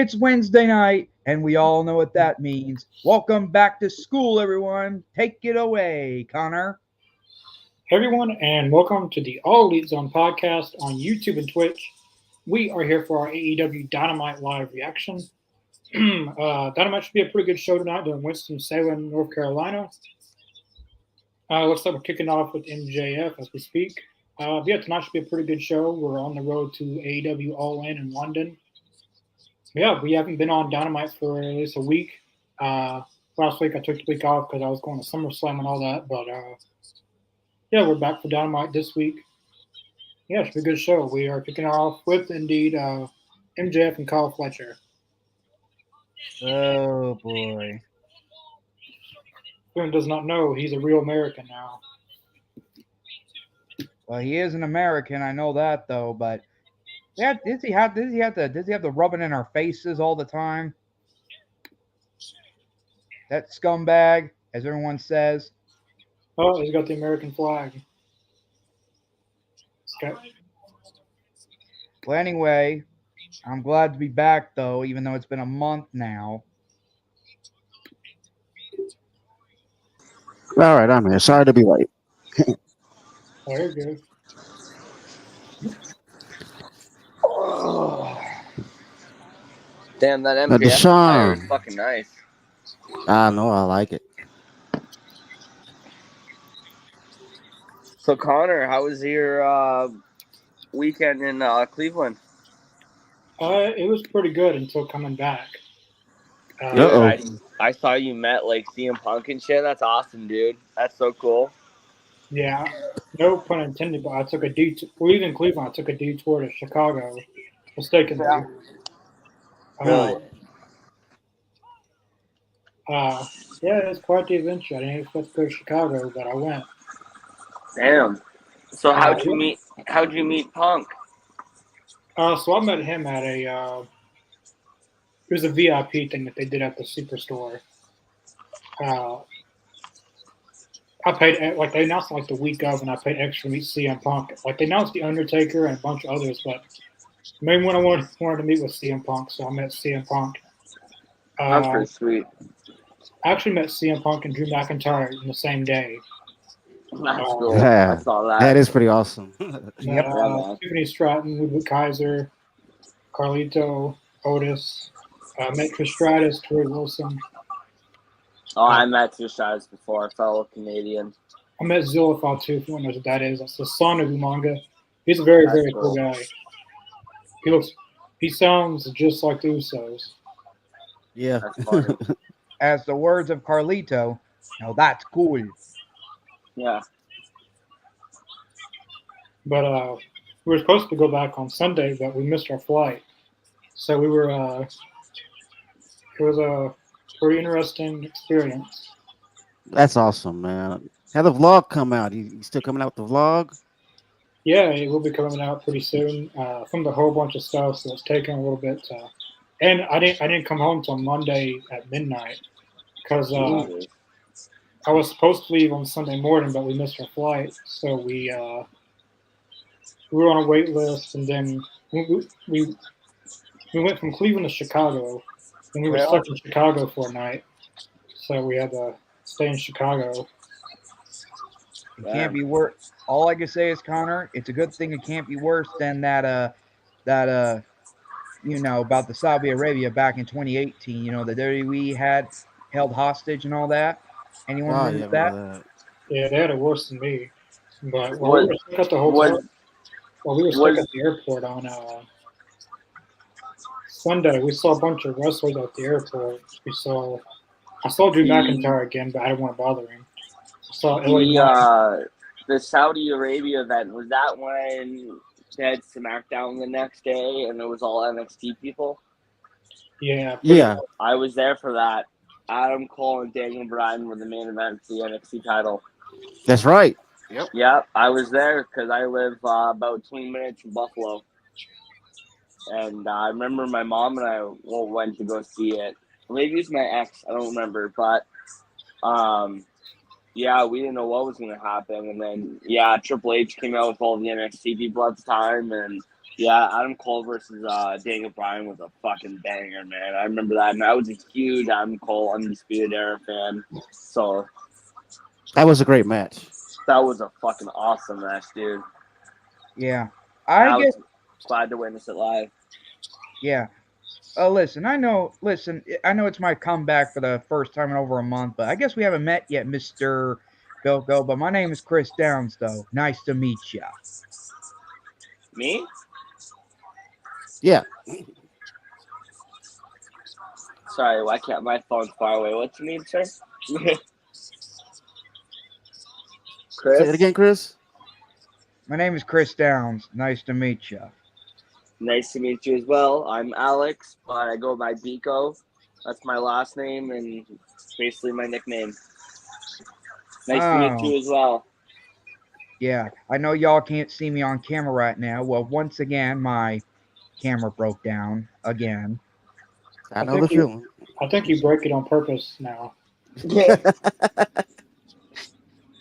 It's Wednesday night, and we all know what that means. Welcome back to school, everyone. Take it away, Connor. Hey everyone, and welcome to the All Elite Zone podcast on YouTube and Twitch. We are here for our AEW Dynamite live reaction. Dynamite should be a pretty good show tonight in Winston-Salem, North Carolina. Looks like we're kicking off with MJF as we speak. Tonight should be a pretty good show. We're on the road to AEW All In London. Yeah, we haven't been on Dynamite for at least a week. Last week I took the week off because I was going to SummerSlam and all that, but we're back for Dynamite this week. Yeah, it should be a good show. We are kicking off with, indeed, MJF and Kyle Fletcher. Oh, boy. Who does not know he's a real American now? Well, he is an American. I know that, though, but yeah, does he have to rub it in our faces all the time? That scumbag, as everyone says. Oh, he's got the American flag. Okay. Well, anyway, I'm glad to be back, though, even though it's been a month now. All right, I'm here. Sorry to be late. Oh, you're good. Damn, that Now, MJF attire is fucking nice. I know, I like it. So, Connor, how was your weekend in Cleveland? It was pretty good until coming back. I saw you met like CM Punk and shit. That's awesome, dude. That's so cool. Yeah, no pun intended, but I took a detour. Leaving Cleveland, I took a detour to Chicago, mistakenly. Really? It's quite the adventure. I didn't expect to go to Chicago, but I went. Damn. So how'd you meet Punk? So I met him at it was a VIP thing that they did at the Superstore. I paid, like, they announced like the week of, and I paid extra to meet CM Punk. Like, they announced The Undertaker and a bunch of others, but the main one I wanted to meet was CM Punk, so I met CM Punk. That's pretty sweet. I actually met CM Punk and Drew McIntyre in the same day. That's cool. Yeah, I saw that. that is pretty awesome. Tiffany Stratton, Ludwig Kaiser, Carlito, Otis, met Trish Stratus, Tori Wilson. Oh, I met Trish Stratus before, a fellow Canadian. I met Zilliphal too, if you know what that is. That's the son of Umaga. He's a very, very cool guy. He sounds just like the Usos. Yeah. That's funny. As the words of Carlito, now that's cool. Yeah. But we were supposed to go back on Sunday, but we missed our flight. So we were. It was a pretty interesting experience. That's awesome, man. Had the vlog come out? You still coming out with the vlog? Yeah, it will be coming out pretty soon. Filmed a whole bunch of stuff, so it's taking a little bit. And I didn't come home till Monday at midnight because I was supposed to leave on Sunday morning, but we missed our flight, so we were on a wait list, and then we went from Cleveland to Chicago, and we were stuck in Chicago for a night, so we had to stay in Chicago. It can't be worse. All I can say is, Connor, it's a good thing it can't be worse than that about the Saudi Arabia back in 2018. You know, the WWE had held hostage and all that. Anyone remember that? Yeah, they had it worse than me. But while we were stuck at the hotel, we were stuck at the airport on Sunday, we saw a bunch of wrestlers at the airport. I saw Drew McIntyre again, but I didn't want to bother him. I saw the Saudi Arabia event, was that when they had SmackDown the next day and it was all NXT people? Yeah. I was there for that. Adam Cole and Daniel Bryan were the main event for the NXT title. That's right. Yep, I was there because I live about 20 minutes from Buffalo. And I remember my mom and I went to go see it. Maybe it was my ex, I don't remember. But, we didn't know what was going to happen. And then, Triple H came out with all the NXT people at the time. And Yeah, Adam Cole versus Daniel Bryan was a fucking banger, man. I remember that, and I was a huge Adam Cole Undisputed Era fan. So that was a great match. that was a fucking awesome match, dude. Yeah. I I guess. was glad to witness it live. Yeah. Listen, I know it's my comeback for the first time in over a month, but I guess we haven't met yet, Mr. Bilko. But my name is Chris Downs, though. Nice to meet ya. Me? Yeah. Sorry, why can't my phone's far away? What's your name, sir? Chris? Say it again, Chris. My name is Chris Downs. Nice to meet ya. Nice to meet you as well. I'm Alex, but I go by Dico. That's my last name and basically my nickname. Nice to meet you as well. Yeah, I know y'all can't see me on camera right now. Well, once again, my camera broke down again. I know the feeling. I think you break it on purpose now.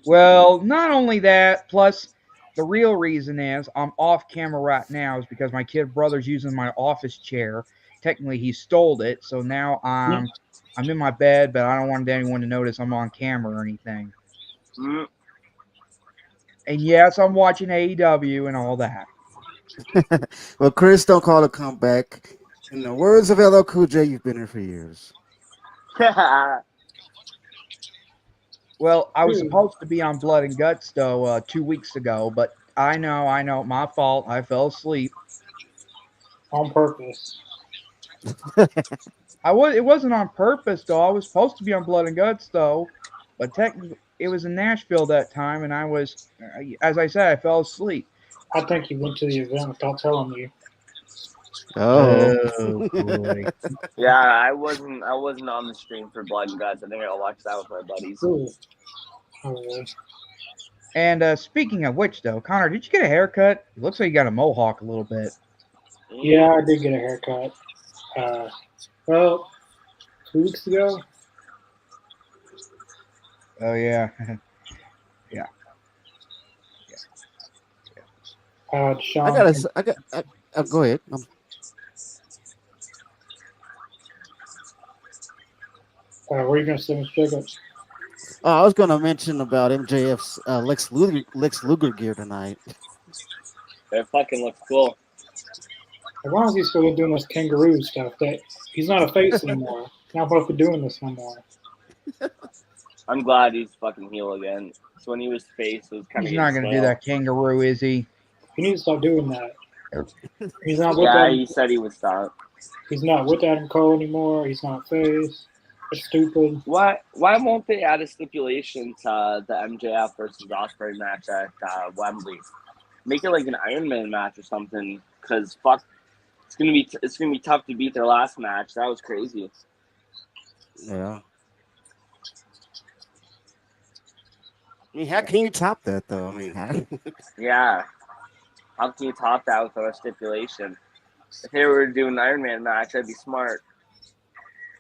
Well, not only that, plus the real reason is I'm off camera right now is because my kid brother's using my office chair. Technically, he stole it, so now I'm in my bed, but I don't want anyone to notice I'm on camera or anything. Mm. And yes, I'm watching AEW and all that. Well, Chris, don't call it a comeback. In the words of LL Cool J, you've been here for years. Well, I was supposed to be on Blood and Guts, though, 2 weeks ago, but I know, my fault. I fell asleep. On purpose. It wasn't on purpose, though. I was supposed to be on Blood and Guts, though, but technically it was in Nashville that time, and I was, as I said, I fell asleep. I think you went to the event without telling you. Oh boy. Yeah, I wasn't on the stream for Blood and Guts. I think I watched that with my buddies. Ooh. And speaking of which, though, Connor, did you get a haircut? It looks like you got a mohawk a little bit. Yeah, I did get a haircut. Well, 2 weeks ago. Oh yeah. Yeah. Sean, Go ahead. what are you going to say, Mr. Jacobs? I was going to mention about MJF's Lex Luger gear tonight. It fucking looks cool. Why is he still doing this kangaroo stuff? That he's not a face anymore. He's not supposed to be doing this no more. I'm glad he's fucking heel again. So when he was face, it was kind of. He's not going to do that kangaroo, is he? He needs to stop doing that. He's not with he said he would stop. He's not with Adam Cole anymore. He's not face. It's stupid. Why won't they add a stipulation to the MJF versus Ospreay match at Wembley? Make it like an Iron Man match or something. Because fuck, it's gonna be tough to beat their last match. That was crazy. Yeah. I mean, how can you top that though? I mean, Yeah. How can you top that without a stipulation? If they were to do an Iron Man match, that'd be smart.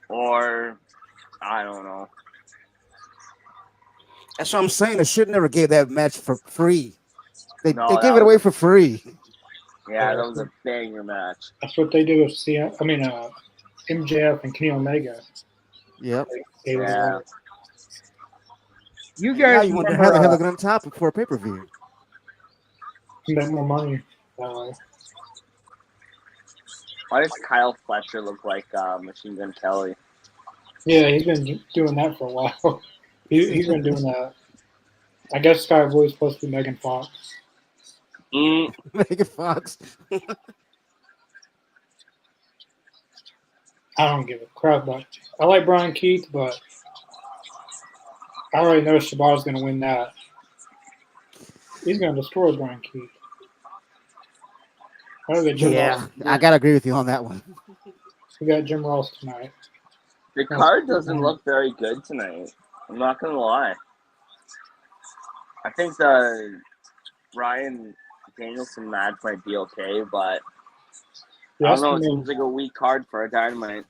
Or I don't know. That's what I'm saying. They should never gave that match for free. They gave it away for free. Yeah, that was a banger match. That's what they do with MJF and Kenny Omega. Yep. Yeah. You guys you wonder how the hell they're going to top it for a pay-per-view. Make more money that way. Why does Kyle Fletcher look like Machine Gun Kelly? Yeah, he's been doing that for a while. He's been doing that. I guess Sky Boy's supposed to be Megan Fox. Megan Fox. I don't give a crap about it. I like Brian Keith, but I already know Shabar's going to win that. He's going to destroy Brian Keith. Yeah, I got to agree with you on that one. We got Jim Ross tonight. The card doesn't look very good tonight. I'm not going to lie. I think the Ryan Danielson match might be okay, but I don't know. It seems like a weak card for a Dynamite.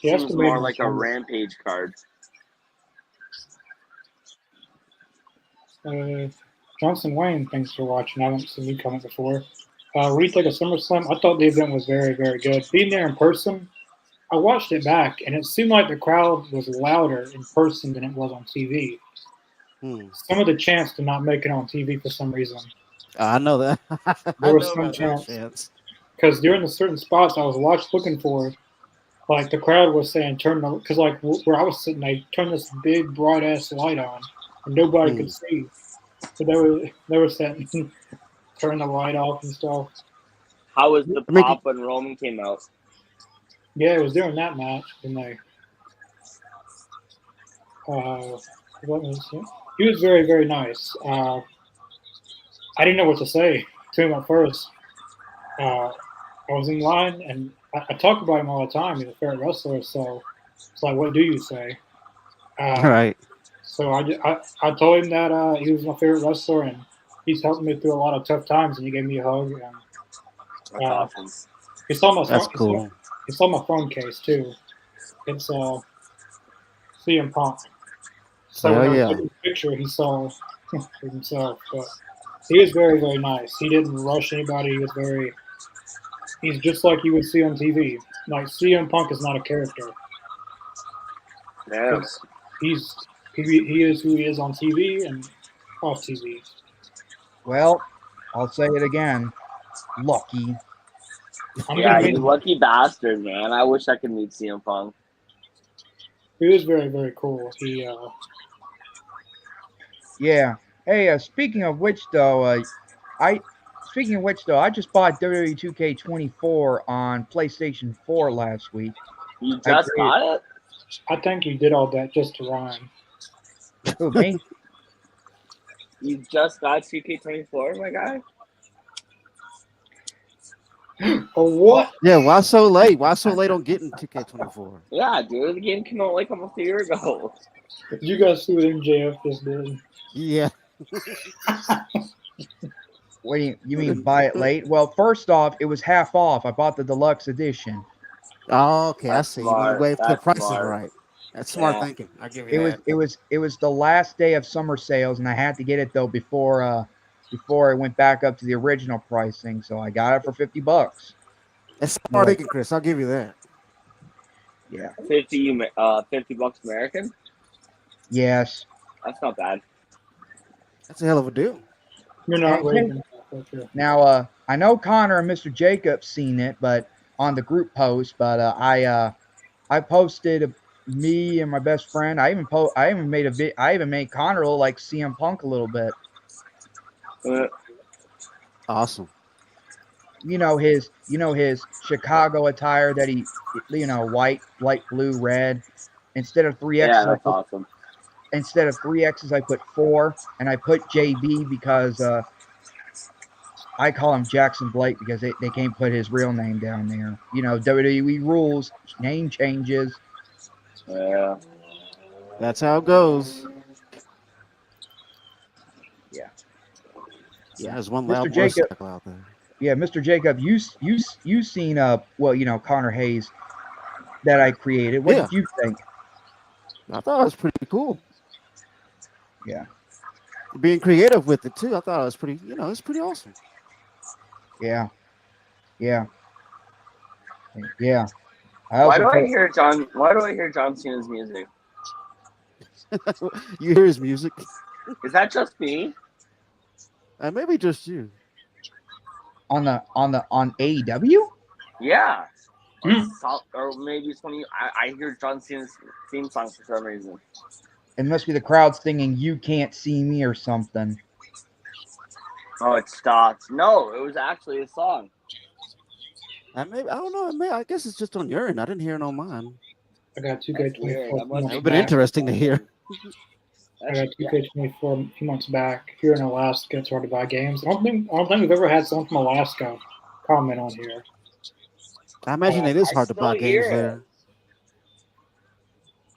It seems more like a Rampage card. Johnson Wayne, thanks for watching. I haven't seen you comment before. What do you think of SummerSlam? I thought the event was very, very good. Being there in person, I watched it back, and it seemed like the crowd was louder in person than it was on TV. Hmm. Some of the chants did not make it on TV for some reason. I know that. There I were know some about that chants chance. because during the certain spots I was looking for, like the crowd was saying, "Turn the," because like where I was sitting, they turned this big bright ass light on, and nobody Hmm. could see. So they were saying, "Turn the light off" and stuff. How was the I mean, pop when Roman came out? Yeah, it was during that match, and they what was it? He was very, very nice. I didn't know what to say to him at first. Uh, I was in line, and I talk about him all the time. He's a favorite wrestler, so it's like, what do you say? Uh, right. so I told him that he was my favorite wrestler, and he's helped me through a lot of tough times, and he gave me a hug. And That's awesome. he saw my That's phone. cool. He saw my phone case too. It's CM Punk. So when Hell I was yeah. taking a picture, he saw himself, but he is very, very nice. He didn't rush anybody. He's just like you would see on TV. Like CM Punk is not a character. Damn. He's he is who he is on TV and off TV. Well, I'll say it again. Lucky. I'm Yeah, gonna meet you him. lucky bastard, man. I wish I could meet CM Punk. He was very, very cool. He Yeah. Hey, speaking of which, though, I speaking of which, though, I just bought WWE 2K24 on PlayStation 4 last week. You I just created got it? I think he did all that just to rhyme. who me? You just got 2K24, my guy? Oh Well, what? Yeah, why so late? Why so late on getting 2K24? Yeah, dude. The game came out like almost a year ago. Did you guys see what MJF just did? Yeah. what do you mean buy it late? Well, first off, it was half off. I bought the deluxe edition. Oh, okay, I That's see. You want to smart. wait till the That's price is smart. right. That's smart Yeah. thinking. I give you It was that. the last day of summer sales, and I had to get it though before it went back up to the original pricing. So I got it for $50. That's No, smart like thinking, Chris. I'll give you that. yeah, 50 bucks American? yes. That's not bad. That's a hell of a deal. You're not And raving. Okay. now, I know Connor and Mr. Jacobs seen it, but on the group post. But I posted me and my best friend. I even made I even made Connor look like CM Punk a little bit. Uh, Awesome. You know his Chicago attire that white, light blue, red. Instead of three yeah, X's, that's awesome. I put four, and I put JB because I call him Jackson Blake because they can't put his real name down there. WWE rules, name changes. Yeah. That's how it goes. Yeah, Yeah, yeah. there's one Mr. loud Jacob, motorcycle out there. yeah, Mr. Jacob, you seen Connor Hayes that I created. What Yeah, did you think? I thought it was pretty cool. Yeah, Being creative with it too. I thought it was pretty. It's pretty awesome. yeah, yeah, yeah. I Why also do I put hear John? Why do I hear John Cena's music? You hear his music, Is that just me? and maybe just you. on AEW. Yeah. Hmm. Or maybe it's one of you. I hear John Cena's theme song for some reason. It must be the crowd singing "You Can't See Me" or something. Oh, it stopped. No, it was actually a song. And maybe I don't know. Maybe, I guess it's just on your end. I didn't hear it on mine. I got That's weird. 2K24 That a few must That months would be have been back. interesting to hear. I That's, got yeah. 2K24 a few months back. Here in Alaska, it's hard to buy games. I don't think we've ever had someone from Alaska comment on here. I imagine it is I hard to still buy games hear it. there.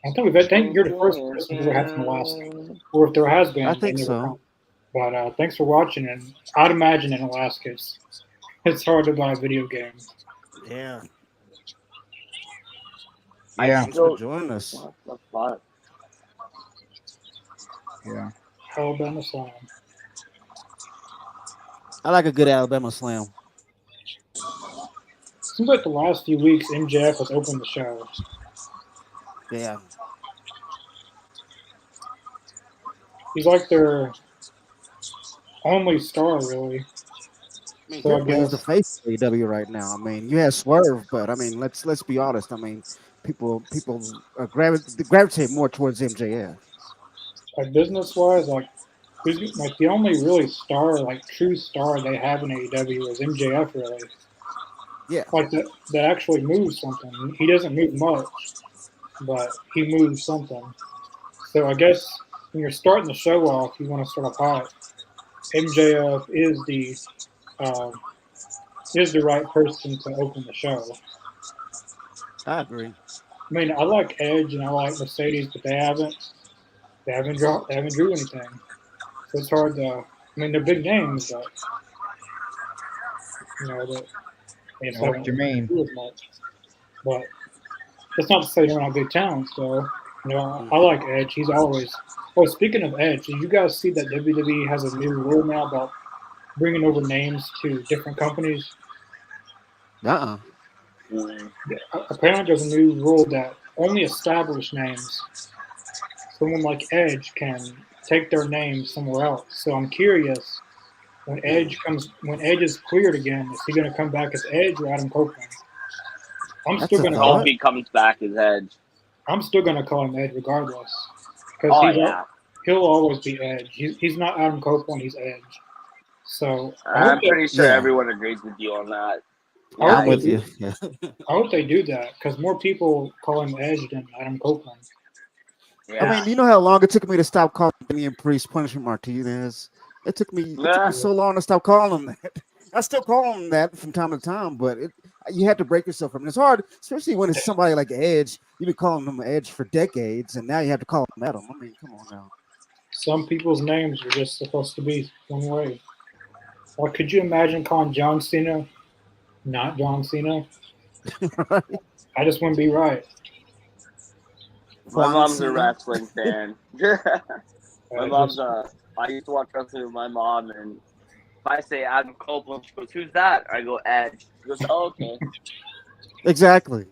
I don't think I think you're the first person we've ever had from Alaska. Or if there has been, I they think never so. come. But thanks for watching. And I'd imagine in Alaska, it's hard to buy video games. Yeah. Yeah, Thanks for joining us. What the fuck? yeah. Alabama Slam. I like a good Alabama slam. seems like the last few weeks MJF has opened the show. Yeah. He's like their only star, really. I mean, So I technically, he's the guess face of AEW right now. I mean, you have Swerve, but I mean, let's be honest. I mean, people gravitate more towards MJF. like business wise, like who's like the only really star, like true star they have in AEW is MJF, really. Yeah, Like that actually moves something. He doesn't move much, but he moves something. So I guess when you're starting the show off, you want to start off hot. MJF um, is the right person to open the show. I agree. I mean, I like Edge and I like Mercedes, but they haven't drew anything. So it's hard to. I mean, they're big names, but they just know what haven't you mean. drew as much. But that's not to say they're not big talents, though. I Mhm. like Edge. He's always. Well, speaking of Edge, did you guys see that WWE has a new rule now about bringing over names to different companies? Uh-uh. Mm. Apparently, there's a new rule that only established names, someone like Edge, can take their name somewhere else. So I'm curious when Edge is cleared again, is he going to come back as Edge or Adam Copeland? I'm That's still a going to Hope thought. call he comes back as Edge. I'm still going to call him Edge regardless because Oh yeah, he'll always be Edge. He's not Adam Copeland. He's Edge. So I'm pretty sure Yeah, everyone agrees with you on that. I Yeah, hope I'm they with do. you. Yeah. I hope they do that because more people call him Edge than Adam Copeland. I yeah, mean, you know how long it took me to stop calling Damian Priest Punishment Martinez? It took me yeah. so long to stop calling him that. I still call him that from time to time, but you have to break yourself from it. It's hard, especially when it's somebody like Edge. You've been calling him Edge for decades, and now you have to call him Adam. I mean, come on now. Some people's names are just supposed to be one way. Or could you imagine calling John Cena not John Cena? Right? I just wouldn't be right. My Juan mom's a Cena. wrestling fan. My mom's Just a. I used to watch wrestling with my mom, and if I say Adam Copeland, she goes, "Who's that?" I go, "Edge." She goes, "Oh, okay." Exactly.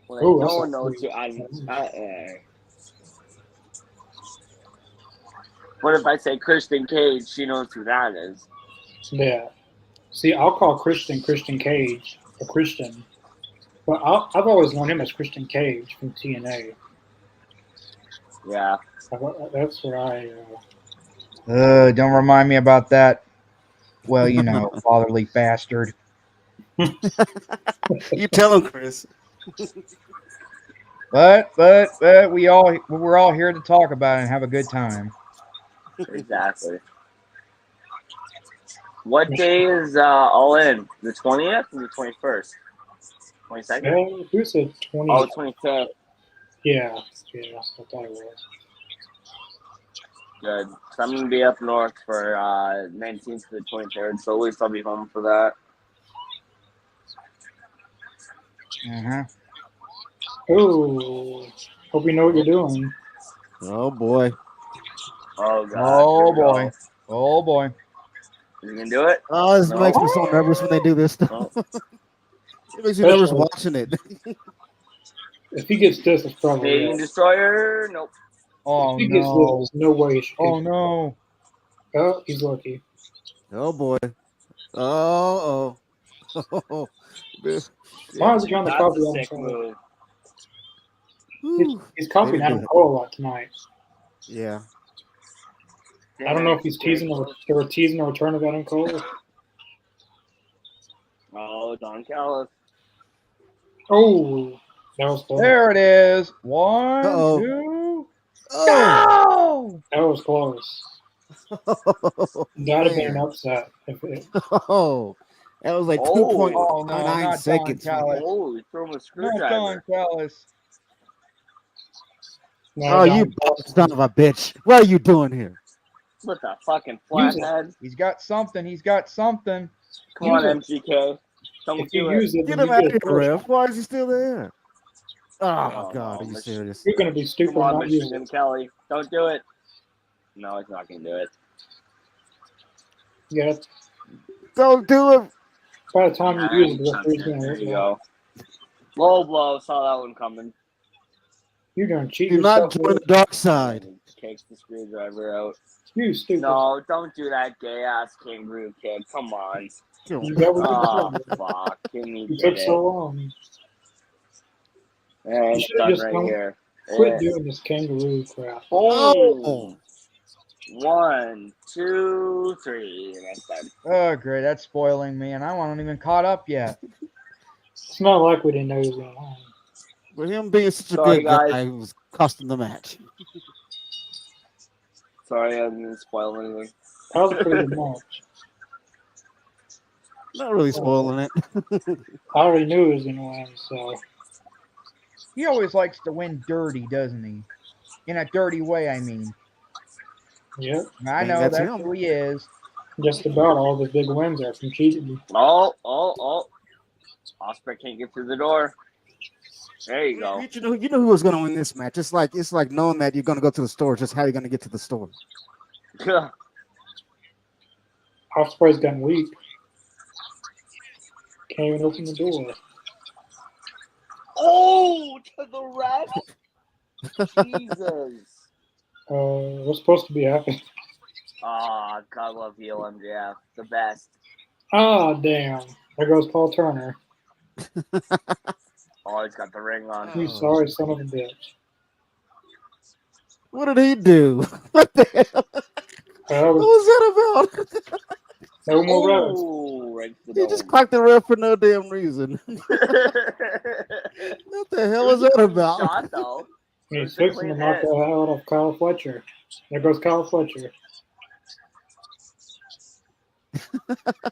Like oh, no that's one knows a who Adam. What if I say Christian Cage? She knows who that is. yeah. See, I'll call Christian Cage a Christian, but I've always known him as Christian Cage from TNA. Yeah. That's where I. Don't remind me about that. Well, fatherly bastard. You tell him, Chris. But we're all here to talk about it and have a good time. Exactly. What day is All In? The 20th or the 21st? 22nd? Who said 20? Oh, 25th. Yeah, I thought it was. Good. So I'm gonna be up north for 19th to the 23rd, so at least I'll be home for that. Uh-huh. Oh, hope you know what you're doing. Oh boy. Oh god. Oh Here we boy. go. Oh boy. Is he gonna do it? Oh, this No. makes me so nervous when they do this stuff. Oh. It makes me nervous Especially watching it. if he gets this, it's probably Canadian it. Destroyer? Nope. Oh If he gets this, no. there's no way he should. Oh no. Oh, he's lucky. Oh boy. Oh. Why is he trying to That's copy a Adam sick Cole? move. He's copying They didn't Adam do Cole a lot tonight. Yeah. I don't know if he's teasing a return of Adam Cole. Oh, Don Callis. Oh, that was close. There it is. One, Uh-oh. two, Oh. go! That was close. That'd have been an upset. Oh. That was like Oh. 2.9 Oh no, not Don seconds. Callis. Oh, he threw him a Not screwdriver. Don Callis. No, Oh, you son of a bitch. What are you doing here? With a fucking Use it. flathead. He's got something. He's got something. Come on, Use MGK. Don't If you do it. use it, Get then him you out get of a here, first. Ref. Why is he still there? Oh, Oh, God. no, Are you Mich- serious? You're going to be stupid Come on, and not use Michigan it. Kelly. Don't do it. No, he's not going to do it. Yeah, Don't do it. By the time you use it, the referee's There gonna you look go. Low blow. Saw that one coming. You're gonna cheat Do not yourself. join the dark side. And takes the screwdriver out. You stupid. No, don't do that gay ass kangaroo kick. Come on. You got what Oh, you said. fuck. Can you You get took it? so long. And You it's should've done just right come- here. Quit doing this kangaroo crap. Boom. Oh, 1, 2, 3. And that's done. Oh, great. That's spoiling me, and I wasn't even caught up yet. It's not like we didn't know he was gonna win. but him being such a Sorry, good guy guys. was costing the match. Sorry, I didn't spoil anything. That was a pretty good match. Not really spoiling it. I already knew he was gonna win, so He always likes to win dirty, doesn't he? In a dirty way, I mean. yep. I Think know that's that's him. who he is. Just about all the big wins are from cheating. Oh. Osprey can't get through the door. There you go. You know who was going to win this match. It's like knowing that you're going to go to the store. Just how you're going to get to the store. Osprey's gotten weak. Can't even open the door. Oh, to the ref? Jesus. What's supposed to be happening? Ah, God love you, MJF. The best. Ah, damn. There goes Paul Turner. Oh, he's got the ring on. You sorry son of a bitch. What did he do? What the hell? What was that about? No more refs. Oh, right to He the just dome. clocked the ref for no damn reason. What the hell is that about? Shot, though. He's fixing to knock the hell out of Kyle Fletcher. There goes Kyle Fletcher.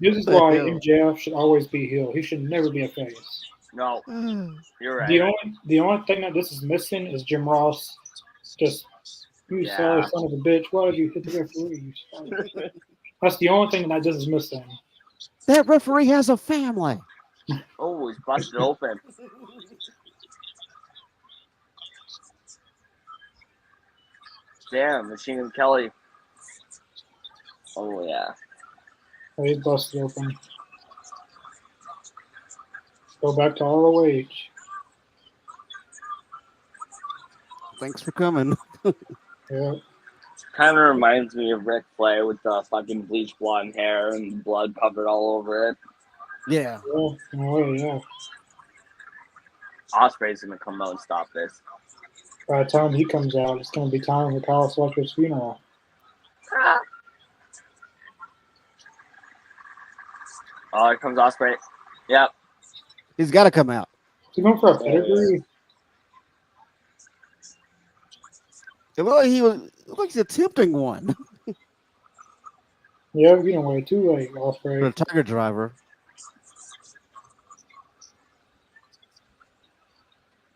This is why MJF should always be heel. He should never be a face. No, you're right. The only thing that this is missing is Jim Ross. Just you sorry son of a bitch. Why did you hit the referee? That's the only thing that this is missing. That referee has a family. Oh, he's busted open. Damn, Machine Gun Kelly. Oh, yeah. Oh, he's busted open. Go back to ROH. Thanks for coming. Yeah. Kind of reminds me of Ric Flair with the fucking bleach blonde hair and blood covered all over it. Yeah. Yeah. Osprey's gonna come out and stop this. By the time he comes out, it's going to be time for Kyle Fletcher's funeral. Oh, here comes Osprey. Yep. He's got to come out. Is he going for a pedigree? It looked like he's attempting one. Yeah, you don't wait too late, Osprey. For a Tiger Driver.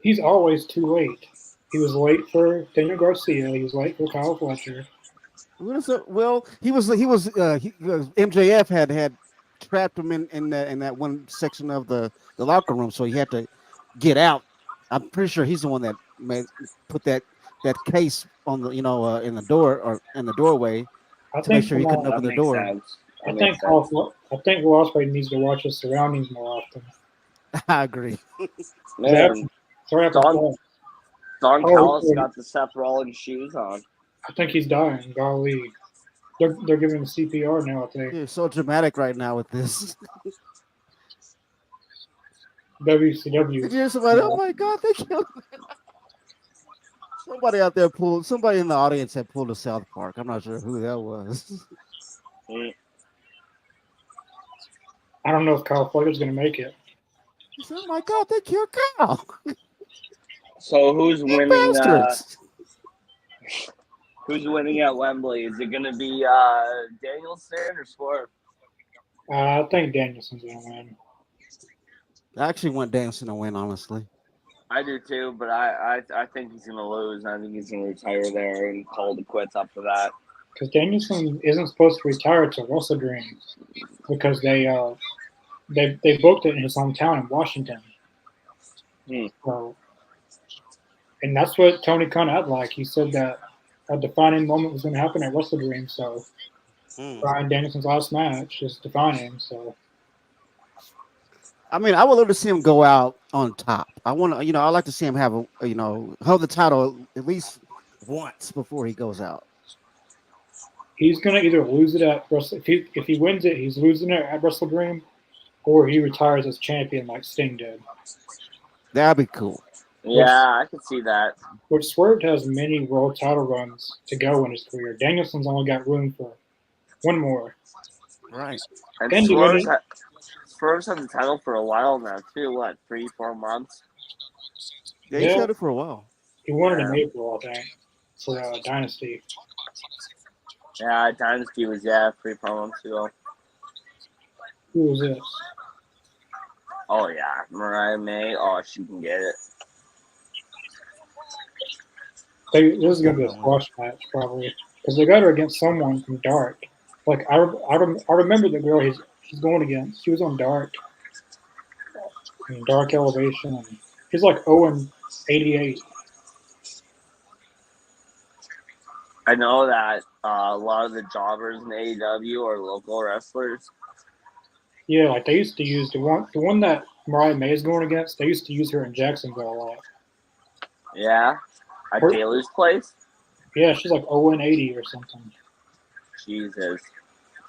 He's always too late. He was late for Daniel Garcia. He was late for Kyle Fletcher. Well, MJF had trapped him in that one section of the locker room, so he had to get out. I'm pretty sure he's the one that put that case on the in the door or in the doorway to make sure he couldn't open the door. I think Osprey needs to watch his surroundings more often. I agree. Man, Don Callis okay. got the Seth Rollins shoes on. I think he's dying. Golly. They're giving him CPR now, I think. You're so dramatic right now with this. WCW. Did you hear somebody? Oh my God, they killed me. Somebody in the audience had pulled a South Park. I'm not sure who that was. I don't know if Kyle Fletcher's going to make it. He said, oh my God, they killed Kyle. So who's winning? Who's winning at Wembley? Is it going to be Danielson or Swerve? I think Danielson's going to win. I actually want Danielson to win, honestly. I do too, but I think he's going to lose. I think he's going to retire there and call it quits after that. Because Danielson isn't supposed to retire to Wrestle Dream because they booked it in his hometown in Washington. So, and that's what Tony Khan had like. He said that a defining moment was going to happen at Wrestle Dream. So Bryan Danielson's last match is defining. So I mean, I would love to see him go out on top. I want to, I like to see him have hold the title at least once before he goes out. He's gonna either lose it at Wrestle. If he wins it, he's losing it at Wrestle Dream, or he retires as champion like Sting did. That'd be cool. Yeah, I could see that. Which Swerve has many world title runs to go in his career. Danielson's only got room for one more. Right. And Swerve's had the title for a while now too. What, 3-4 months? Yeah, he's had it for a while. He won it in April, I think, for Dynasty. Yeah, Dynasty was 3-4 months ago. Who was this? Oh yeah, Mariah May. Oh, she can get it. This is gonna be a squash match probably because they got her against someone from Dark. Like I remember the girl she's going against. She was on Dark, Dark Elevation, and she's like 0-88. I know that a lot of the jobbers in AEW are local wrestlers. Yeah, like they used to use the one that Mariah May is going against. They used to use her in Jacksonville a lot. Yeah, at Taylor's place. Yeah, she's like 0-80 or something. Jesus.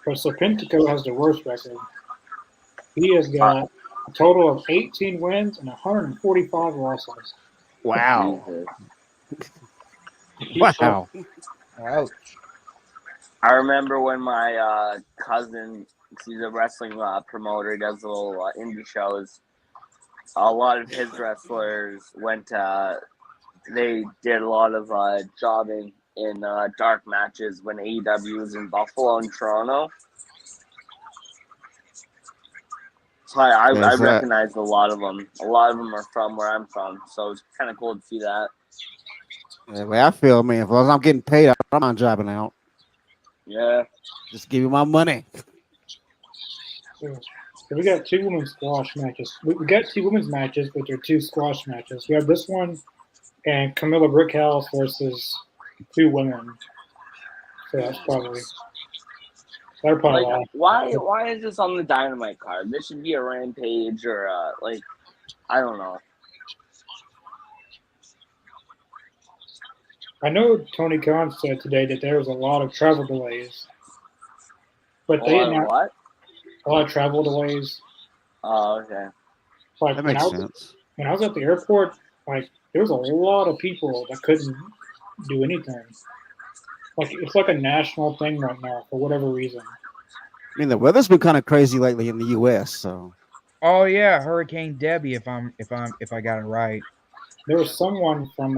But Serpentico has the worst record. He has got a total of 18 wins and 145 losses. Wow. Wow. Ouch. I remember when my cousin, he's a wrestling promoter, he does little indie shows. A lot of his wrestlers they did a lot of jobbing in dark matches when AEW was in Buffalo and Toronto. So I recognized a lot of them. A lot of them are from where I'm from, so it's kind of cool to see that. Yeah, the way I feel, man, as long as I'm getting paid, I'm not jobbing out. Yeah. Just give me my money. So we got 2 women's squash matches. We got 2 women's matches, but they're 2 squash matches. We have this one and Camilla Brickhouse versus 2 women. So that's probably why is this on the Dynamite card? This should be a Rampage or I don't know. I know Tony Khan said today that there was a lot of travel delays. But they announced a lot of travel delays. Oh, okay. Like that makes sense. When I was at the airport, like there was a lot of people that couldn't do anything. Like it's like a national thing right now for whatever reason. I mean, the weather's been kind of crazy lately in the U.S. So. Oh yeah, Hurricane Debbie. If I got it right. There was someone from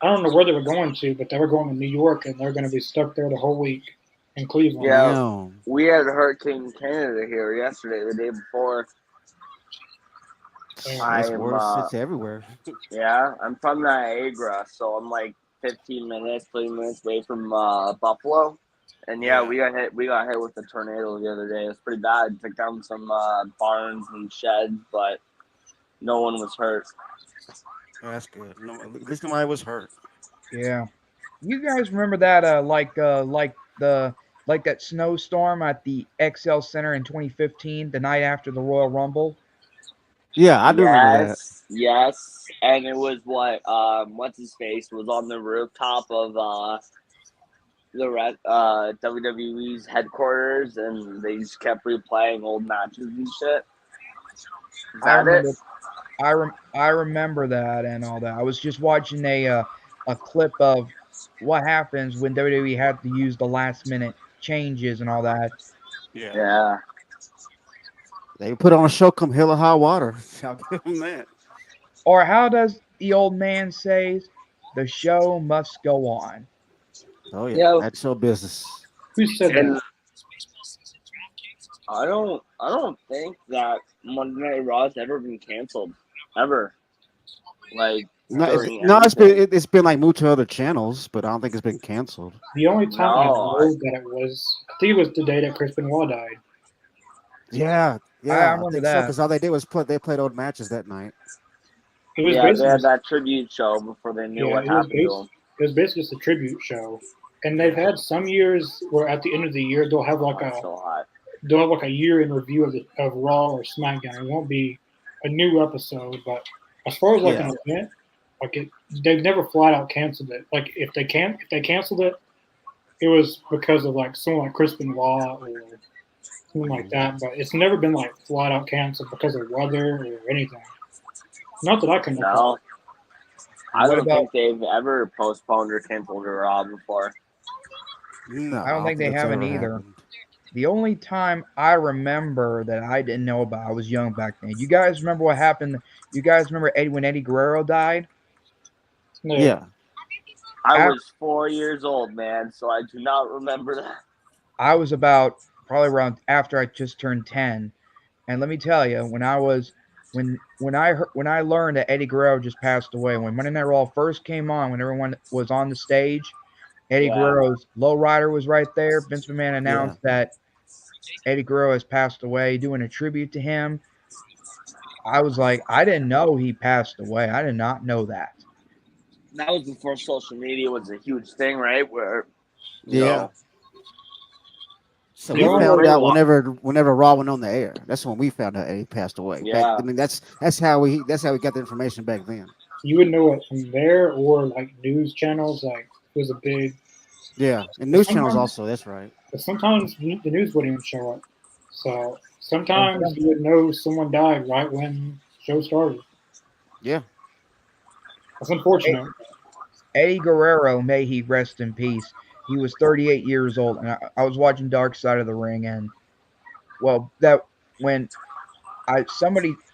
I don't know where they were going to, but they were going to New York, and they're going to be stuck there the whole week in Cleveland. Yeah, we had Hurricane Canada here yesterday, the day before. It's worse. It's everywhere. Yeah, I'm from Niagara, so I'm like 20 minutes away from Buffalo. And yeah, we got hit with a tornado the other day. It was pretty bad. It took down some barns and sheds, but no one was hurt. That's good. No, at least nobody was hurt. Yeah. You guys remember that like that snowstorm at the XL Center in 2015, the night after the Royal Rumble? Yeah, I do remember that. Yes, and it was what's his face was on the rooftop of the WWE's headquarters, and they just kept replaying old matches and shit. Is that it? I remember that and all that. I was just watching a clip of what happens when WWE had to use the last minute changes and all that. Yeah. They put on a show come hell or high water. I'll give them that. Or how does the old man say, the show must go on? Oh yeah, that's show business. Who said that? I don't think that Monday Night Raw has ever been canceled. Ever. Like it's been like moved to other channels, but I don't think it's been canceled. The only time I know that it was, I think it was the day that Chris Benoit died. Yeah, I remember that because all they did was they played old matches that night. They had that tribute show before they knew what happened to them. It was basically just a tribute show, and they've had some years where at the end of the year they'll have like they'll have like a year in review of Raw or SmackDown. It won't be a new episode, but as far as like an event, they've never flat out canceled it. Like if they canceled it, it was because of like someone like Chris Benoit or something like that. But it's never been like flat out canceled because of weather or anything. Not that I can know. No, I don't think they've ever postponed or canceled a Raw before. No, I don't think they that's haven't ever either. happened. The only time I remember that I didn't know about, I was young back then. You guys remember what happened? You guys remember when Eddie Guerrero died? Yeah. I was 4 years old, man, so I do not remember that. I was probably around after I just turned 10. And let me tell you, when I learned that Eddie Guerrero just passed away, when Monday Night Raw first came on, when everyone was on the stage, Eddie Guerrero's lowrider was right there. Vince McMahon announced that Eddie Guerrero has passed away, doing a tribute to him. I was like, I didn't know he passed away. I did not know that. That was before social media was a huge thing, right? Where, So we found out whenever Raw went on the air. That's when we found out Eddie passed away. Yeah. I mean, that's how we got the information back then. You would know it from there or like news channels. Like it was a big. Yeah, and news channels also. That's right. But sometimes the news wouldn't even show up. So sometimes you would know someone died right when the show started. Yeah. That's unfortunate. Eddie Guerrero, may he rest in peace. He was 38 years old, and I was watching Dark Side of the Ring, and I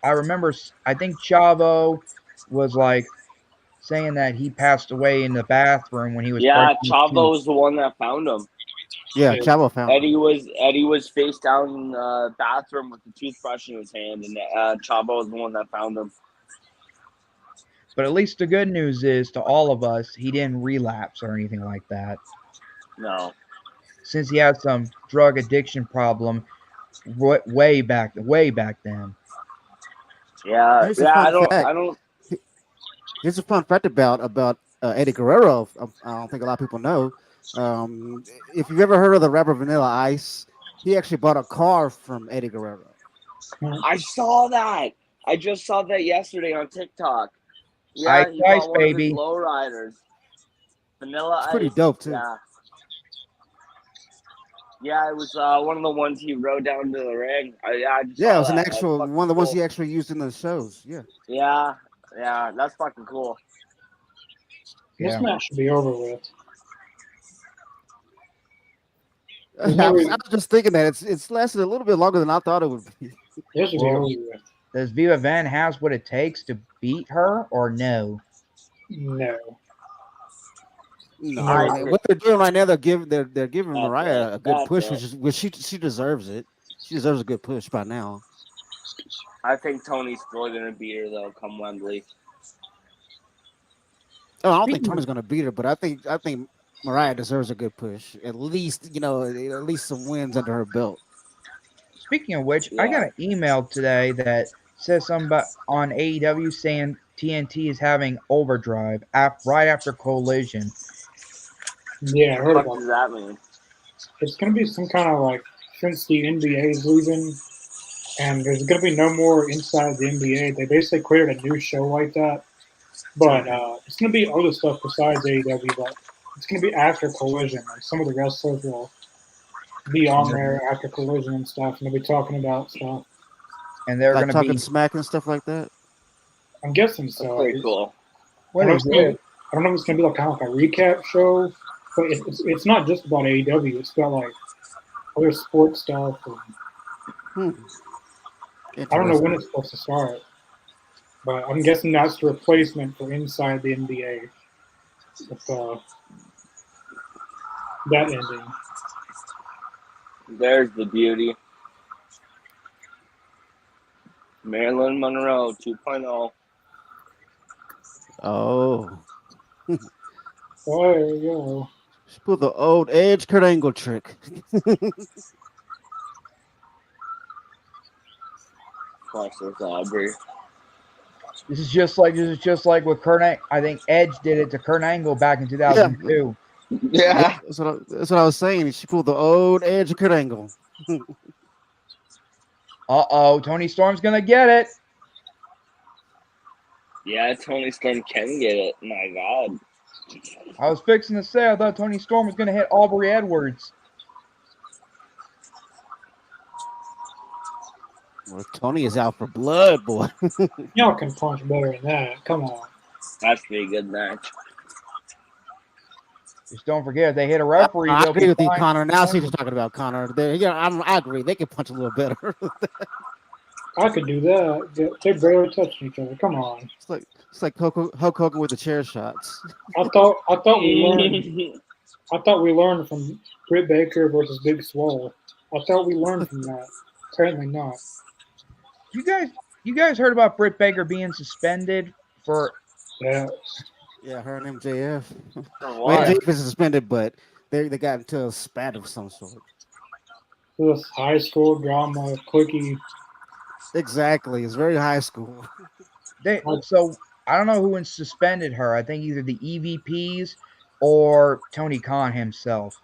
remember, I think Chavo was like saying that he passed away in the bathroom when he was. Yeah, Chavo was the one that found him. Yeah, Chavo found Eddie was face down in the bathroom with the toothbrush in his hand, and Chavo was the one that found him. But at least the good news is, to all of us, he didn't relapse or anything like that. No. Since he had some drug addiction problem way back then. Yeah, I don't. Here's a fun fact about Eddie Guerrero. I don't think a lot of people know. If you've ever heard of the rapper Vanilla Ice, he actually bought a car from Eddie Guerrero. I saw that. I just saw that yesterday on TikTok. Yeah, he Ice, bought one baby. of his lowriders. Vanilla It's pretty Ice. dope too. Yeah, it was one of the ones he rode down to the ring. It was an actual one of the ones he actually used in the shows. Yeah. Yeah, that's fucking cool. This match should be over with. I was just thinking that it's lasted a little bit longer than I thought it would be. This should be over with. Does Viva Van has what it takes to beat her, or no? No. What they're doing right now, they're giving Mariah a good push, which she deserves it. She deserves a good push by now. I think Tony's still gonna beat her though, come Wembley. Oh, I don't think Tony's gonna beat her, but I think Mariah deserves a good push. At least some wins under her belt. Speaking of which, I got an email today that says something about on AEW saying TNT is having overdrive right after Collision. Yeah, I heard about that. What does that mean? It's going to be some kind of like, since the NBA is leaving and there's going to be no more inside the NBA, they basically created a new show like that. But it's going to be other stuff besides AEW, but it's going to be after Collision. Like some of the wrestlers will be on there after Collision and stuff, and they'll be talking about stuff. And they're going to be smack and stuff like that. I'm guessing so. That's pretty cool. I don't know if it's going to be like kind of like a recap show, but it's not just about AEW. It's about like other sports stuff. And I don't know when it's supposed to start, but I'm guessing that's the replacement for Inside the NBA. With that ending. There's the beauty. Marilyn Monroe 2.0. Oh. There you go. She pulled the old Edge Kurt Angle trick. This is just like with Kurt. I think Edge did it to Kurt Angle back in 2002. Yeah. That's what I was saying. She pulled the old Edge Kurt Angle. Uh-oh, Tony Storm's going to get it. Yeah, Tony Storm can get it. My God. I was fixing to say I thought Tony Storm was going to hit Aubrey Edwards. Well, Tony is out for blood, boy. Y'all can punch better than that. Come on. That's to be a good match. Just don't forget, if they hit a referee, I they'll agree be with you, fine. Connor. Now I see what you're talking about, Connor. I agree. They can punch a little better. I could do that. They're barely touching each other. Come on. It's like Hulk Hogan with the chair shots. I thought we learned from Britt Baker versus Big Swole. I thought we learned from that. Apparently not. You guys heard about Britt Baker being suspended for? Yeah. Yeah, her and MJF. For Well, what? MJF is suspended, but they got into a spat of some sort. This high school drama, quickie. Exactly. It's very high school. So I don't know who suspended her. I think either the EVPs or Tony Khan himself.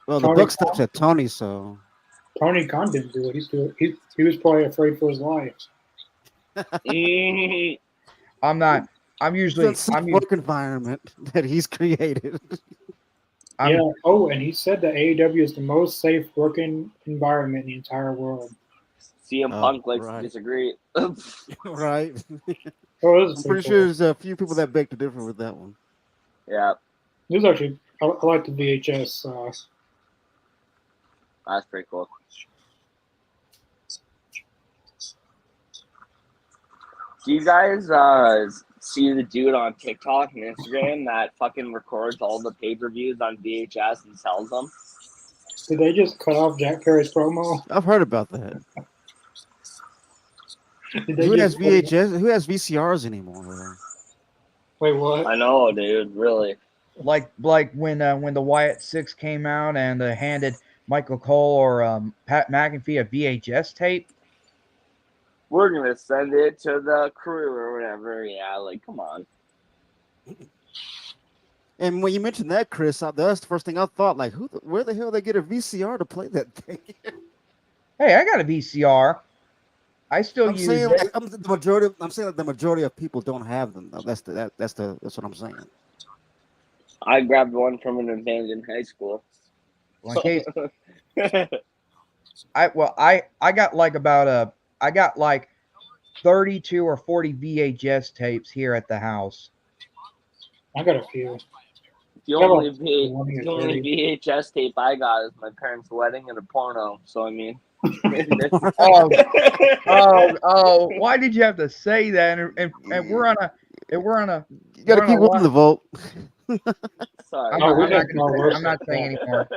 Well, the book stops at Tony, so. Tony Khan didn't do it. He was probably afraid for his life. I'm not. I'm usually. It's a work environment that he's created. Yeah. Oh, and he said that AEW is the most safe working environment in the entire world. CM Punk likes to disagree. Right. Oh, I'm pretty sure there's a few people that beg to differ with that one. Yeah. This is actually, I like the VHS. That's pretty cool. Do you guys see the dude on TikTok and Instagram that fucking records all the pay-per-views on VHS and sells them? Did they just cut off Jack Perry's promo? I've heard about that. Who has VHS? Who has VCRs anymore? Wait, what? I know, dude. Really. Like when the Wyatt Six came out and handed Michael Cole or Pat McAfee a VHS tape. We're gonna send it to the crew or whatever. Yeah, like come on. And when you mentioned that, Chris, that's the first thing I thought. Like, where the hell they get a VCR to play that thing? Hey, I got a VCR. I still use it. Like, I'm saying that the majority of people don't have them. Though. That's what I'm saying. I grabbed one from an abandoned high school. Well, in case, I got like 32 or 40 VHS tapes here at the house. I got a few. The only VHS tape I got is my parents' wedding and a porno. So I mean, oh! Why did you have to say that? And we're on a. You got to keep winning the vote. Sorry, I'm not saying anymore.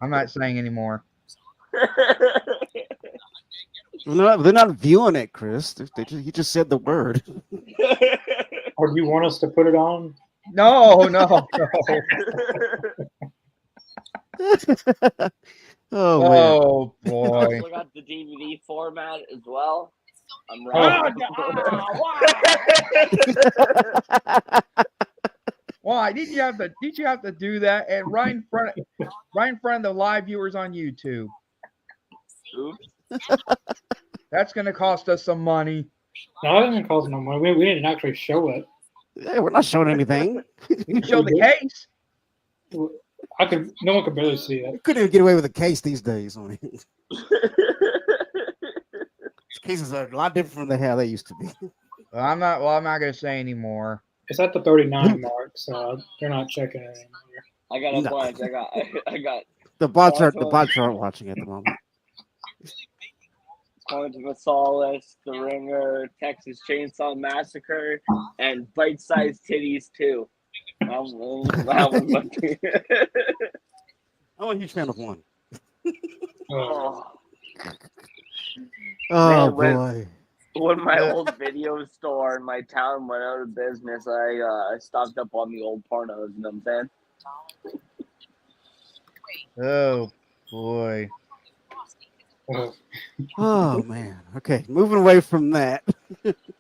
I'm not saying anymore. They're not viewing it, Chris. You just said the word. Or do you want us to put it on? No. Oh boy. I also got the DVD format as well. I'm right. Why did you have to do that? And right in front of the live viewers on YouTube. Oops. That's going to cost us some money. No, it didn't cost no money. We didn't actually show it. Yeah, we're not showing anything. You can show the case. No one could barely see it. You couldn't even get away with a case these days. I mean, cases are a lot different from the hell they used to be. I'm not going to say anymore. It's at the 39 mark, so they're not checking it anymore. I got a bunch. I got. The bots aren't watching at the moment. Point of Solace, The Ringer, Texas Chainsaw Massacre, and Bite Size Titties too. I'm a huge fan of one. Oh man, boy. When my old video store in my town went out of business, I stocked up on the old pornos, you know what I'm saying? Oh boy. Oh man. Okay, moving away from that.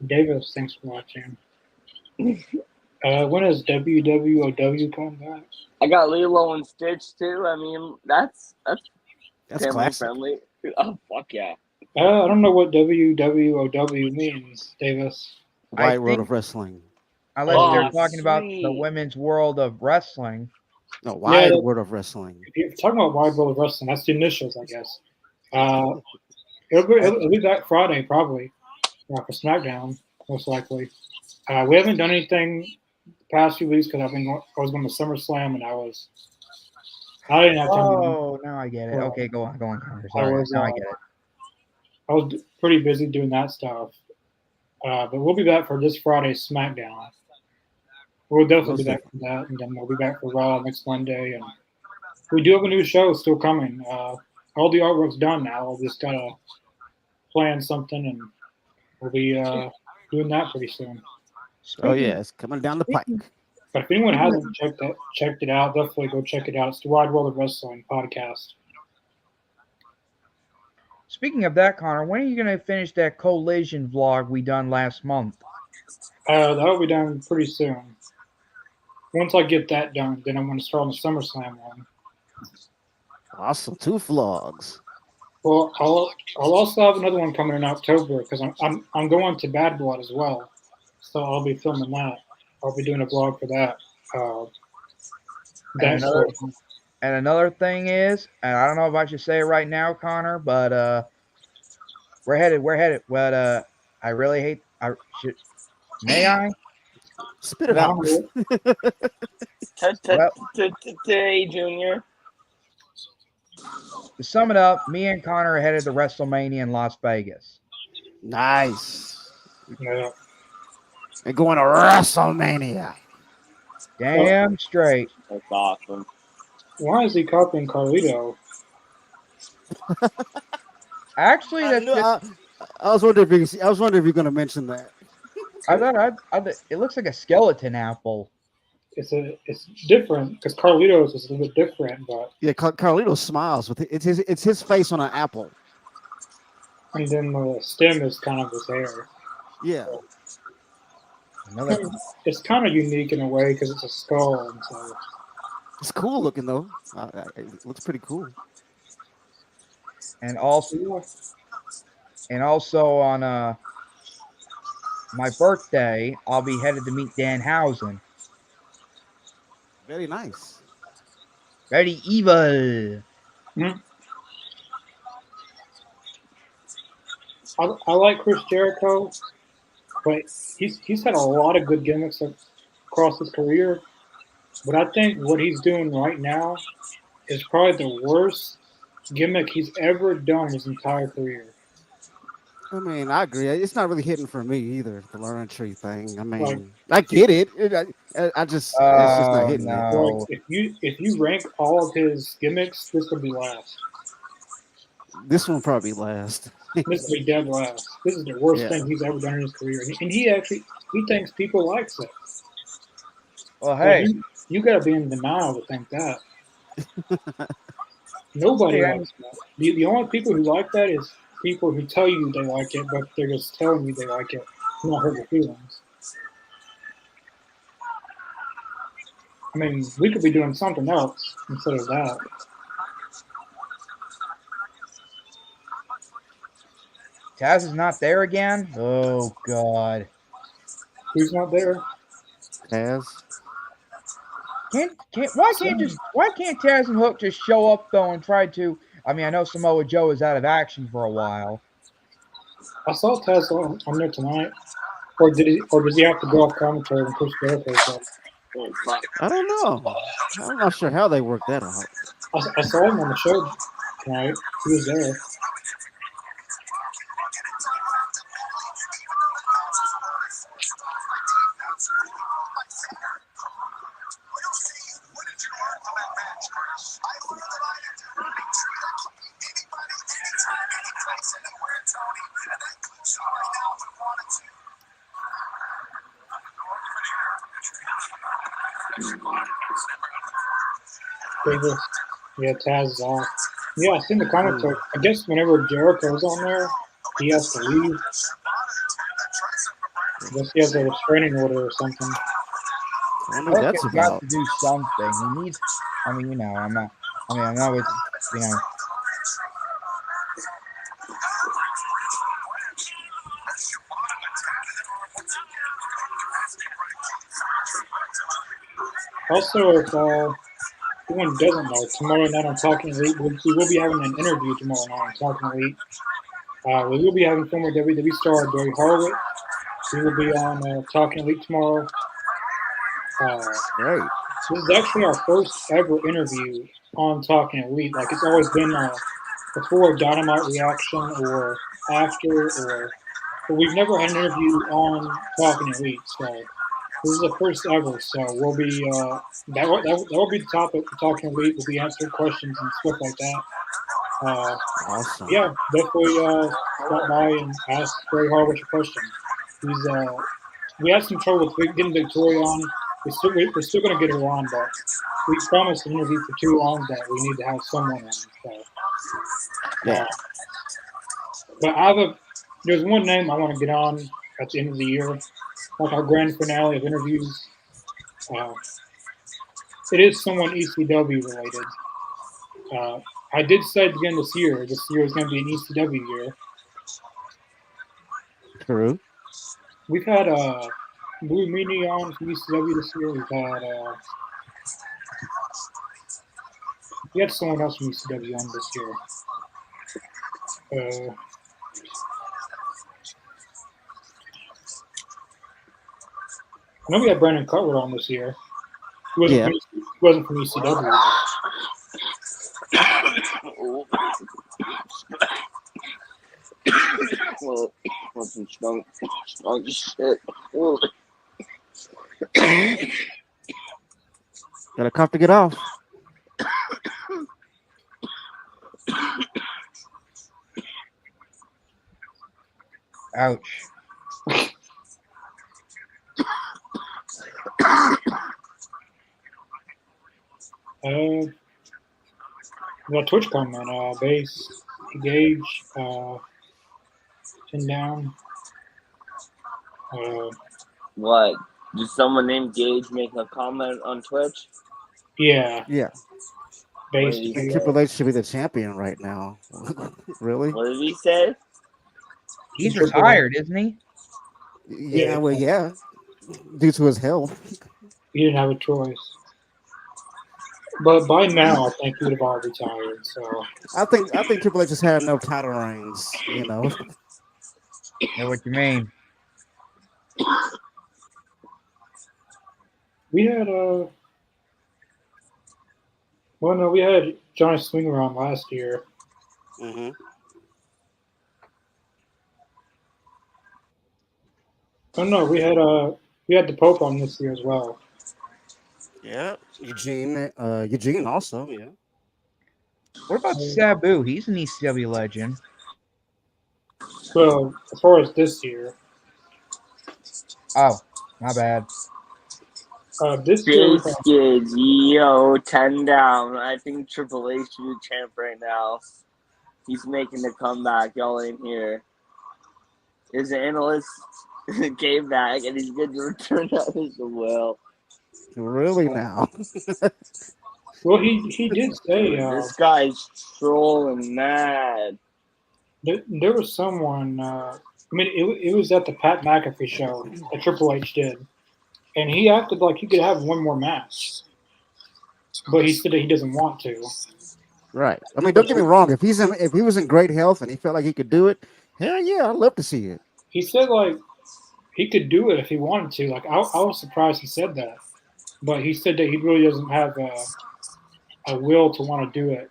Davis, thanks for watching. When is WWOW coming back? I got Lilo and Stitch too. I mean, that's family classic. friendly. Oh fuck yeah! I don't know what WWOW means, Davis. Wide I World think of Wrestling. unless Oh, they're talking about the sweet. women's world of wrestling. No, Yeah, Wide World of Wrestling. if you're talking about Wide World of Wrestling, that's the initials, I guess. It'll be back Friday, probably, for SmackDown, most likely. We haven't done anything the past few weeks because I was going to SummerSlam and I didn't have time. Oh, now I get it. Okay, go on, Connor. Sorry, now I get it. I was pretty busy doing that stuff. But we'll be back for this Friday's SmackDown. We'll definitely be back for that, and then we'll be back for Raw next Monday. And we do have a new show still coming. All the artwork's done now. We'll just gotta plan something, and we'll be doing that pretty soon. Oh yeah, it's coming down the pike. But if anyone hasn't checked it out, definitely go check it out. It's the Wide World of Wrestling podcast. Speaking of that, Connor, when are you going to finish that Collision vlog we done last month? That'll be done pretty soon. Once I get that done, then I'm going to start on the SummerSlam one. Awesome, 2 vlogs. Well, I'll also have another one coming in October because I'm going to Bad Blood as well, so I'll be filming that. I'll be doing a vlog for that. And another thing is, and I don't know if I should say it right now, Connor, but we're headed. But I really hate. May I? Spit it out. Today, Junior. To sum it up, me and Connor are headed to WrestleMania in Las Vegas. Nice. Yeah. And going to WrestleMania. Damn straight. That's awesome. Why is he copying Carlito? Actually, I was wondering if you're going to mention that. I thought it looks like a skeleton apple. It's different because Carlito's is a little bit different, but yeah, Carlito smiles with it. It's his face on an apple. And then the stem is kind of his hair. Yeah. It's kind of unique in a way because it's a skull, and so it's cool looking though. It looks pretty cool. And also on my birthday, I'll be headed to meet Danhausen. Very nice. Very evil. Mm-hmm. I like Chris Jericho, but he's had a lot of good gimmicks across his career. But I think what he's doing right now is probably the worst gimmick he's ever done in his entire career. I mean, I agree. It's not really hitting for me either, the learning tree thing. I mean, I get it. I just, it's just not hitting me. Like, if you rank all of his gimmicks, this would be last. This one probably last. This would be dead last. This is the worst thing he's ever done in his career, and he thinks people likes it. Well, hey, you got to be in denial to think that. Nobody likes that. The only people who like that is people who tell you they like it, but they're just telling you they like it, not hurt your feelings. I mean, we could be doing something else instead of that. Taz is not there again? Oh, God. Who's not there? Taz. Why can't Taz and Hook just show up, though, and try to... I mean, I know Samoa Joe is out of action for a while. I saw Taz on there tonight. Or does he have to go off commentary when Chris Jericho's up? I don't know. I'm not sure how they worked that out. I saw him on the show tonight. He was there. Yeah, Taz is off. Yeah, I seen the commentary. I guess whenever Jericho's on there, he has to leave. I guess he has a restraining order or something. I know that's Hook got to do something. He needs. I mean, you know, I know it's, you know. Also, if anyone doesn't know, tomorrow night on Talking Elite, we will be having an interview tomorrow night on Talking Elite. We will be having former WWE star Barry Horowitz. He will be on Talking Elite tomorrow. Great. This is actually our first ever interview on Talking Elite. Like, it's always been before a Dynamite reaction or after, but we've never had an interview on Talking Elite. So this is the first ever. So we'll be that will be the topic for Talking Elite. We'll be answering questions and stuff like that. Awesome. Yeah, definitely stop by and ask Barry Horowitz a question. We had some trouble with getting Victoria on. We're still going to get her on, but we promised an interview for too long that we need to have someone on. So, Yeah. But there's one name I want to get on at the end of the year, like our grand finale of interviews. It is someone ECW related. I did say at the beginning of this year is going to be an ECW year. True. We've had Blue Meanie on from ECW this year. We had someone else from ECW on this year. I know we had Brandon Cutler on this year. He wasn't from ECW. Well, some strong shit. Got a cough to get off. Ouch. We got Twitch comment. Base, Gage, 10 down. What? Did someone named Gage make a comment on Twitch? Yeah. Base. What did he And say? Triple H should be the champion right now. Really? What did he say? He's retired, isn't he? Yeah, well, yeah. Due to his health. He didn't have a choice. But by now, I think he would have already retired. So I think Triple H has had enough title reigns, you know. Know what you mean? we had we had Johnny Swinger on last year. Mm-hmm. Oh no, we had the Pope on this year as well. Yeah, Eugene also, yeah. What about Sabu? He's an ECW legend. Well, as far as this year. Oh, my bad. This year, Base Gage, yo, 10 down. I think Triple H should be champ right now. He's making the comeback. Y'all ain't here. His analyst came back, and he's good to return out as well. Really now? well, he did say this guy's trolling mad. There was someone. It was at the Pat McAfee show that Triple H did, and he acted like he could have one more match, but he said that he doesn't want to. Right. I mean, don't get me wrong. If he was in great health and he felt like he could do it, hell yeah, I'd love to see it. He said like he could do it if he wanted to. Like I was surprised he said that, but he said that he really doesn't have a will to want to do it.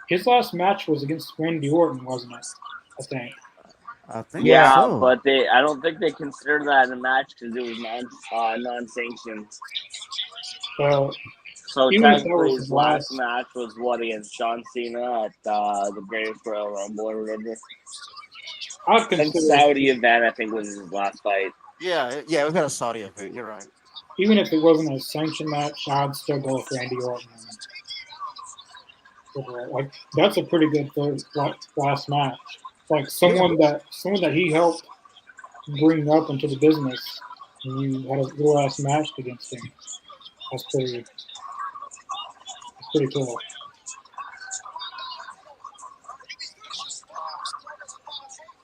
His last match was against Randy Orton, wasn't it? I think. Yeah, so. but I don't think they considered that a match because it was non-sanctioned. So technically, his last match was what, against John Cena at the Greatest Royal Rumble or whatever. And Saudi event, I think, was his last fight. Yeah, we've had a Saudi event. You're right. Even if it wasn't a sanctioned match, I'd still go with Randy Orton. Like that's a pretty good last match. Like someone that he helped bring up into the business, and you had a little ass match against him. That's pretty cool.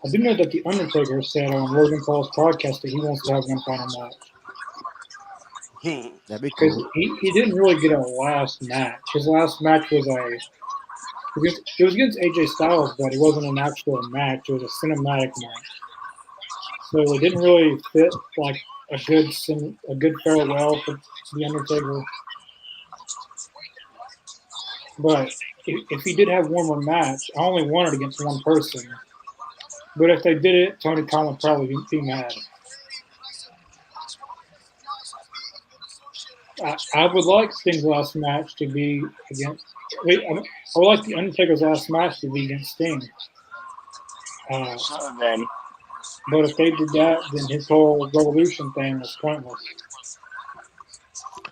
I do know that The Undertaker said on Logan Paul's podcast that he wants to have one final match. That'd be because cool. he didn't really get a last match. His last match was it was against AJ Styles, but it wasn't an actual match. It was a cinematic match. So it didn't really fit like a good farewell for the Undertaker. But if he did have one more match, I only wanted against one person. But if they did it, Tony Khan would probably be mad. I would like Sting's last match to be against. I would like the Undertaker's last match to be against Sting. Then But if they did that, then his whole Revolution thing was pointless.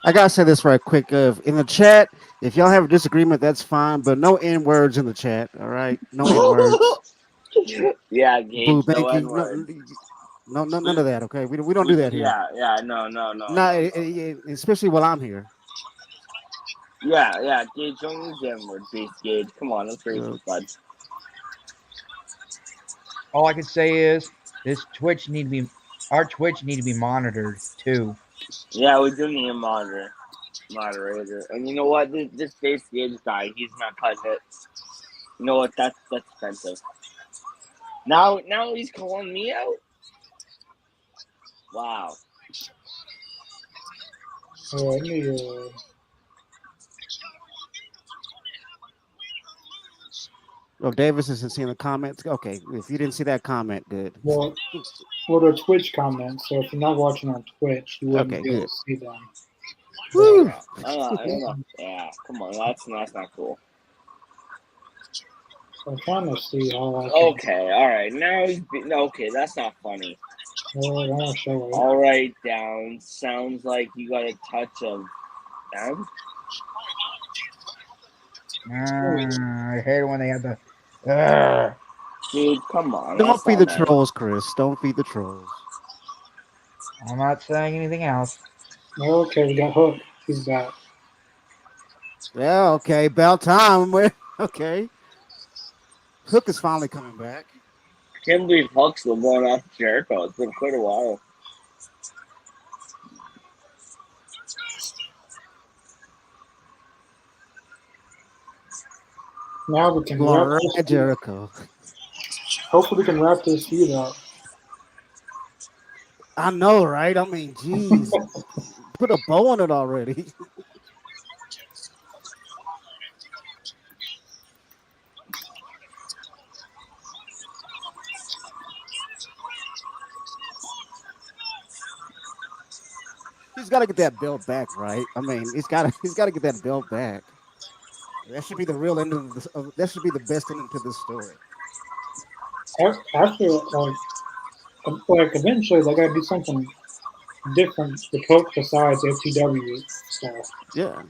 I gotta say this right quick. In the chat, if y'all have a disagreement, that's fine, but no N words in the chat. All right, no N words. yeah, Boo, Gage, no banky. N word. No, none of that. Okay, we don't do that here. Yeah, no. Not especially while I'm here. Yeah, Gage, don't use the N word, please, Gage. Come on, let's racist, bud. All I can say is our Twitch need to be monitored too. Yeah, we do need a moderator. And you know what? This Face Gage guy, he's not cutting it. You know what? That's offensive. Now he's calling me out. Wow. Let me. Oh, Davis isn't seeing the comments. Okay, if you didn't see that comment, good. Well, they're Twitch comments, so if you're not watching on Twitch, you wouldn't be able to see them. Woo! Yeah, come on, that's not cool. I'm trying to see how. Okay, all right. Okay, that's not funny. All right, down. Sounds like you got a touch of down. I hate it when they have the. Dude, come on. Don't feed the trolls, Chris. Don't feed the trolls. I'm not saying anything else. Okay, we got Hook. He's back. Yeah, okay. About time. Okay. Hook is finally coming back. I can't believe Hook's still going off Jericho. It's been quite a while. Now we can wrap this Jericho. Hopefully we can wrap this feud up. I know, right? I mean, geez. Put a bow on it already. He's got to get that belt back, right? I mean, he's got to get that belt back. That should be the real end of this. That should be the best ending to this story. After like eventually they got to do something different with Hook besides FTW stuff. Yeah.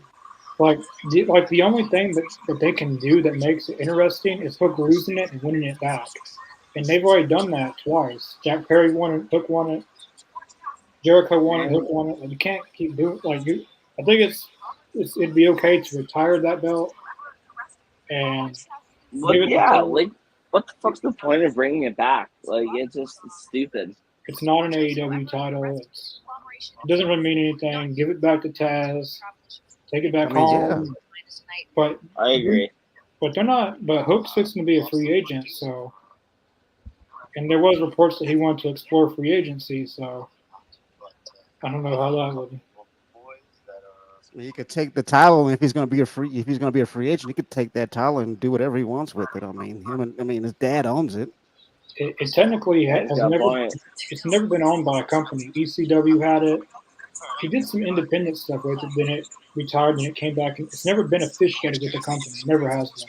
Like the only thing that they can do that makes it interesting is Hook losing it and winning it back, and they've already done that twice. Jack Perry won it, Hook won it, Jericho won it, Hook won it. And you can't keep doing I think it'd be okay to retire that belt and what the fuck's the point of bringing it back? Like it's stupid. It's not an AEW title. It doesn't really mean anything. Give it back to Taz. Take it back home. Yeah. But I agree. But they're not. But Hook's fixing to be a free agent, so. And there was reports that he wanted to explore free agency, so. I don't know how that would. He could take the title if he's going to be a free agent. He could take that title and do whatever he wants with it. I mean, his dad owns it. It technically it's never been owned by a company. ECW had it. He did some independent stuff with it, then it retired and it came back. It's never been officiated with the company. It never has been.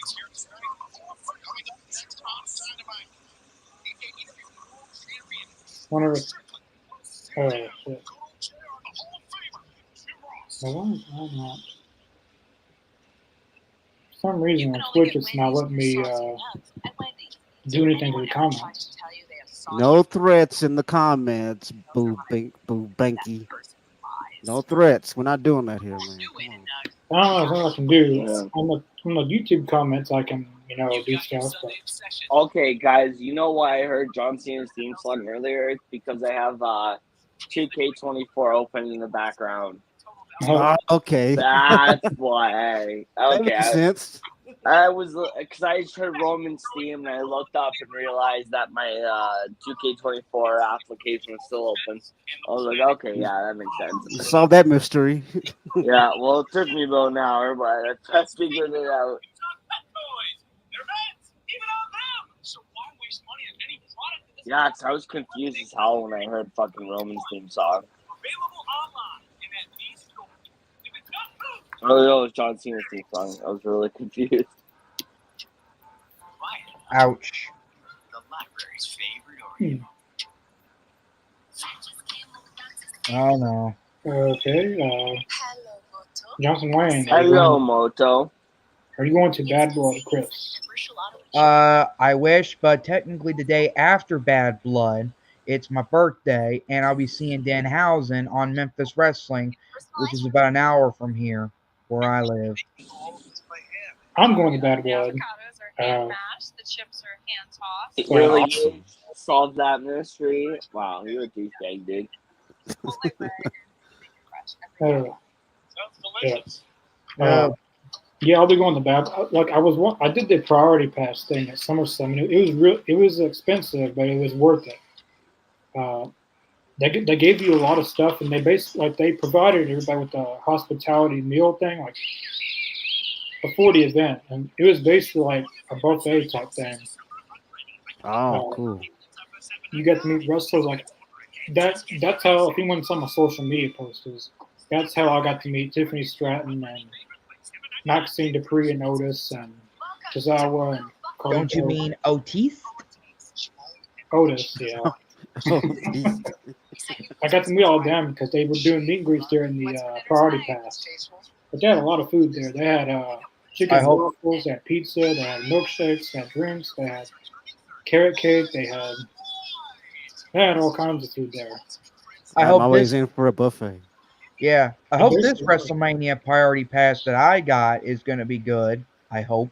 Whenever, shit. For some reason on Twitch it's not letting me do anything to the comments. No threats in the comments, boo banky. No threats. We're not doing that here, man. I don't know what I can do. Yeah. On the YouTube comments I can, do stuff. But. Okay, guys, you know why I heard John Cena's theme song earlier? It's because I have 2K24 open in the background. Okay. That's why. That Okay, makes sense. I was because I just heard Roman's theme and I looked up and realized that my 2K24 application was still open. I was like, okay, yeah, that makes sense. Solve that mystery. Yeah, well, it took me about an hour, but I figured it out. Yeah, I was confused as hell when I heard fucking Roman's theme song. Oh, no, it was John Cena's theme song. I was really confused. Ouch. Oh no. Okay. Johnson Wayne. Hello, Moto. Are you going to Bad Blood, Chris? I wish, but technically the day after Bad Blood, it's my birthday, and I'll be seeing Danhausen on Memphis Wrestling, which is about an hour from here, where I live. I'm going to Bad Blood. Really, you solved that mystery? Wow, you're a douchebag, dude. Yeah, I'll be going to Bad. Like I did the priority pass thing at SummerSlam. It was expensive, but it was worth it. They gave you a lot of stuff, and they provided everybody with a hospitality meal thing, like before the event, and it was basically like a buffet type thing. Oh, cool. You get to meet wrestlers like that. That's how, if anyone saw my social media posters, that's how I got to meet Tiffany Stratton and Maxine Dupree and Otis and Tozawa and Carlito. Don't you mean Otis? Otis, yeah. I got to meet all of them because they were doing meet and greets during the priority pass. But they had a lot of food there. They had chicken waffles, they had pizza, they had milkshakes, they had drinks, they had carrot cake, they had all kinds of food there. I'm always in for a buffet. Yeah, I hope this WrestleMania priority pass that I got is going to be good. I hope.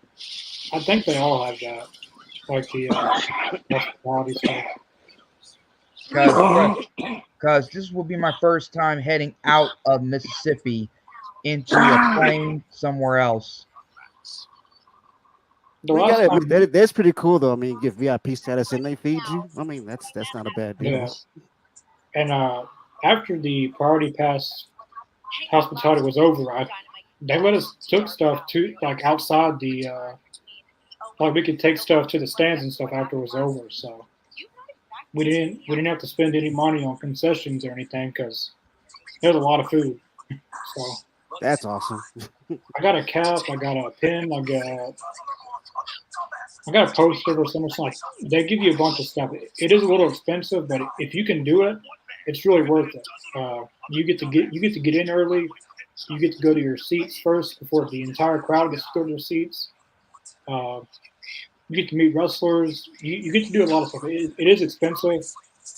I think they all have that, like the hospitality stuff. Because this will be my first time heading out of Mississippi into a plane somewhere else. That's pretty cool, though. I mean, get VIP status and they feed you. I mean, that's not a bad deal. Yeah. And after the priority pass hospitality was over, they let us took stuff to like outside the like we could take stuff to the stands and stuff after it was over. So we didn't have to spend any money on concessions or anything because there's a lot of food. So that's awesome. I got a cap, I got a pin, I got a poster or something. Like they give you a bunch of stuff. It is a little expensive, but if you can do it, it's really worth it. You get to get in early. You get to go to your seats first before the entire crowd gets to go to their seats. You get to meet wrestlers. You get to do a lot of stuff. It is expensive,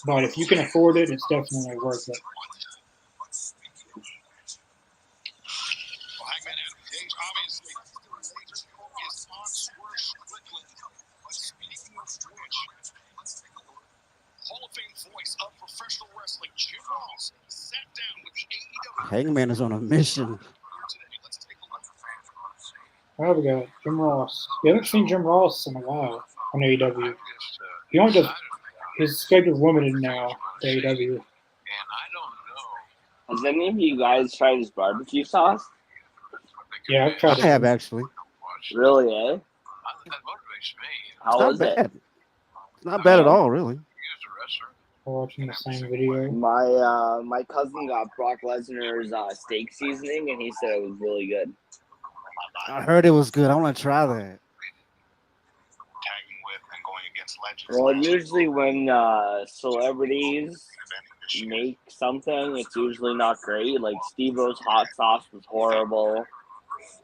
but if you can afford it, it's definitely worth it. Hangman is on a mission. Oh, we got Jim Ross. You haven't seen Jim Ross in a while on AEW. He only does his schedule's limited now to AEW. Has any of you guys tried his barbecue sauce? Yeah, I've tried it. I have actually. Really, eh? How was it? It's not bad at all, really. Watching the same video. My cousin got Brock Lesnar's steak seasoning, and he said it was really good. I heard it was good. I want to try that. Well, usually when celebrities make something, it's usually not great. Like Steve-O's hot sauce was horrible.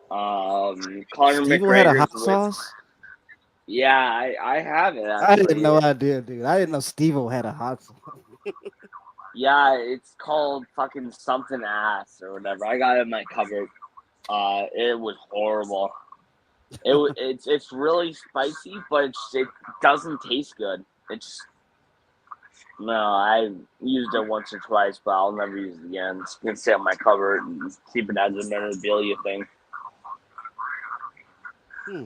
Conor Steve-O McGregor's had a hot sauce? Yeah, I have it. Actually. I had no idea, dude. I didn't know Steve-O had a hot sauce. Yeah, it's called fucking something ass or whatever. I got it in my cupboard. It was horrible. It's really spicy, but it doesn't taste good. No, I used it once or twice, but I'll never use it again. It's gonna stay on my cupboard and keep it as a memorabilia thing. Hmm.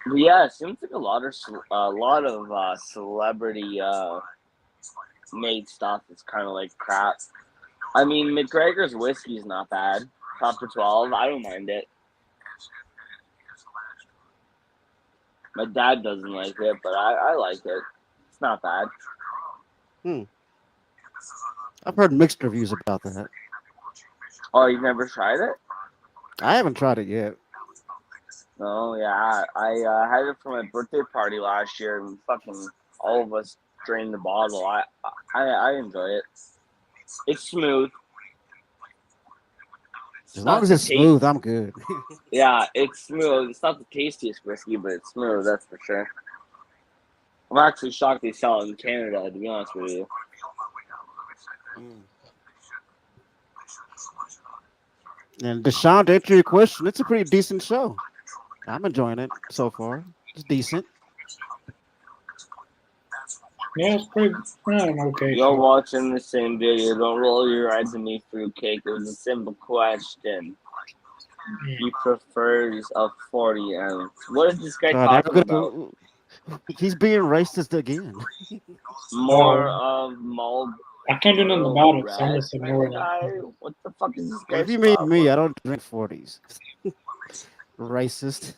But yeah, it seems like a lot of celebrity made stuff is kind of like crap. I mean, McGregor's whiskey's not bad. Top for 12, I don't mind it. My dad doesn't like it, but I like it. It's not bad. I've heard mixed reviews about that. Oh, you've never tried it? I haven't tried it yet. No, yeah, I had it for my birthday party last year, and fucking all of us drained the bottle. I enjoy it. It's smooth. As long as it's smooth, I'm good. Yeah, it's smooth. It's not the tastiest whiskey, but it's smooth, that's for sure. I'm actually shocked they sell it in Canada, to be honest with you. And Deshaun, to answer your question, it's a pretty decent show. I'm enjoying it so far. It's decent. Yeah, it's pretty okay. You're watching the same video. Don't roll your eyes at me, fruitcake. It was a simple question. He prefers a 40 ounce. What is this guy talking about? He's being racist again. More of malt. I can't do nothing about it, so I'm just ignoring it. What the fuck is this guy? If you mean me, I don't drink 40s. Racist.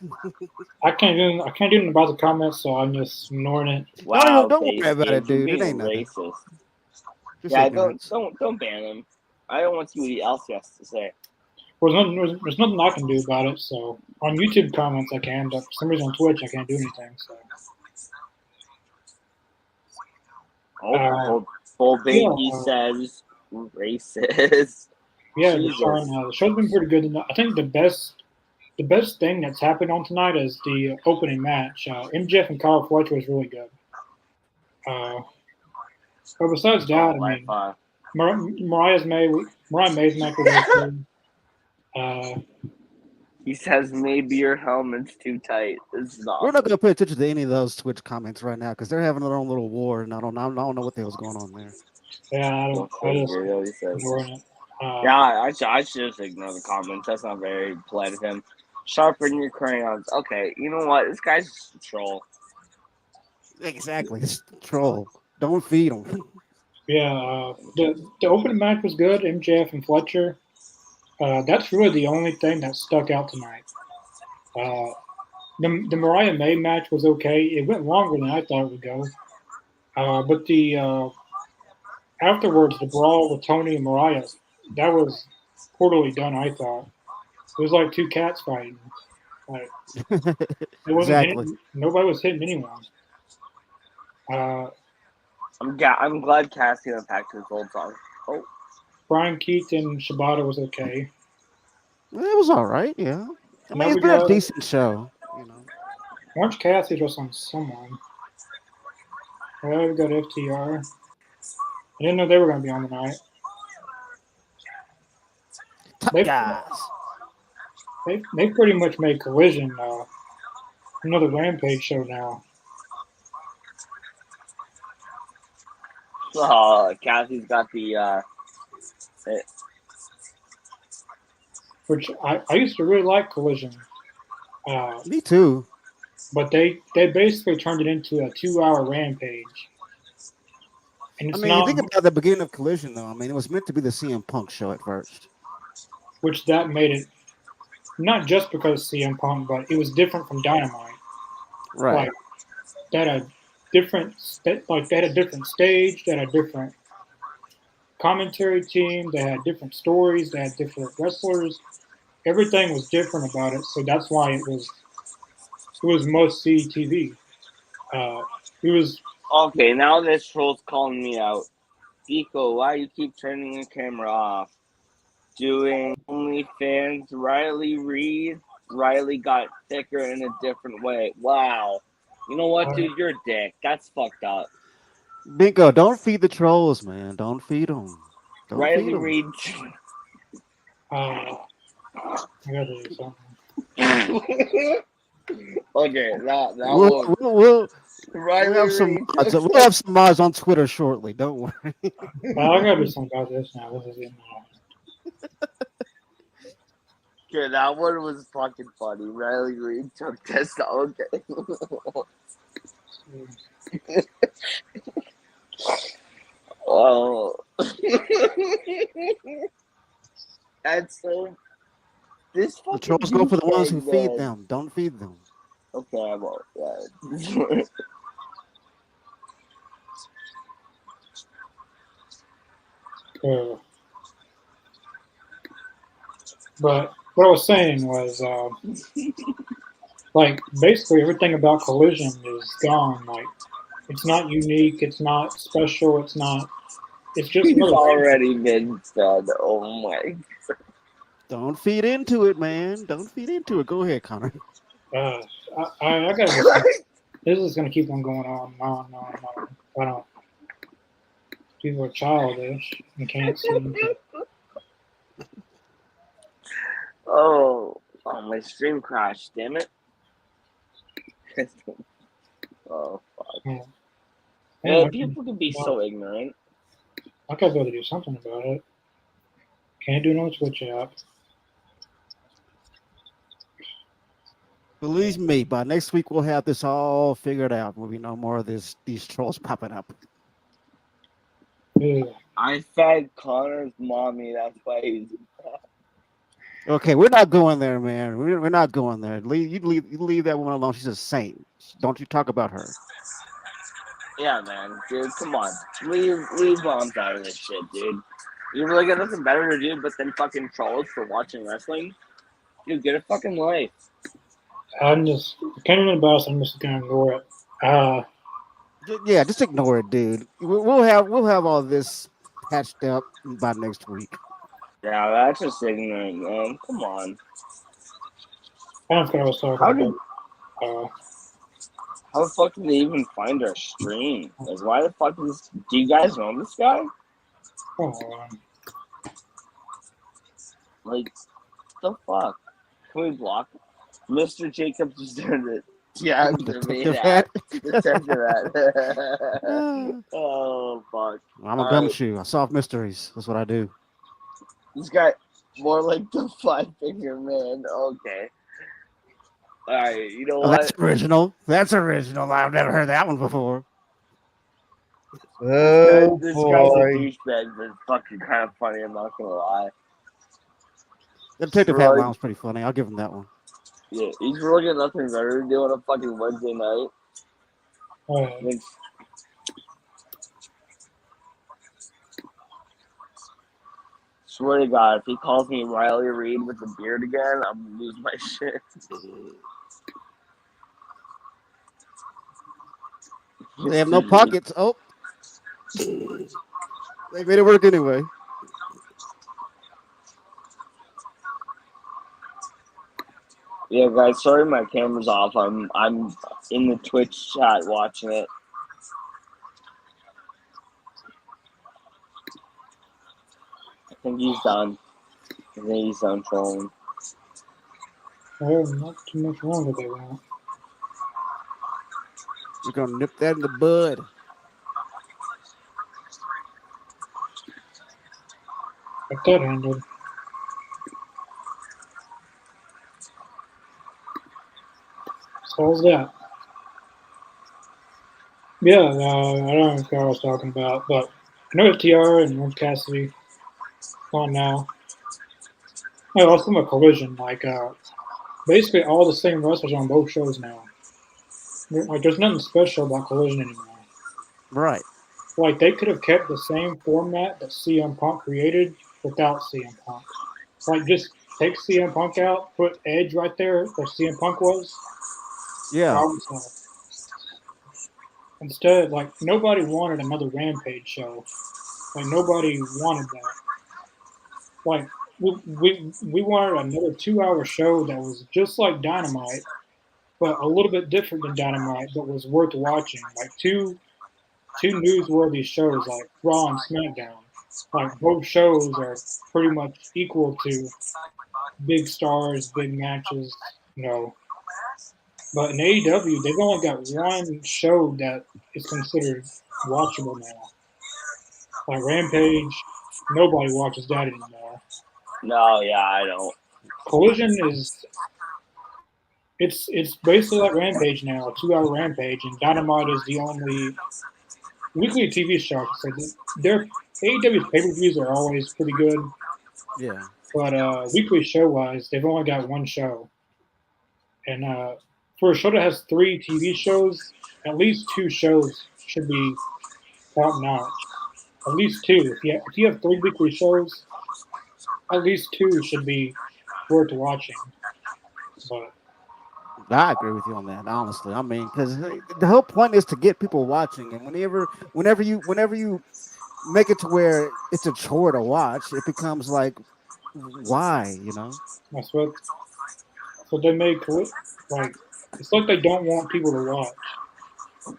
I can't do nothing about the comments, so I'm just ignoring it. Wow, don't worry about it, dude. It ain't nothing. Racist. Just Yeah, ignorance. don't ban him. I don't want to see what else he has to say. Well, there's nothing I can do about it. So on YouTube comments I can, but for some reason on Twitch I can't do anything. So. Full baby says racist. Yeah, the show's been pretty good. I think the best thing that's happened on tonight is the opening match. MJF and Kyle Fletcher was really good. But besides that, I mean, Mariah May's match was good. He says maybe your helmet's too tight. This is awesome. We're not going to pay attention to any of those Twitch comments right now because they're having their own little war, and I don't know what the hell's going on there. Yeah, I should just ignore the comments. That's not very polite of him. Sharpen your crayons. Okay, you know what? This guy's just a troll. Exactly, it's a troll. Don't feed him. Yeah, the opening match was good. MJF and Fletcher. That's really the only thing that stuck out tonight. The Mariah May match was okay. It went longer than I thought it would go. But the afterwards, the brawl with Tony and Mariah, that was poorly done, I thought. It was like two cats fighting. Like, it wasn't nobody was hitting anyone. I'm glad Cassie unpacked his old song. Oh. Brian Keith and Shibata was okay. It was all right, yeah. I mean, it's been a decent show, you know. Orange Cassidy was on someone. Well, we got FTR. I didn't know they were going to be on tonight. They pretty much made Collision another Rampage show now. Oh, Cassie's got the which I used to really like Collision. Me too. But they basically turned it into a 2-hour Rampage. And I mean, you think about the beginning of Collision, though. I mean, it was meant to be the CM Punk show at first. Which that made it, not just because of CM Punk, but it was different from Dynamite. Right. Like, they had a different stage, they had a different commentary team, they had different stories, they had different wrestlers. Everything was different about it, so that's why it was must-see TV. It was... Okay, now this troll's calling me out. Deco, why you keep turning your camera off? Doing OnlyFans, Riley got thicker in a different way. Wow. You know what, dude? You're a dick. That's fucked up. Bingo, don't feed the trolls, man. Don't feed them. Riley Reid. I gotta do something. Okay, that We'll one. we'll, we'll, Riley we'll have some Reid mods. took We'll have some mods on Twitter shortly. Don't worry. I gotta do something about this now. This is getting Okay, that one was fucking funny. Riley Reid took this. Okay. Oh. That's so. This The fucking trolls go for the ones who douchebag, feed man. them. Don't feed them. Okay, I won't. Yeah. But what I was saying was, like, basically everything about Collision is gone. Like, it's not unique. It's not special. It's not. It's just He's another. already been said. Oh my. Don't feed into it, man. Don't feed into it. Go ahead, Connor. I gotta go. This is gonna keep on going on. No. I don't. People are childish and can't see. Oh, my stream crashed. Damn it. Oh fuck. Yeah. Man, people can be so ignorant. I gotta be able to do something about it. Can't do no switch app. Believe me, by next week we'll have this all figured out. There'll be no more of these trolls popping up. Ugh. I fed Connor's mommy. That's why he's. Okay, we're not going there, man. We're not going there. You leave that woman alone. She's a saint. Don't you talk about her. Yeah, man, dude, come on, leave moms out of this shit, dude. You really got nothing better to do but then fucking trolls for watching wrestling? Dude, get a fucking life. I'm just can't even embarrass. I'm just gonna ignore it. Yeah, just ignore it, dude. We'll have all this patched up by next week. Yeah, that's just ignorant, man. Come on. I don't care what I was talking How about. the fuck did they even find our stream? Like, why the fuck is? Do you guys know this guy? Come on. Like, the fuck? Can we block him? Mr. Jacobs just turned it. Yeah, Detective hat. Detective hat. Oh fuck! I'm a gumshoe. I solve mysteries. That's what I do. This guy more like the five-finger man. Okay. All right. You know Oh, what? that's original. That's original. I've never heard that one before. Oh This boy. guy's a douchebag, but it's fucking kind of funny. I'm not gonna lie. The detective hat line was pretty funny. I'll give him that one. Yeah, he's really got nothing better to do on a fucking Wednesday night. Swear to God, if he calls me Riley Reid with a beard again, I'm gonna lose my shit. They have no pockets. Oh, they made it work anyway. Yeah, guys, sorry my camera's off. I'm in the Twitch chat watching it. I think he's done. I think he's done trolling. Oh, not too much longer they want. We're gonna nip that in the bud. Got that handled. So how's that? Yeah, I don't know what I was talking about, but I know TR and Orange Cassidy on now. Yeah, let's come a collision. Like, basically all the same wrestlers on both shows now. Like, there's nothing special about Collision anymore. Right. Like, they could have kept the same format that CM Punk created without CM Punk. Like, just take CM Punk out, put Edge right there where CM Punk was. Yeah. Instead, like, nobody wanted another Rampage show. Like, nobody wanted that. Like, we wanted another 2-hour show that was just like Dynamite, but a little bit different than Dynamite, but was worth watching. Like two newsworthy shows like Raw and SmackDown. Like both shows are pretty much equal to big stars, big matches. You know, But in AEW, they've only got one show that is considered watchable now. Like Rampage, nobody watches that anymore. No, yeah, I don't. Collision is it's basically like Rampage now, a 2 hour Rampage, and Dynamite is the only weekly TV show. So their AEW's pay per views are always pretty good, Yeah. but weekly show wise, they've only got one show. And for a show that has 3 TV shows, at least 2 shows should be top notch. At least 2. If you have 3 weekly shows, at least 2 should be worth watching. But I agree with you on that, honestly. I mean, because the whole point is to get people watching, and whenever you make it to where it's a chore to watch, it becomes like, why, you know? that's what they make like. It's like they don't want people to watch.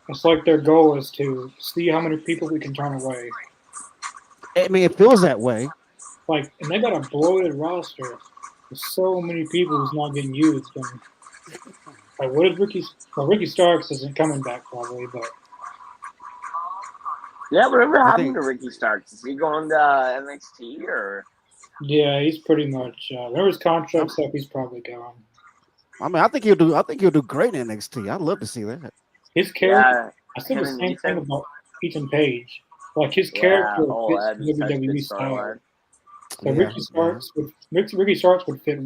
It's like their goal is to see how many people we can turn away. I mean, it feels that way. Like, and they got a bloated roster with so many people who's not getting used. And like, what is Ricky Starks isn't coming back probably, but Yeah, whatever I happened think to Ricky Starks? Is he going to NXT or? yeah, he's pretty much. Whenever his contract's up, he's probably gone. I mean, I think he'll do great in NXT. I'd love to see that. His character. Yeah, I said him the and same thing Ethan. about Ethan Page. Like his Yeah, character that'd be fits such a good WWE style. storyline. So Ricky Starks would fit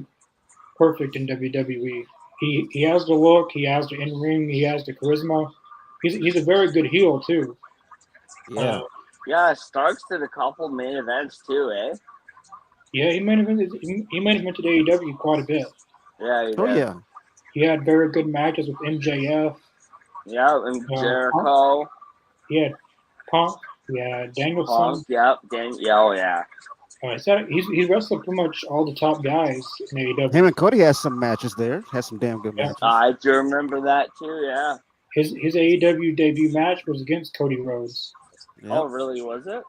perfect in WWE. He has the look, he has the in ring, he has the charisma. He's a very good heel too. Yeah. Yeah, Starks did a couple main events too, eh? Yeah, he main evented AEW quite a bit. Yeah, he Oh did. yeah. He had very good matches with MJF. Yeah, and Jericho, He had Punk. He had Danielson. Punk, yep, oh yeah. He's wrestled pretty much all the top guys in AEW. Him and Cody has some matches there. Has some damn good Yeah. matches. I do remember that too, yeah. His AEW debut match was against Cody Rhodes. Yep. Oh, really, was it?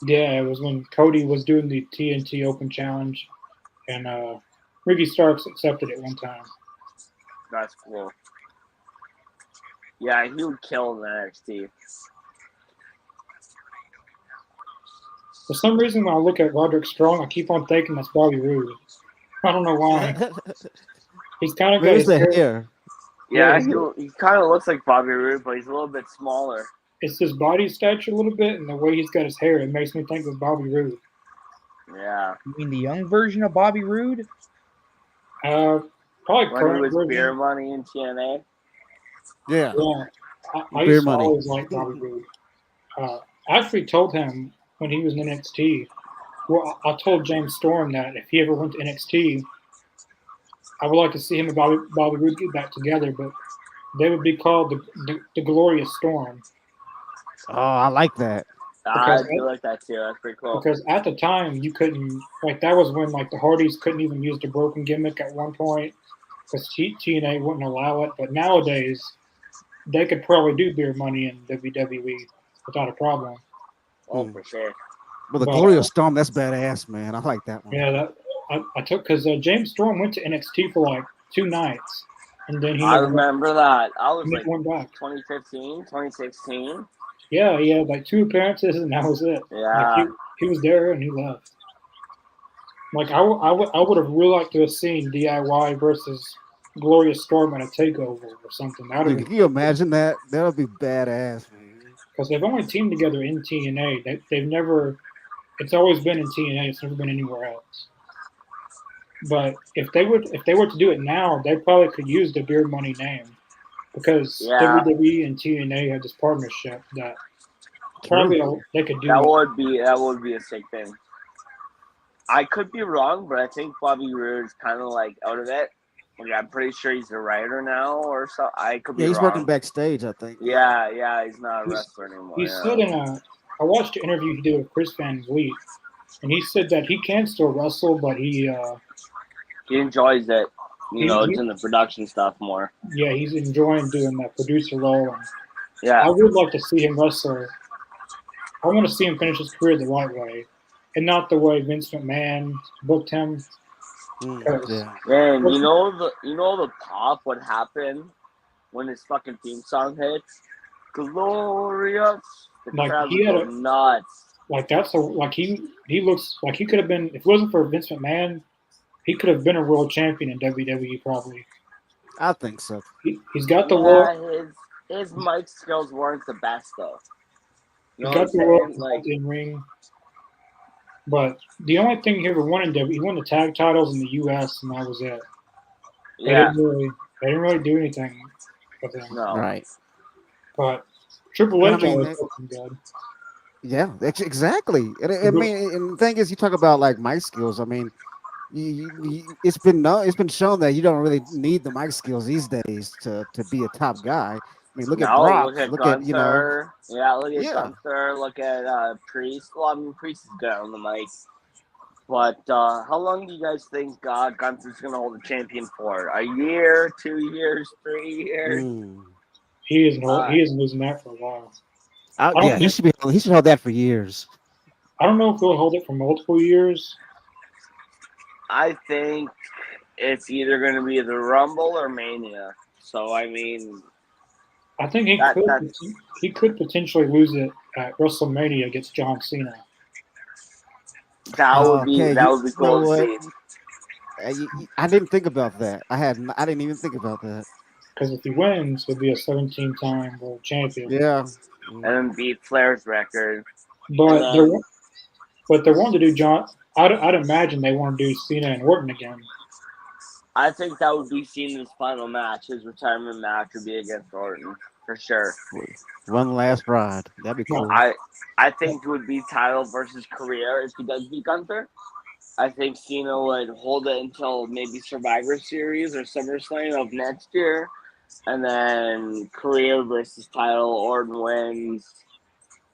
Yeah, it was when Cody was doing the TNT Open Challenge, and Ricky Starks accepted it one time. That's cool. Yeah, he would kill in NXT. For some reason, when I look at Roderick Strong, I keep on thinking that's Bobby Roode. I don't know why. He's kind of got Where's his the hair. hair? Yeah, he kind of looks like Bobby Roode, but he's a little bit smaller. It's his body stature a little bit, and the way he's got his hair. It makes me think of Bobby Roode. Yeah. You mean the young version of Bobby Roode? Probably When he current was version. Beer Money in TNA. Yeah. Yeah, I Beer used to Money. always like Bobby Roode. I actually told him when he was in NXT. Well, I told James Storm that if he ever went to NXT, I would like to see him and Bobby Roode get back together, but they would be called the Glorious Storm. Oh, I like that. I do like that too. That's pretty cool. Because at the time, you couldn't, like, that was when, like, the Hardys couldn't even use the broken gimmick at one point because TNA wouldn't allow it. But nowadays, they could probably do Beer Money in WWE without a problem. Oh, for sure. But the But, Glorious Storm, that's badass, man. I like that one. Yeah, I took, because James Storm went to NXT for, like, 2 nights. And then he I never remember that. I was like went back. 2015, 2016. Yeah, he had, like, 2 appearances, and that was it. Yeah. Like, he was there, and he left. Like, I would have really liked to have seen DIY versus Glorious Storm at a takeover or something. That would Dude, can you imagine that? That would be badass, man. because they've only teamed together in TNA. They've never. It's always been in TNA. It's never been anywhere else. But if they were to do it now, they probably could use the Beer Money name because WWE and TNA have this partnership that probably they could do. That would be a sick thing. I could be wrong, but I think Bobby Roode is kind of like out of it. Like, I'm pretty sure he's a writer now or so. I could be Yeah, he's wrong. working backstage, I think. Yeah, he's not a wrestler anymore. He said I watched an interview he did with Chris Van Vliet, and he said that he can still wrestle, but he enjoys it. It's in the production stuff more. Yeah, he's enjoying doing that producer role. And Yeah. I would like to see him wrestle. I want to see him finish his career the right way, and not the way Vince McMahon booked him. Yeah. Man, you know the pop would happen when his fucking theme song hits. Glorious. The Like crowd he would had go a nuts. he looks like he could have been, if it wasn't for Vince McMahon, he could have been a world champion in WWE probably. I think so. He's got the Yeah, world. his mic skills weren't the best though. You He's know what I'm got the world saying? Like, in ring. But the only thing he ever won in WWE, he won the tag titles in the U.S. and that was it. They yeah, didn't really do anything with him. no. Right. But Triple And I H mean, always looking good. yeah, exactly. And I mean, and the thing is, you talk about like mic skills. I mean, it's been shown that you don't really need the mic skills these days to be a top guy. I mean, look at No, Brock. look at Look at Gunther. Yeah, look at yeah. Gunther. Look at Priest. Well, I mean, Priest is good on the mic. But how long do you guys think Gunther's going to hold the champion for? A year, 2 years, 3 years? Mm. He isn't losing that for a while. Yeah, he should hold that for years. I don't know if he'll hold it for multiple years. I think it's either going to be the Rumble or Mania. So, I mean, I think he could potentially lose it at WrestleMania against John Cena. that would be Okay, cool to see. I didn't think about that. I didn't even think about that. Because if he wins, he'll be a 17-time world champion. Yeah. And then beat Flair's record. But they're wanting to do John. I'd imagine they want to do Cena and Orton again. I think that would be Cena's final match. His retirement match would be against Orton for sure. One last ride. That'd be cool. I think it would be title versus career if he does beat Gunther. I think Cena would hold it until maybe Survivor Series or SummerSlam of next year, and then career versus title. Orton wins,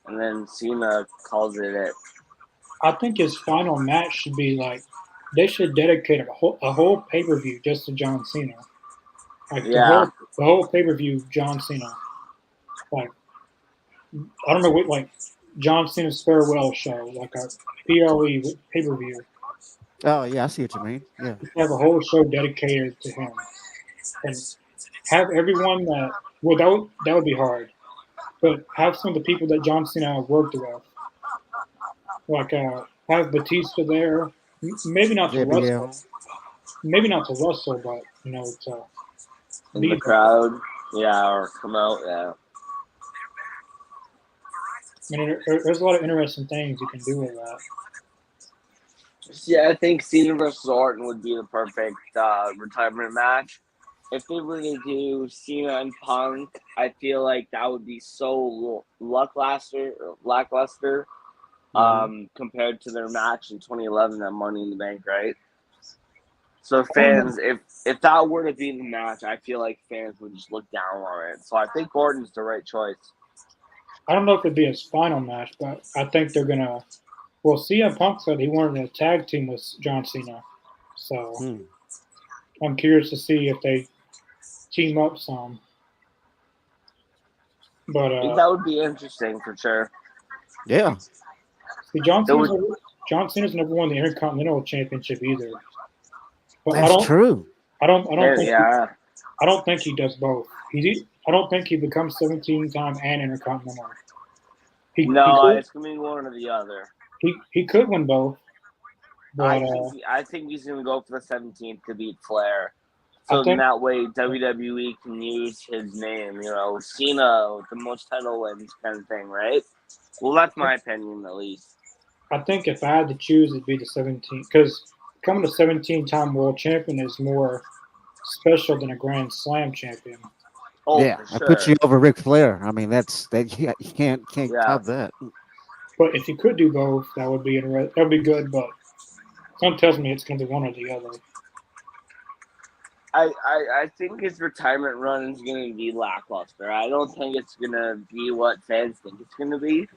and then Cena calls it. I think his final match should be like they should dedicate a whole pay-per-view just to John Cena. Like Yeah. the whole pay-per-view John Cena. Like I don't know what, like John Cena's farewell show, like a PLE pay-per-view. Oh yeah, I see what you mean. Yeah. Have a whole show dedicated to him, and have everyone that would be hard, but have some of the people that John Cena worked with, like have Batista there, maybe not to JBL. wrestle, maybe not to wrestle, but to In the crowd, yeah, or come out, yeah. I mean, there's a lot of interesting things you can do with that. Yeah, I think Cena versus Orton would be the perfect retirement match. If they were to do Cena and Punk, I feel like that would be so lackluster compared to their match in 2011 at Money in the Bank, right? So fans, if that were to be the match, I feel like fans would just look down on it. So I think Orton's the right choice. I don't know if it'd be his final match, but I think they're gonna. Well, CM Punk said he wanted a tag team with John Cena, so I'm curious to see if they team up some. But that would be interesting for sure. Yeah. See, John Cena's never won the Intercontinental Championship either. But That's true. I don't think. Yeah. I don't think he does both. I don't think he becomes 17-time and Intercontinental. It's gonna be one or the other. He could win both. But, I think he's gonna go for the 17th to beat Flair. So then that way WWE can use his name, Cena with the most title wins kind of thing, right? Well, that's my opinion at least. I think if I had to choose, it'd be the 17th because becoming a 17-time world champion is more special than a Grand Slam champion. Oh, yeah, for sure. I put you over Ric Flair. I mean, you can't top that. But if you could do both, that would be interesting. That would be good. But something tells me it's going to be one or the other. I think his retirement run is going to be lackluster. I don't think it's going to be what fans think it's going to be.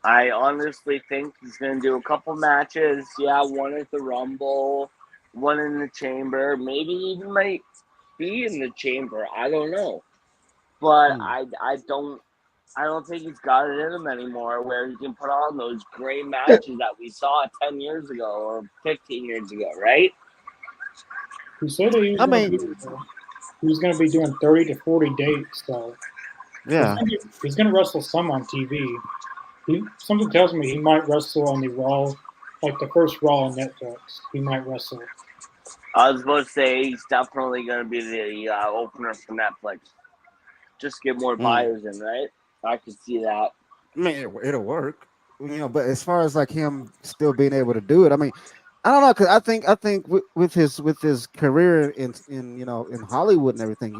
I honestly think he's going to do a couple matches. Yeah, one at the Rumble, one in the Chamber. Maybe even might be in the Chamber. I don't know. But I don't think he's got it in him anymore where he can put on those great matches that we saw 10 years ago or 15 years ago, right? He said that he was I going to mean, be doing 30 to 40 dates. So yeah. he's going to wrestle some on TV. Something tells me he might wrestle on the Raw, like the first Raw on Netflix. He might wrestle. I was about to say he's definitely going to be the opener for Netflix. Just get more buyers in, right? I could see that. I mean, it'll work, But as far as like him still being able to do it, I mean, I don't know, because I think with his career in Hollywood and everything,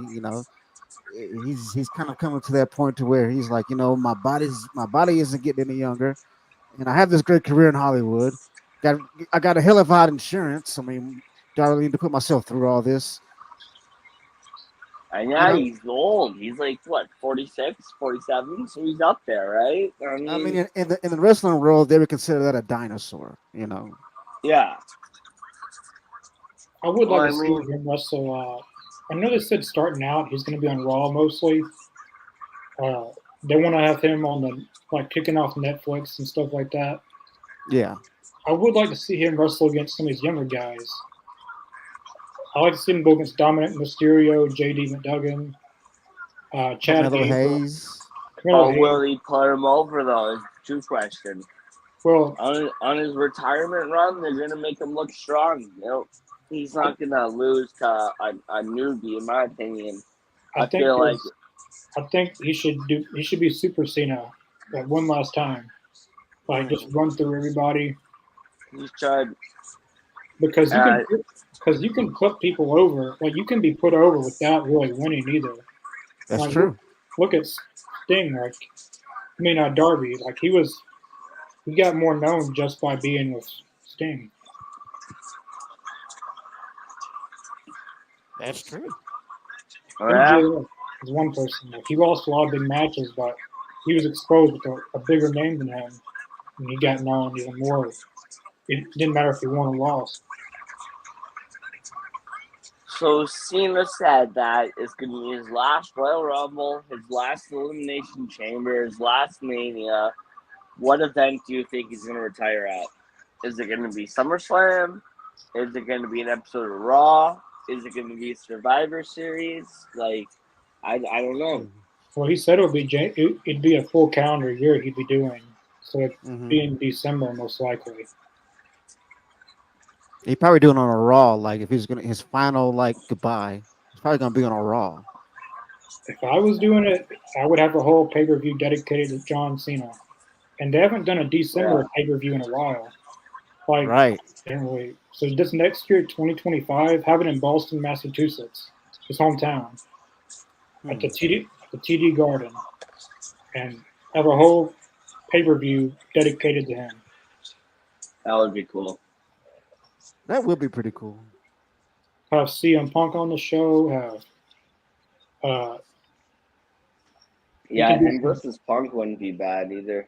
he's kind of coming to that point to where he's like, my body isn't getting any younger, and I have this great career in Hollywood. I got a hell of a lot of insurance. I mean, do I really need to put myself through all this? And yeah, he's old. He's like, what, 46, 47? So he's up there, right? I mean, in the wrestling world, they would consider that a dinosaur, Yeah. I would like to see him wrestle. I know they said starting out he's going to be on Raw mostly. They want to have him on the kicking off Netflix and stuff like that. Yeah. I would like to see him wrestle against some of these younger guys. I like to see him go against Dominic Mysterio, J.D. McDuggan, Chad Carmelo Gable. Hayes. Will he put him over, though, is the true question. Well, on his retirement run, they're going to make him look strong. He's not going to lose to a newbie, in my opinion. I think he should be Super Cena one last time. Just run through everybody. He's tried. Because you can put people over. You can be put over without really winning either. That's true. Look at Sting. Darby. He got more known just by being with Sting. That's true. MJF is one person. He lost a lot of big matches, but he was exposed with a bigger name than him, and he got known even more. It didn't matter if he won or lost. So Cena said that it's going to be his last Royal Rumble, his last Elimination Chamber, his last Mania. What event do you think he's going to retire at? Is it going to be SummerSlam? Is it going to be an episode of Raw? Is it going to be a Survivor Series? I don't know. Well, he said it'd be a full calendar year he'd be doing. So it'd be in December most likely. He probably doing it on a Raw. If he's gonna his final goodbye, he's probably gonna be on a Raw. If I was doing it, I would have a whole pay-per-view dedicated to John Cena, and they haven't done a December pay-per-view in a while. Right. Anyway, so this next year, 2025, have it in Boston, Massachusetts, his hometown, at the TD Garden, and have a whole pay-per-view dedicated to him. That would be cool. That would be pretty cool. Have CM Punk on the show. And versus Punk wouldn't be bad either.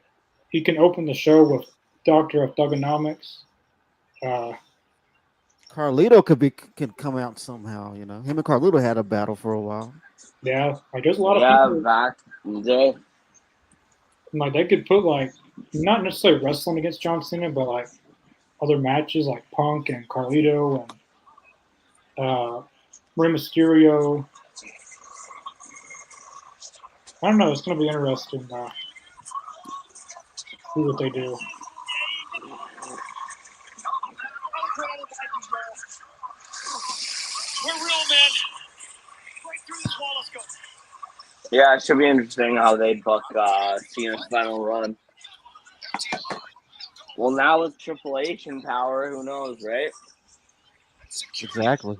He can open the show with Doctor of Thugonomics. Carlito could come out somehow. Him and Carlito had a battle for a while. Yeah, there's a lot of people. Back in the day. They could put not necessarily wrestling against John Cena, but other matches like Punk and Carlito and Rey Mysterio. I don't know. It's going to be interesting. See what they do. We're real men. Right through this wall. Let's go. Yeah, it should be interesting how they book Cena's final run. Well, now with Triple H in power, who knows, right? Exactly.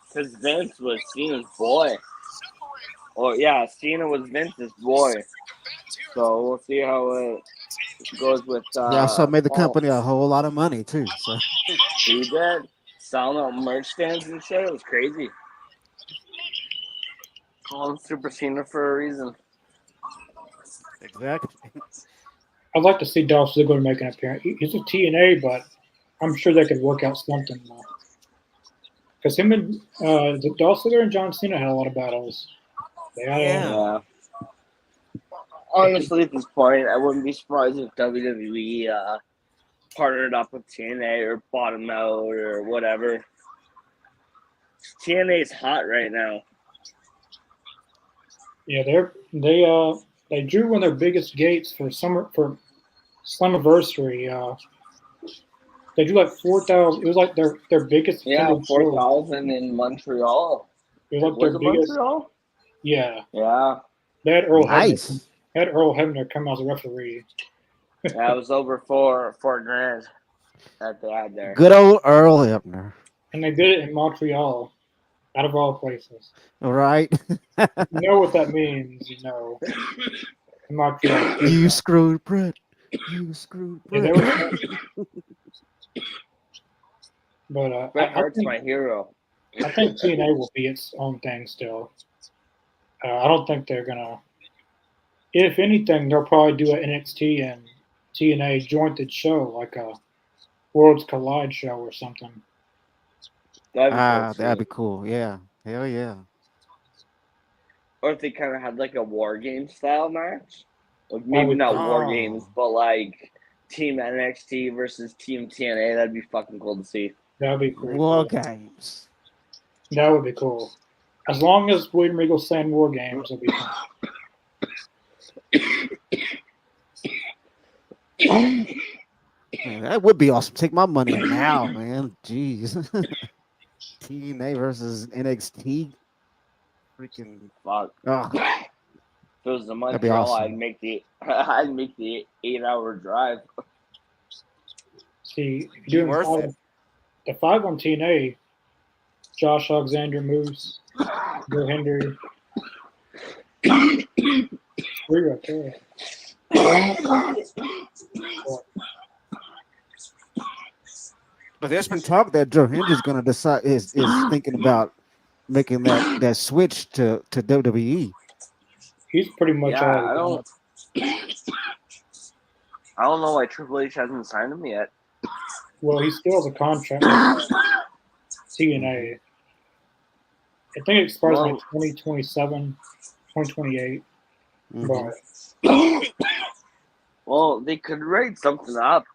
Because Vince was Cena's boy. Cena was Vince's boy. So we'll see how it goes with. So it made the company a whole lot of money too. So he did selling out merch stands and shit. It was crazy. Call him Super Cena for a reason. Exactly. I'd like to see Dolph Ziggler make an appearance. He's a TNA, but I'm sure they could work out something. Because him and Dolph Ziggler and John Cena had a lot of battles. Yeah. Honestly, at this point, I wouldn't be surprised if WWE partnered up with TNA or bought them out or whatever. TNA's hot right now. Yeah, they drew one of their biggest gates for Slammiversary. They drew like 4,000. It was like their biggest Yeah, attended show. 4,000 in Montreal. It was like Was their it biggest. Montreal? Yeah, Yeah. they had Earl Nice. Hebner come as a referee. Yeah, it was over $4,000 that they had there. Good old Earl Hebner. And they did it in Montreal, out of all places. All right. You know what that means, you know. In Montreal. You screwed Brett. You screwed Yeah, Brett. they were, but Bret Hart's my hero. I think TNA will be its own thing still. I don't think they're gonna. If anything, they'll probably do an NXT and TNA jointed show, like a Worlds Collide show or something. That'd be cool. Yeah. Hell yeah. Or if they kind of had like a War Game style match. Like maybe would- not Oh. War Games, but like Team NXT versus Team TNA. That'd be fucking cool to see. That'd be pretty War cool. games. That would be cool. As long as William Regal's saying War Games, it'll be fun. Man, that would be awesome. Take my money now, man. Jeez. TNA versus NXT. Freaking. Fuck. Oh, If it was the That'd be Montreal, awesome. I'd make the 8-hour drive. See, Be doing worth it. the 5 on TNA, Josh Alexander Moose, Bill Henry. Three right there. But there's been talk that Joe Hendry's going to decide is thinking about making that switch to WWE. He's pretty much Yeah, already I done. don't know why Triple H hasn't signed him yet. Well, he still has a contract with TNA. I think it expires by Well- 2027, 2028. Mhm. But Well, they could write something up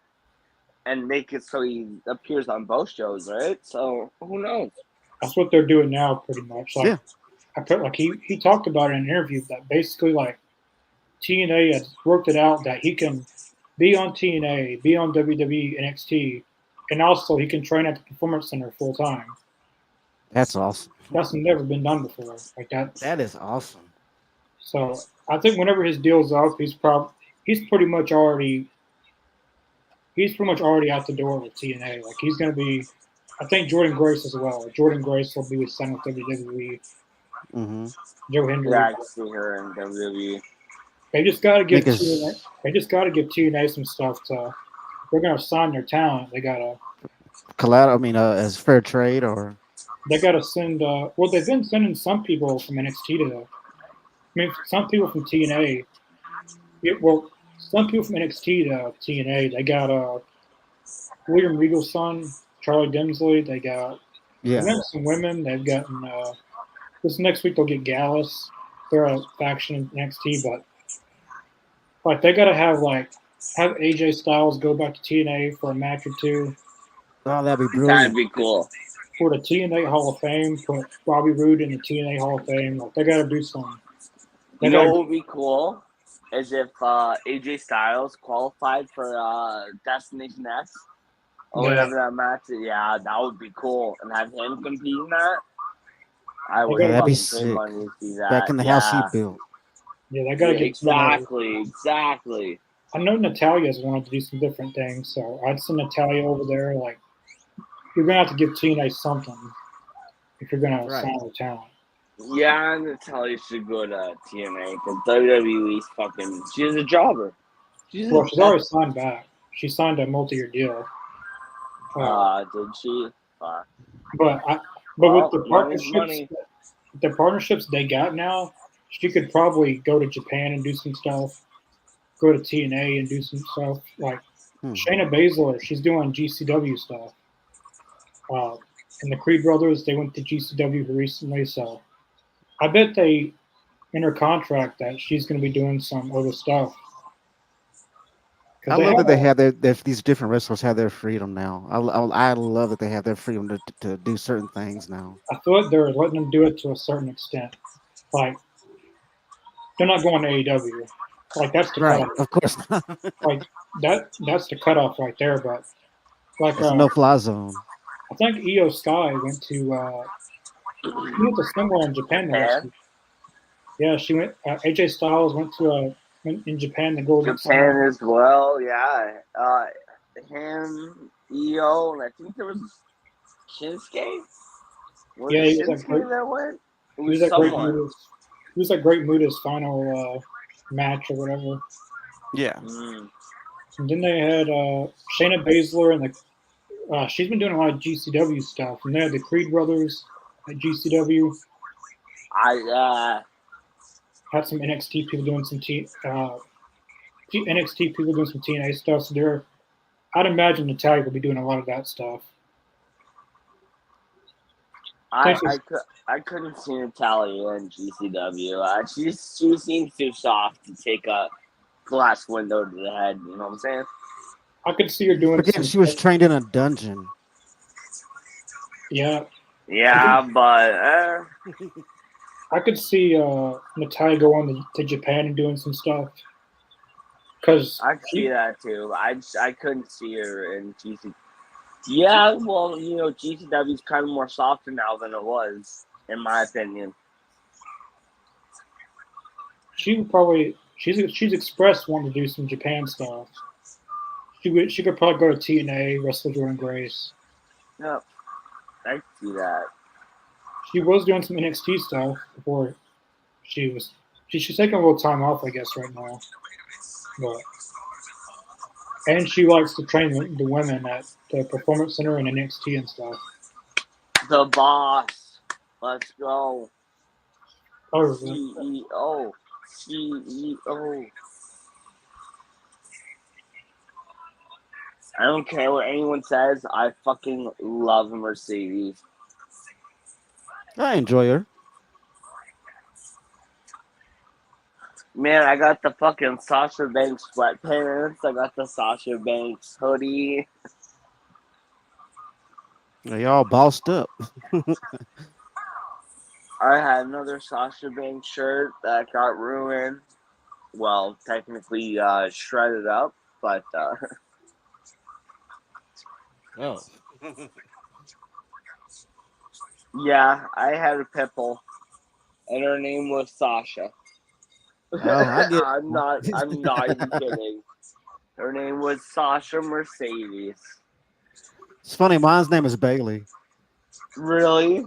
and make it so he appears on both shows, right? So who knows? that's what they're doing now, pretty much. Like, Yeah. he talked about in an interview that basically like TNA has worked it out that he can be on TNA, be on WWE, NXT, and also he can train at the Performance Center full time. That's awesome. That's never been done before, like that. That is awesome. So I think whenever his deal's up, he's pretty much already out the door with TNA. Like he's gonna be. I think Jordan Grace as well. Jordan Grace will be signed with WWE. Mm-hmm. Joe Hendry. Yeah, I can see her in WWE. They just got to give Because- TNA. They just got to give TNA some stuff to. If they're gonna sign their talent, they gotta Collateral. I mean, as fair trade or. send. Well, they've been sending some people from NXT to. I mean, some people from TNA. Some people from NXT to TNA. They got William Regal's son, Charlie Dimsley. They got some women. They've gotten. This next week they'll get Gallus. They're a faction in NXT, but like they gotta have AJ Styles go back to TNA for a match or two. Oh, that'd be That'd brilliant. be cool. For the TNA Hall of Fame, put Bobby Roode in the TNA Hall of Fame. Like they gotta do something. You know what would be cool is if AJ Styles qualified for Destination X or whatever that match is. Yeah, that would be cool. And have him compete in that. I would That'd be fucking pay sick. money to see that. Back in the house he built. Yeah, they gotta get exactly. I know Natalia's wanted to do some different things, so I'd send Natalia over there. Like, you're gonna have to give TNA something if you're gonna sign her talent. Yeah, Natalia should go to TNA because WWE's fucking. She's a jobber. She's already signed back. She signed a multi-year deal. Did she? But Well, with money's money. the partnerships they got now, she could probably go to Japan and do some stuff. Go to TNA and do some stuff. Like Shayna Baszler, she's doing GCW stuff. And the Creed brothers, they went to GCW recently, so I bet they in her contract that she's going to be doing some other stuff. I love that they have these different wrestlers have their freedom now. I love that they have their freedom to do certain things now. I feel like they're letting them do it to a certain extent. Like they're not going to AEW. Like that's the Right, cutoff. of course not. Like that's the cutoff right there. But like It's a no-fly zone. I think Io Sky went to somewhere in Japan to Japan. wrestle. Yeah, she went. AJ Styles went to in Japan to go against Japan someone. as well, yeah. Him, EO, and I think there was Shinsuke. Was Yeah, it he was like Shinsuke that went? It he was was at Great someone. Muta's. He was at Great Muta's final match or whatever. Yeah. Mm. And then they had Shayna Baszler and she's been doing a lot of GCW stuff. And they had the Creed brothers at GCW. Had some NXT people doing some NXT people doing some TNA stuff. So I'd imagine Natalia will be doing a lot of that stuff. I couldn't see Natalia in GCW. She seems too soft to take a glass window to the head. You know what I'm saying? I could see her doing. Again, she was trained in a dungeon. Yeah. Yeah, but I could see Natalia going to Japan and doing some stuff. Cause I could see that too. I couldn't see her in GCW. Yeah, well, GCW is kind of more softer now than it was, in my opinion. She would probably she's expressed wanting to do some Japan stuff. She could probably go to TNA, wrestle Jordan Grace. Yep, I see that. She was doing some NXT stuff before she's taking a little time off, I guess, right now. And she likes to train the women at the Performance Center and NXT and stuff. The boss. Let's go. Oh, CEO. CEO. I don't care what anyone says. I fucking love Mercedes. I enjoy her. Man, I got the fucking Sasha Banks sweatpants. I got the Sasha Banks hoodie. They all bossed up. I had another Sasha Banks shirt that got ruined. Well, technically shredded up, but Oh. yeah, I had a pitbull, and her name was Sasha. Oh, I get. I'm not even kidding. Her name was Sasha Mercedes. It's funny. Mine's name is Bailey. Really?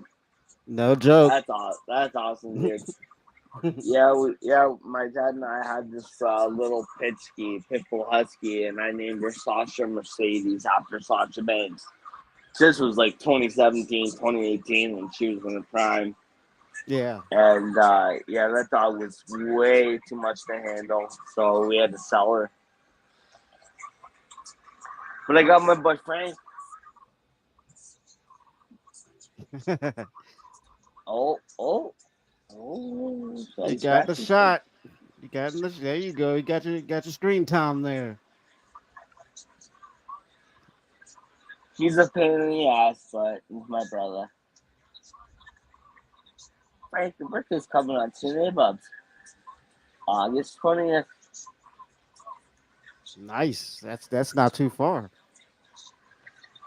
No joke. That's awesome, dude. Yeah, my dad and I had this little pitbull husky, and I named her Sasha Mercedes after Sasha Banks. This was like 2017, 2018 when she was in the prime. Yeah. And that dog was way too much to handle, so we had to sell her. But I got my boy Frank. Oh. You got the shot. You got there you go. You got your screen time there. He's a pain in the ass, but he's my brother. Frank, your birthday's coming on today, bubs. August 20th. Nice. That's not too far.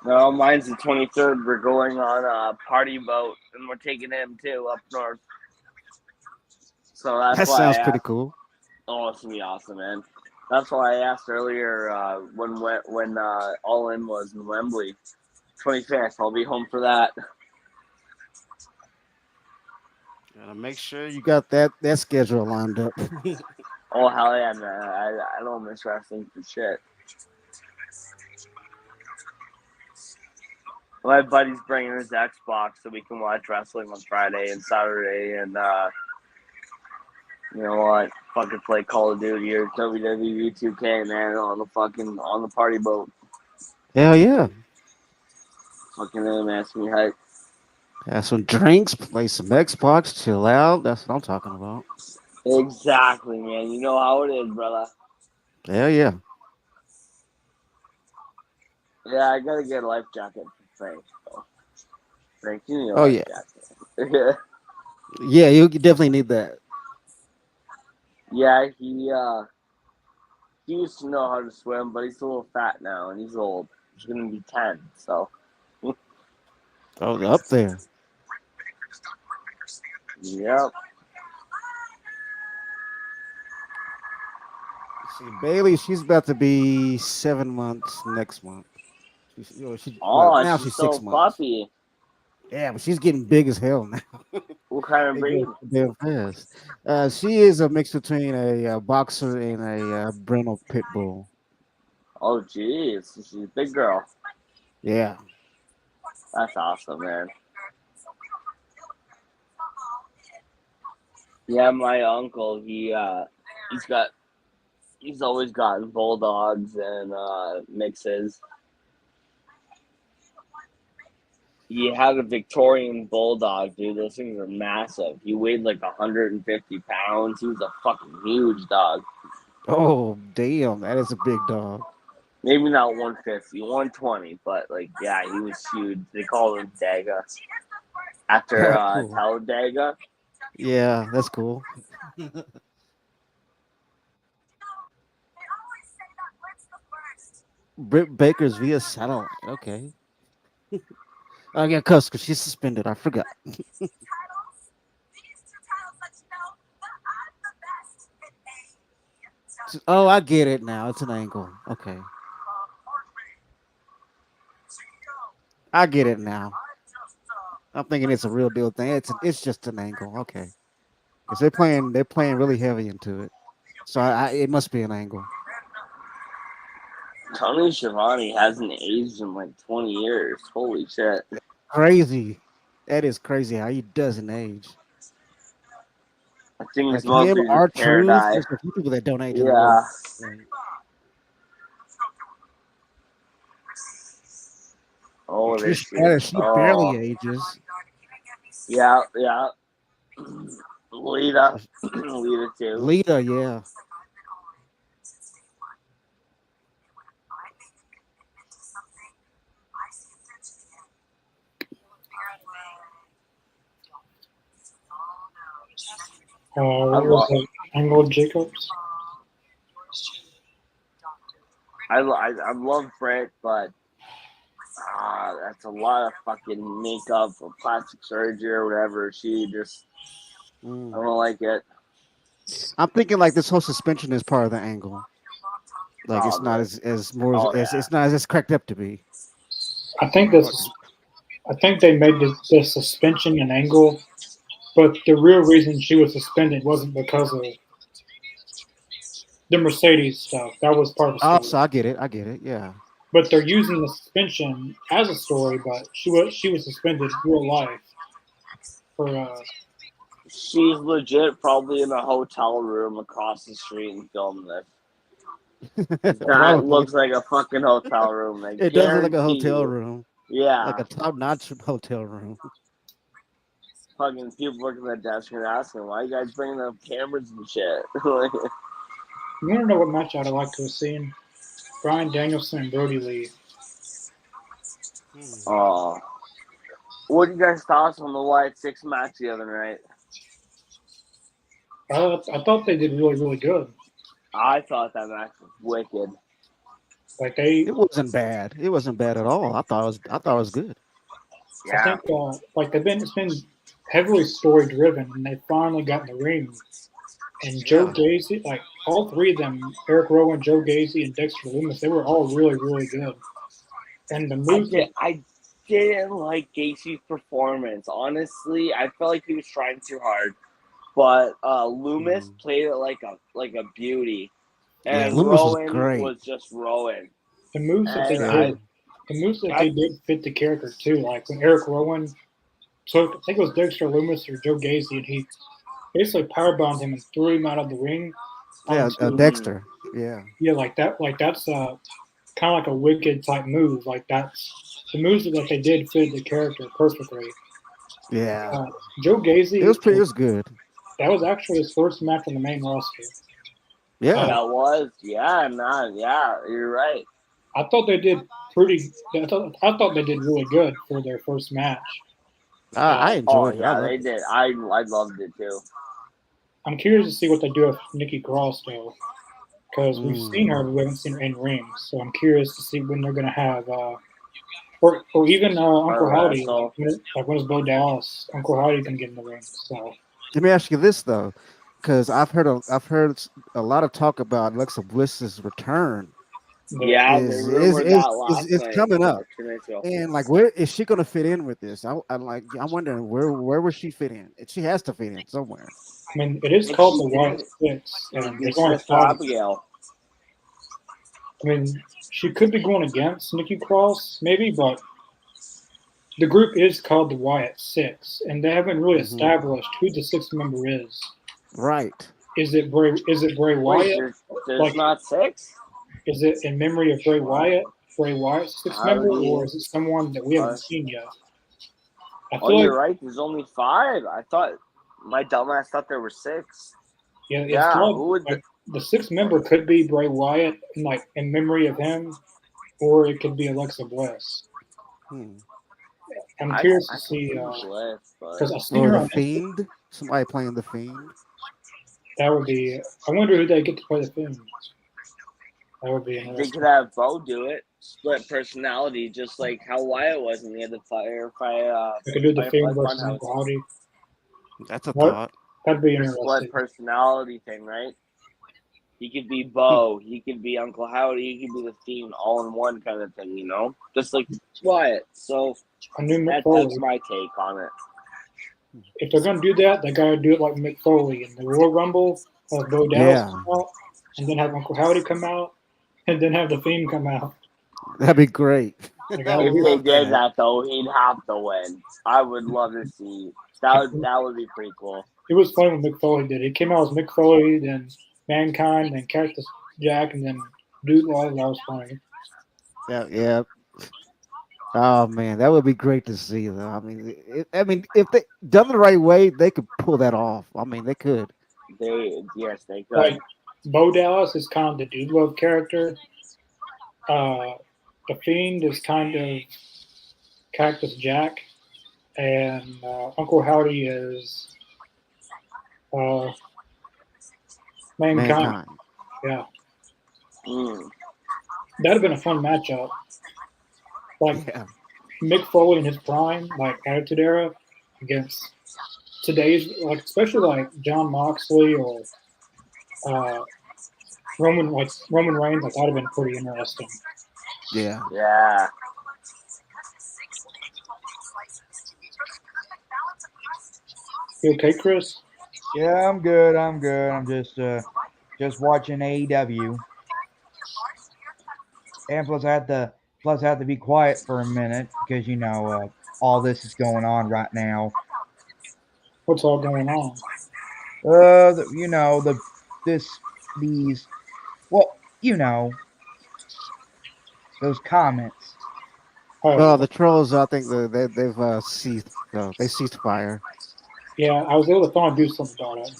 No, mine's the 23rd. We're going on a party boat, and we're taking him too up north. So that's That why sounds pretty cool. Oh, it's gonna be awesome, man. That's why I asked earlier when All In was in Wembley. 25th. I'll be home for that. Gotta make sure you got that schedule lined up. Oh hell yeah, man! I don't miss wrestling for shit. My buddy's bringing his Xbox so we can watch wrestling on Friday and Saturday, and you know what? Fucking play Call of Duty or WWE 2K, man, on the party boat. Hell yeah! Fucking ask me hype. Have some drinks, play some Xbox, chill out. That's what I'm talking about. Exactly, man. You know how it is, brother. Hell yeah! Yeah, I gotta get a life jacket for Frank. So. Frank, you need a Oh life yeah, jacket. yeah. You definitely need that. Yeah, he used to know how to swim, but he's a little fat now, and he's old. He's gonna be 10, so. Oh, up there. Yep. See, Bailey, she's about to be 7 months next month. Well, Oh, now she's she's still a 6 months. puppy. Yeah, but she's getting big as hell now. What kind of They breed? go damn fast. She is a mix between a boxer and a Breno pit bull. Oh, jeez. She's a big girl. Yeah. That's awesome, man. Yeah, my uncle, he's always gotten bulldogs and mixes. He had a Victorian bulldog, dude. Those things are massive. He weighed like 150 pounds. He was a fucking huge dog. Oh, damn. That is a big dog. Maybe not 150, 120, but like, yeah, he was huge. They called him Daga after Cool. Talladega. Yeah, that's cool. Britt Baker's via satellite. Okay. I got cussed because she's suspended. I forgot. Oh, I get it now. It's an angle. Okay. I get it now. I'm thinking it's a real deal thing. It's just an angle. Okay. Because they're playing really heavy into it. So it must be an angle. Tony Schiavone hasn't aged in like 20 years. Holy shit. Crazy. That is crazy how he doesn't age. I think it's Like him, mostly his our hair truth. dye. There's a few people that don't age in the Yeah. world. Right. Oh, Trish this Stratus, is. she barely Oh. ages. Yeah, yeah. Lita. Lita, too. Lita, yeah. What was it? Angle Jacobs? I love Britt, but that's a lot of fucking makeup or plastic surgery or whatever. She just, I don't like it. I'm thinking like this whole suspension is part of the angle. Like it's not as more as yeah. it's not as cracked up to be. I think they made the suspension an angle, but the real reason she was suspended wasn't because of the Mercedes stuff. That was part of the Oh, story. so I get it. I get it. Yeah. But they're using the suspension as a story. But she was suspended real life for. She's legit probably in a hotel room across the street and filmed this. That Probably. looks like a fucking hotel room. I It does look like a guarantee hotel you. room. Yeah. Like a top-notch hotel room. Fucking people working at the desk and asking, why you guys bringing up cameras and shit? You want to know what match I'd like to have seen? Bryan Danielson and Brody Lee. Oh. What do you guys thoughts on the White Six match the other night? I thought they did really, really good. I thought that match was wicked. Like It wasn't bad. It wasn't bad at all. I thought it was good. Yeah. I think like it's been heavily story driven, and they finally got in the ring. And Joe Gacy, like all three of them, Eric Rowan, Joe Gacy, and Dexter Lumis, they were all really, really good. And the moves I didn't like Gacy's performance. Honestly, I felt like he was trying too hard. But Loomis played it like a beauty. And Rowan was just Rowan. The moves that they did fit the character too. Like when Eric Rowan took, I think it was Dexter Lumis or Joe Gacy, and he basically powerbombed him and threw him out of the ring. Yeah, Dexter. Yeah. Yeah, like that. Like that's kind of like a wicked type move. Like that's the moves that they did fit the character perfectly. Yeah. Joe Gacy. It was good. That was actually his first match on the main roster. Yeah. That was. Yeah, man. Yeah, you're right. I thought they did pretty. I thought they did really good for their first match. I enjoyed it. I yeah, loved they it. did. I loved it too. I'm curious to see what they do with Nikki Cross though, because we've seen her, but we haven't seen her in ring. So I'm curious to see when they're gonna have, or even Uncle Howdy. wrestle. When is Bo Dallas? Uncle Howdy gonna get in the ring? So Let me ask you this though, because I've heard a lot of talk about Alexa Bliss's return Yeah, they rumored that last is night. coming up, 2 nights ago. and like where is she going to fit in with this? I'm wondering where will she fit in? She has to fit in somewhere. I mean, it is called the White Six, and there's only Sister 5. Abigail. I mean, she could be going against Nikki Cross, maybe, but the group is called the Wyatt Six, and they haven't really established who the sixth member is. Right. Is it Bray Wyatt? Wait, there's not 6? Is it in memory of Bray Wyatt? Bray Wyatt's sixth member, or is it someone that we haven't seen yet? I feel you're right. There's only 5. I thought my dumbass thought there were 6. Yeah. Who would The sixth member could be Bray Wyatt, in memory of him, or it could be Alexa Bliss. I'm curious to see because I see or her the on Fiend. Somebody playing the Fiend. That would be. I wonder who they get to play the Fiend. That would be interesting. They could have Bo do it, split personality, just like how Wyatt was in the other Firefly. They could do the Fiend versus Funhouse. Uncle Howdy. That's a thought. That'd be The interesting. split personality thing, right? He could be Bo, he could be Uncle Howdy, he could be the Fiend, all in one kind of thing, just like Wyatt. So that's my take on it. If they're gonna do that, they gotta do it like Mick Foley in the Royal Rumble, have Bo Dallas come out, and then have Uncle Howdy come out, and then have the Fiend come out. That'd be great. If they did that though, he'd have to win. I would love to see that. That would be pretty cool. It was funny when Mick Foley did it. He came out as Mick Foley, then Mankind, then Cactus Jack, and then Dude Law. That was funny. Yeah. Oh man, that would be great to see, though. I mean, if they done the right way, they could pull that off. I mean, they could. They could. Like Bo Dallas is kind of the Dude Love character. The Fiend is kind of Cactus Jack, and Uncle Howdy is Mankind. Yeah. That'd have been a fun matchup. Mick Foley in his prime, like Attitude Era, against today's, especially John Moxley or Roman Reigns. That'd have been pretty interesting. Yeah. You okay, Chris? Yeah, I'm good. I'm just watching AEW. And plus I have to be quiet for a minute because all this is going on right now. What's all going on? Those comments. Well, the trolls, I think they've ceased. They ceased fire. Yeah, I was able to finally do something about it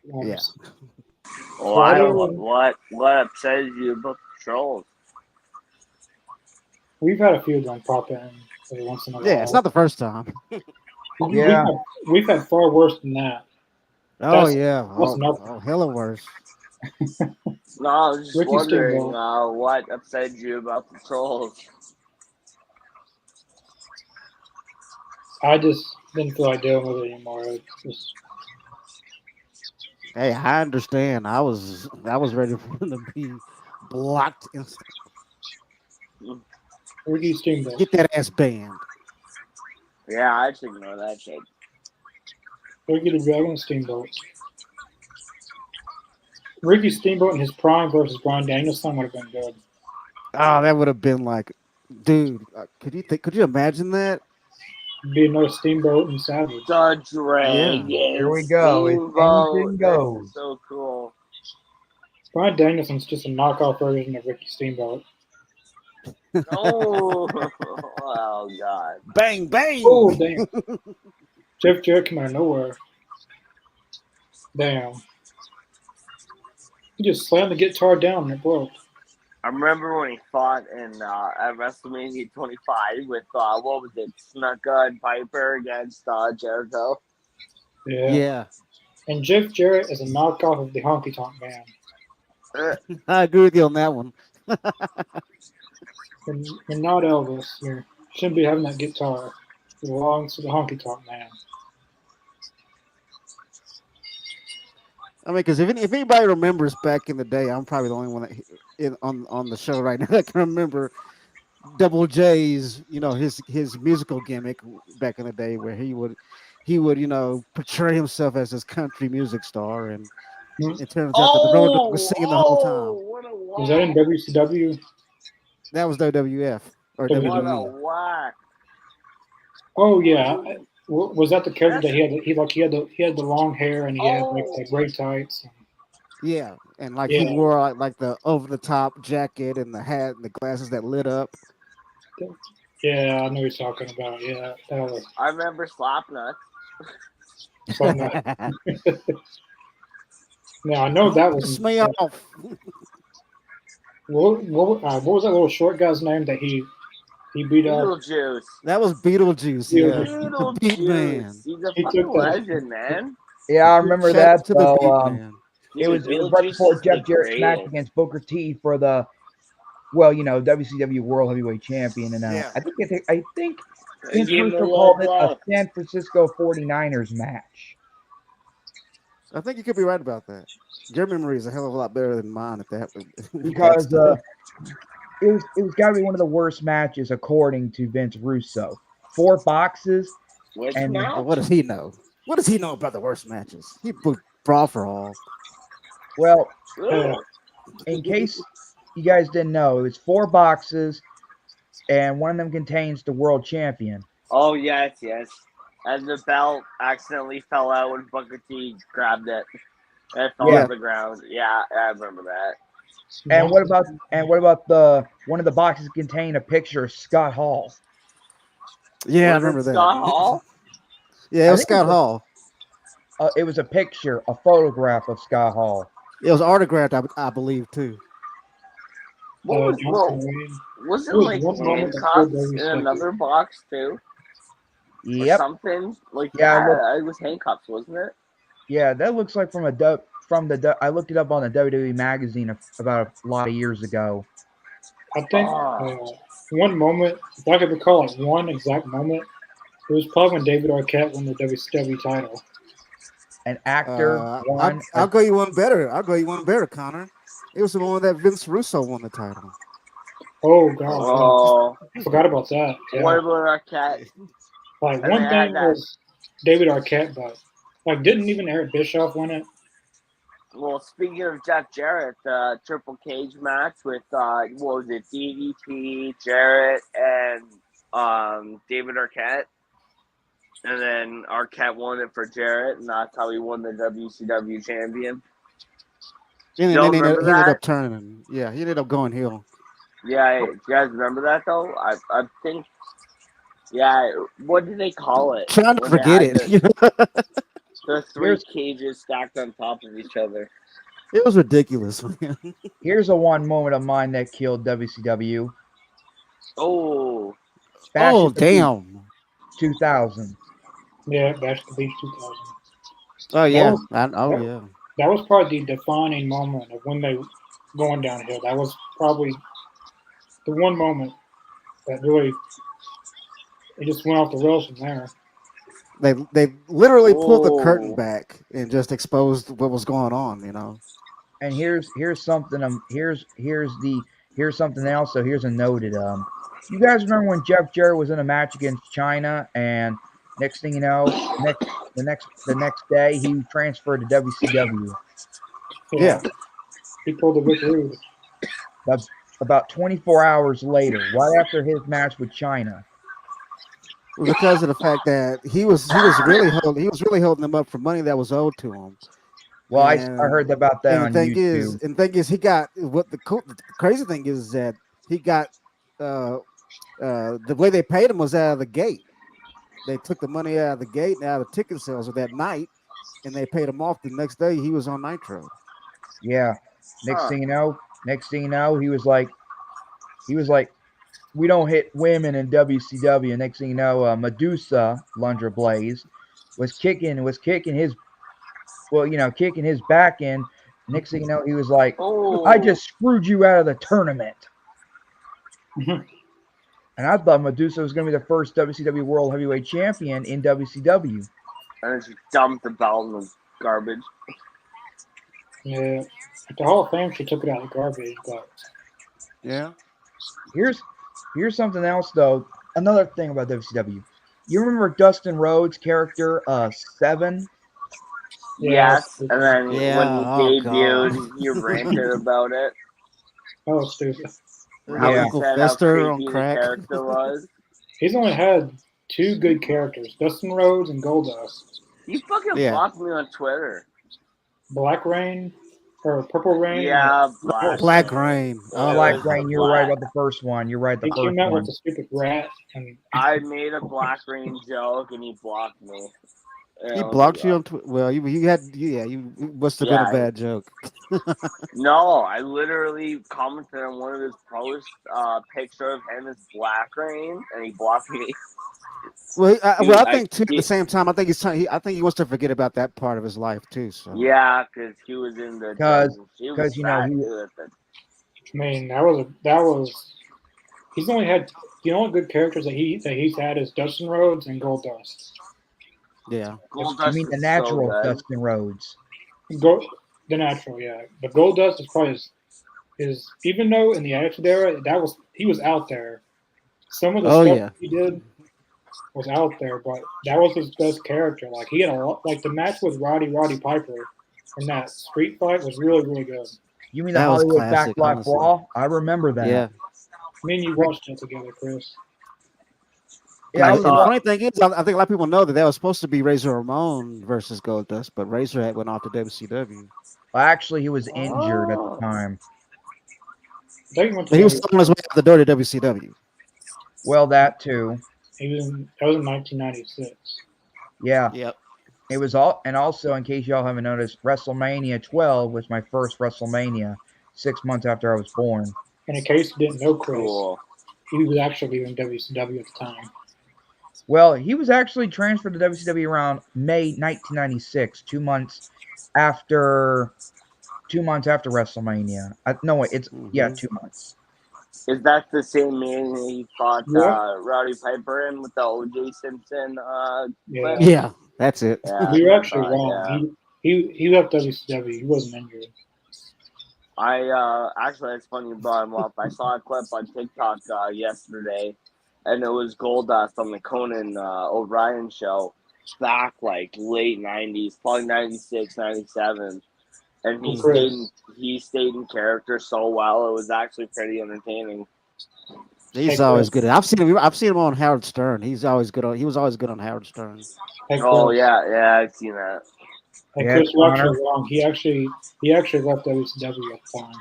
now. Yeah. What upsets you about the trolls? We've had a few of them pop in every once in a while. Yeah, it's not the first time. Yeah. We've had far worse than that. That's hella worse. No, I was just wondering what upset you about the trolls. I just didn't feel like dealing with it anymore. Hey, I understand. I was ready for them to be blocked instantly. Ricky Steamboat. Get that ass banned. Yeah, I should ignore that shit. Ricky the Dragon Steamboat. Ricky Steamboat in his prime versus Bryan Danielson would have been good. Oh, that would have been dude. Could you imagine that? Be another Steamboat and Savage. The Dragon. Yeah. Here we go. Anything goes. So cool. Bryan Danielson's just a knockoff version of Ricky Steamboat. Oh God. Bang, bang. Oh, damn. Jeff Jarrett came out of nowhere. Damn. He just slammed the guitar down and it broke. I remember when he fought in at WrestleMania 25 with what was it, Snuka and Piper against Jericho. Yeah, And Jeff Jarrett is a knockoff of the Honky Tonk Man. I agree with you on that one. And not Elvis. You shouldn't be having that guitar. It belongs to the Honky Tonk Man. I mean, because if anybody remembers back in the day, I'm probably the only one that on the show right now that can remember Double J's, his musical gimmick back in the day, where he would portray himself as this country music star, and it turns out that the Road Dogg was singing the whole time. What a whack. Was that in WCW? That was WWF or WWE. What a WWE. whack. Oh yeah. Was that the character that he had the long hair and he had like the gray tights? Yeah, and like Yeah. he wore like the over the top jacket and the hat and the glasses that lit up. Yeah, I know what you're talking about. Yeah, that was I remember Slapnuts. something. Now I know that was. Piss me off. What was that little short guy's name that he beat up? Beetlejuice. That was Beetlejuice. Yeah, the Beat Man. Beetlejuice. He's a He fucking took that- legend, man. Yeah, I remember Shout out that. to the Beat So, Man. it was Dude, right Beetlejuice before is Jeff the Jarrett's match greatest. against Booker T for the, WCW World Heavyweight Champion, and Yeah. I think Vince Give him a Russo little called it blow. a San Francisco 49ers match. I think you could be right about that. Your memory is a hell of a lot better than mine at that. Because it was got to be one of the worst matches according to Vince Russo. 4 boxes. Which And- match? What does he know? What does he know about the worst matches? He booked Brawl for All. Well, Ugh. in case you guys didn't know, it was 4 boxes, and one of them contains the world champion. Oh, yes. And the belt accidentally fell out when Booker T grabbed it. It fell Yeah. on the ground. Yeah, I remember that. And what about the one of the boxes contain a picture of Scott Hall? Yeah, I Was it remember that. Scott Hall? Yeah, it I was think Scott it was- Hall. It was a picture, a photograph of Scott Hall. It was autographed, I believe, too. What was Johnson Wayne. was it There was like one moment that handcuffs Bill in Davis said- another box too? Or Yep. something like Yeah, that. It was handcuffs, wasn't it? Yeah, that looks like from I looked it up on the WWE magazine about a lot of years ago. I think one moment, if I could recall like one exact moment, it was probably when David Arquette won the WCW title. An actor won. I'll go you one better, Connor. It was the one that Vince Russo won the title. Oh god, Oh, I forgot about that. Yeah. what about our cat? Like And one they had thing that- was David Arquette, but like didn't even Eric Bischoff win it? Well, speaking of Jeff Jarrett, the Triple Cage match with what was it, DDP, Jarrett, and David Arquette, and then Arquette won it for Jarrett, and that's how he won the WCW champion. And Y'all then he remember ended that? up turning. Yeah, he ended up going heel. Yeah, do you guys remember that though? I think. Yeah, what did they call it? Trying to When they forget had it. The 3 cages stacked on top of each other. It was ridiculous, man. Here's a one moment of mine that killed WCW. Oh, Bash Oh, at the Beach damn. 2000. Yeah, Bash the Beach 2000. Oh, yeah. was- Yeah. That was probably the defining moment of when they going downhill. That was probably the one moment that really it just went off the rails from there. They literally pulled the curtain Oh. back and just exposed what was going on, you know. And here's something. Here's something else. So here's a noted. You guys remember when Jeff Jarrett was in a match against China, and next thing you know, the next day he transferred to WCW. Yeah. He pulled the Rick Rude. About 24 hours later, right after his match with China. Because of the fact that he was really holding them up for money that was owed to him. Well, I And- heard about that on And the thing YouTube. is, he got the crazy thing is that he got the way they paid him was out of the gate. They took the money out of the gate and out of the ticket sales of that night, and they paid him off the next day. He was on Nitro. Yeah. Next thing you know, he was like, he was like, we don't hit women in WCW. Next thing you know, Medusa, Lundra Blaze, was kicking his, kicking his back in. Next thing you know, he was like, I Oh, just screwed you out of the tournament. Mhm. And I thought Medusa was going to be the first WCW World Heavyweight Champion in WCW. and then she dumped the belt in the garbage. Yeah. At the Hall of Fame, she took it out of the garbage, but Yeah. Here's something else though. Another thing about WCW. You remember Dustin Rhodes' character, Seven? yeah, Yes, and then Yeah. when he Oh God. debuted, he ranted about it. that was stupid. How Yeah. he Uncle said how Fester on creepy the crack. character was. He's only had two good characters, Dustin Rhodes and Goldust. You fucking Yeah. blocked me on Twitter. Black Rain, or Purple Rain. Yeah, Black Rain. Oh, Black my Rain, you're right about the first one. You're right, the He first came out one. with a stupid rat, and I made a Black Rain joke and he blocked me. And He I was blocked like, you on Twitter. Well, you had, yeah, you it must have been a Yeah. bad joke. No, I literally commented on one of his posts, picture of him as Black Rain, and he blocked me. Well, Dude, I think too. At the same time, I think I think he wants to forget about that part of his life too. So Yeah, because he was in the 'Cause- he was you know, fat, he- too, at the I mean, that was. He's only had the only good characters that he's had is Dustin Rhodes and Goldust. yeah, Goldust You mean the is natural so good. Dustin Rhodes? The natural, yeah. But Goldust is probably his even though in the Attitude Era he was out there. Some of the Oh, stuff yeah. he did was out there, but that was his best character. Like he had a lot, like the match with Roddy Piper in that street fight was really really good. You mean the That was Hollywood classic, Backlash honestly. Brawl? I remember that. yeah. Me and you watched it together, Chris. Yeah, I And was the saw- funny thing is, I think a lot of people know that was supposed to be Razor Ramon versus Goldust, but Razor had went off to WCW. actually, he was injured at the time. I think he went to But he was still on his way out the door to WCW. Well, that too. that was in 1996. Yeah, Yep. it was all. And also, in case y'all haven't noticed, WrestleMania 12 was my first WrestleMania 6 months after I was born. And in case you didn't know, Chris, Cool. he was actually in WCW at the time. Well, he was actually transferred to WCW around May 1996, 2 months after WrestleMania. No, wait, it's 2 months. Is that the same man he fought Yeah. Rowdy Piper in with the O.J. Simpson? Yeah. Yeah, that's it. Yeah. You were actually Yeah. wrong. He left WCW. He wasn't injured. I actually, it's funny you brought him up. I saw a clip on TikTok yesterday, and it was Goldust on the Conan O'Brien show back like late 90s, probably 96, 97. And he stayed in character so well. It was actually pretty entertaining. He's always good. I've seen him on Howard Stern. He was always good on Howard Stern. Hey, Oh Chris, yeah, I've seen that. Hey, Yeah, Chris, you're Connor. actually wrong. He actually left WCW at the time.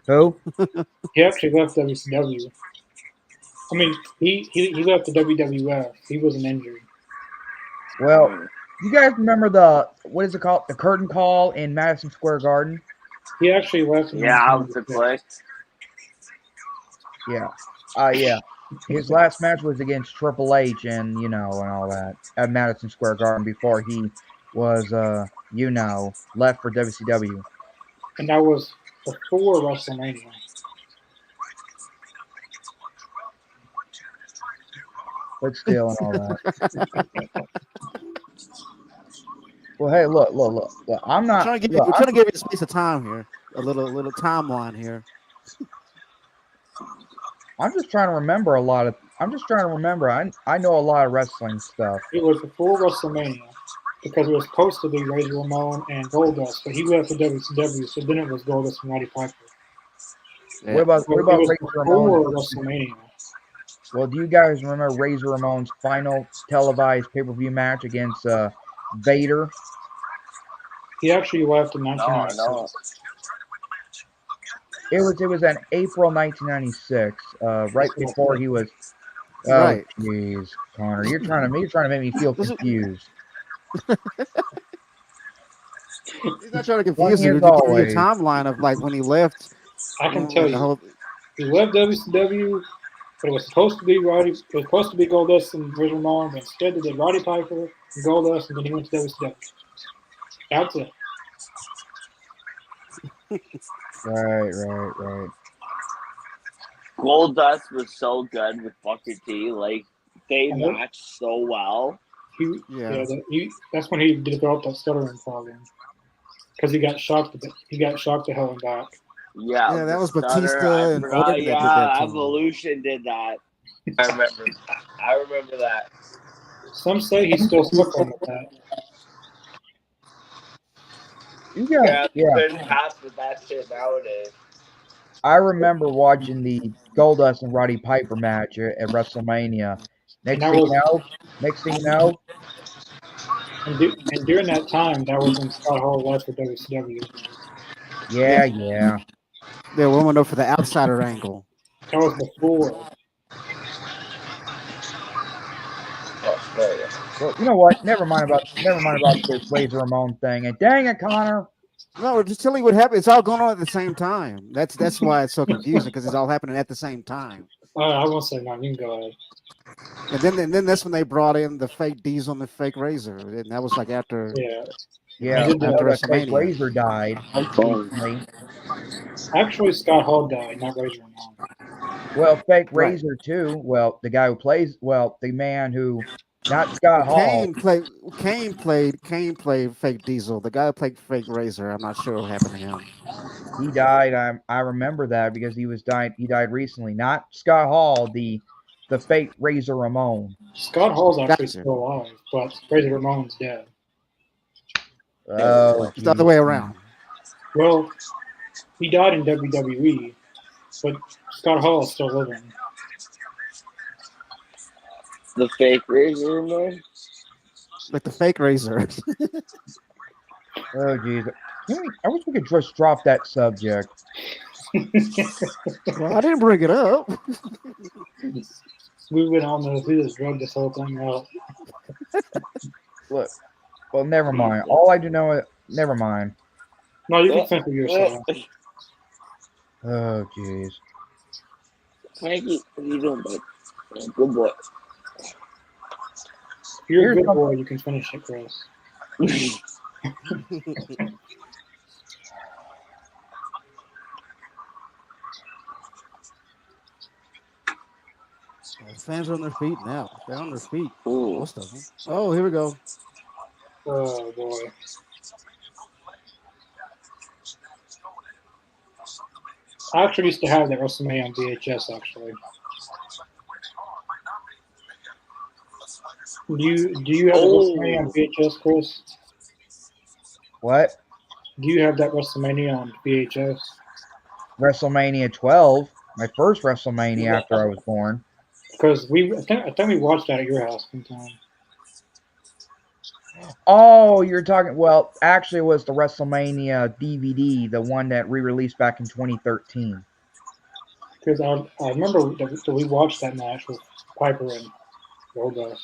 Who? He actually left WCW. I mean, he left the WWF. He wasn't injured. Well, you guys remember what is it called? The curtain call in Madison Square Garden? He actually left. in Yeah, with the 1996. click. Yeah. Yeah. His last match was against Triple H and and all that at Madison Square Garden before he was left for WCW. And that was before WrestleMania. But still and all that. Well, hey, look. I'm not We're trying to give you a space of time here, a little timeline here. I'm just trying to remember I know a lot of wrestling stuff. It was before WrestleMania because it was supposed to be Razor Ramon and Goldust, but he left for WCW, so then it was Goldust and Roddy Piper. Yeah. What about It was Razor before Ramon? WrestleMania. Well, do you guys remember Razor Ramon's final televised pay-per-view match against Vader? He actually left in No, 1996. It was in April 1996, right before he was. Oh, Right. jeez, Connor, you're trying to make me feel confused. He's not trying to confuse you. As We're giving you a always. timeline of like when he left. I can tell you. He left WCW, but it was supposed to be Roddy. It was supposed to be Goldust and Razor Ramon, but instead they did Roddy Piper and Goldust, and then he went to WCW. That's it. Right. Goldust was so good with Booker T. Like they And then matched so well. Yeah. That's when he developed that stuttering problem because he got shocked. He got shocked the hell and back. Yeah, Yeah, that the was stutter. Batista I and forgot. Orton that did that Yeah, to him. Evolution did that. I remember. I remember that. Some say he's still suffering with that. Yeah, Yeah. couldn't pass with that shit nowadays. I remember watching the Goldust and Roddy Piper match at WrestleMania. And Next that thing was you know, and during that time, that was when Scott Hall left for WCW. yeah. They went up for the outsider angle. That was before. Well, you know what? Never mind about this Razor Ramon thing. And dang it, Connor. No, just telling you what happened. It's all going on at the same time. That's why it's so confusing because it's all happening at the same time. I won't say nothing. You can go ahead. And then that's when they brought in the fake Diesel and the fake Razor, and that was like after Yeah, They did after that fake WrestleMania. Razor died recently. Actually, Scott Hall died, not Razor Ramon. Well, fake Right. Razor too. Well, the guy who plays, the man who, not Scott Hall. Kane played fake Diesel. The guy who played fake Razor, I'm not sure what happened to him. He died. I remember that because he died recently. Not Scott Hall, the fake Razor Ramon. Scott Hall's actually Gotcha. still alive, but Razor Ramon's dead. Oh, It's the other way around. Well, he died in WWE, but Scott Hall is still living. The fake Razor man. Like the fake Razor. Oh, geez. I wish we could just drop that subject. Well, I didn't bring it up. We went on the we just drugged this whole thing out. Look, well, never mind. All I do know is, never mind. No, you can think of yourself. Oh, jeez. Frankie, what are you doing, bud? Good boy. If you're Here's a good something- boy, you can finish it, Chris. Fans are on their feet now. They're on their feet. Ooh. Most of them. Oh, here we go. Oh boy. I actually used to have that WrestleMania on VHS. Actually, do you have the WrestleMania on VHS, Chris? What? Do you have that WrestleMania on VHS? WrestleMania 12, my first WrestleMania after I was born. Because I think we watched that at your house one time. Oh, you're talking. Well, actually, it was the WrestleMania DVD, the one that re-released back in 2013. Because I remember that we watched that match with Piper and Goldust.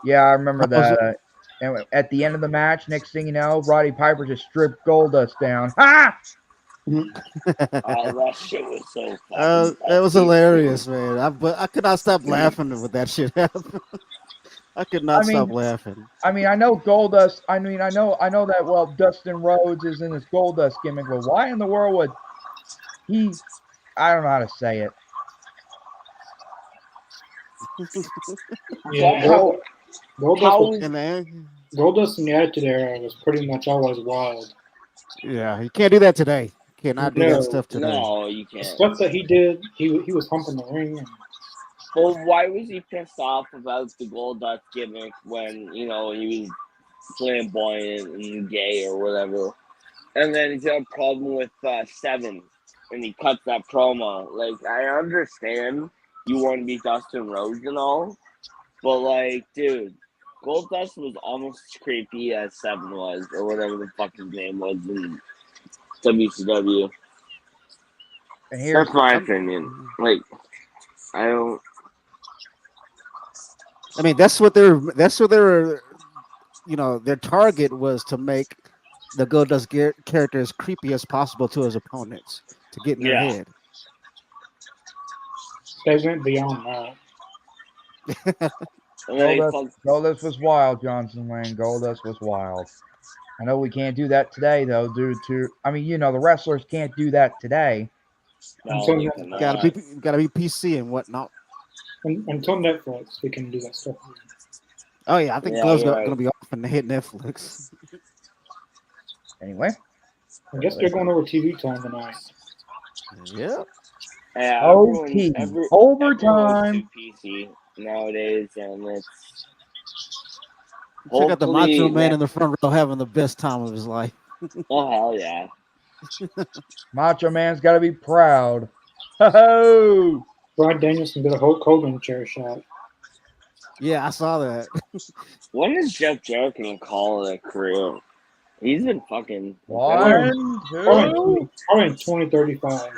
Yeah, I remember that. And at the end of the match, next thing you know, Roddy Piper just stripped Goldust down. Ha! Oh, that shit was so funny. It was hilarious, man. But I could not stop laughing with that shit happen. I could not stop laughing. I mean, I know Goldust. I know that. Well, Dustin Rhodes is in his Goldust gimmick, but why in the world would he? I don't know how to say it. Yeah, Goldust in the Attitude Era was pretty much always wild. Yeah, you can't do that today. Cannot do that stuff today. No, you can't. The stuff that he did, he was humping the ring. And Well, why was he pissed off about the Goldust gimmick when, he was flamboyant and gay or whatever? And then he's got a problem with Seven, and he cuts that promo. Like, I understand you want to be Dustin Rhodes and all, but, dude, Goldust was almost as creepy as Seven was, or whatever the fuck his name was in WCW. And here's That's my opinion. I don't. I mean, that's what their their target was to make the Goldust character as creepy as possible to his opponents to get in their head. They went beyond that. And then he Goldust, Goldust was wild, Johnson Wayne. Goldust was wild. I know we can't do that today, though, due to, I mean, the wrestlers can't do that today. Until, they Gotta cannot. be PC and whatnot. until Netflix, we can do that stuff. Oh yeah, I think Yeah, Glove's you're gonna right. be off and hit Netflix. Anyway. I guess they're going over TV time tonight. Yep. Yeah, OT. Overtime. Everyone's too PC nowadays, and it's Check out the Macho hopefully Man in the front row having the best time of his life. oh hell yeah. Macho Man's got to be proud. Ho-ho! Bryan Danielson did a Hulk Hogan chair shot. Yeah, I saw that. When is Jeff Jarrett gonna call it a career? He's been fucking One, two. Probably in 2035.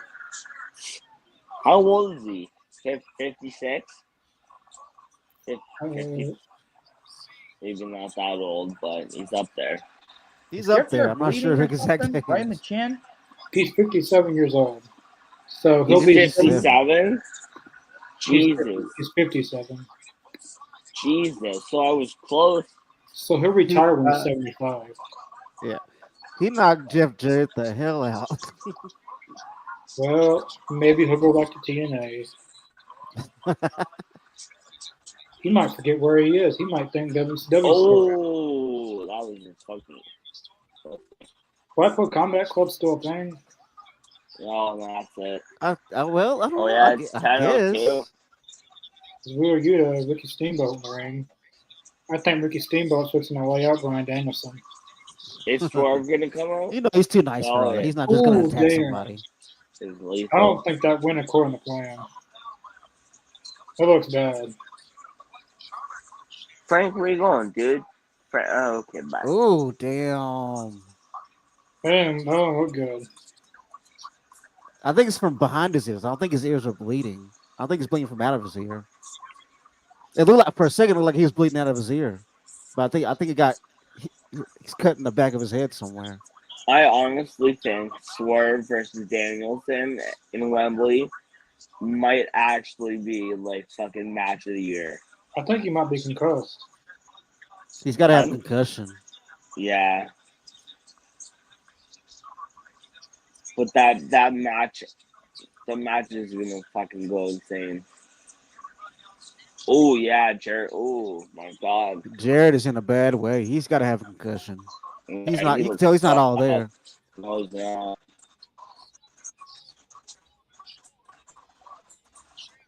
How old is he? 56? 50, Uh, maybe not that old, but he's up there. He's Is up Jeff there. Jarrett I'm not bleeding sure or his exact something? Right in the age. chin? he's 57 years old. So he'll He's be 57? Jesus. He's 57. Jesus. So I was close. So he'll retire when he's 75. Yeah. He knocked Jeff Jarrett the hell out. Well, maybe he'll go back to TNA. He might forget where he is. He might think WCW. Oh, that was just fucking. Blackpool Combat Club's still a thing. Oh, that's it. Well, I don't Oh, know. yeah, it's I 10:02. guess. Wheeler Yuta, Ricky Steamboat in the ring. I think Ricky Steamboat's fixing to lay out Bryan Danielson. Is Swerve gonna come out? He's too nice for all that. yeah. He's not just gonna Ooh, attack damn. somebody. Is I lethal. don't think that went according to plan. That looks bad. Frank, where you going, dude? Okay, bye. Oh, damn. That don't look good. I think it's from behind his ears. I don't think his ears are bleeding. I don't think he's bleeding from out of his ear. It looked like for a second, it looked like he was bleeding out of his ear, but I think he's cut in the back of his head somewhere. I honestly think Swerve versus Danielson in Wembley might actually be like fucking match of the year. I think he might be concussed. He's got to have concussion. Yeah. But that match, the match is gonna fucking go insane. Oh yeah, Jared. Oh my god. Jared is in a bad way. He's got to have a concussion. He's not. You can tell he's not all there. No, he's not.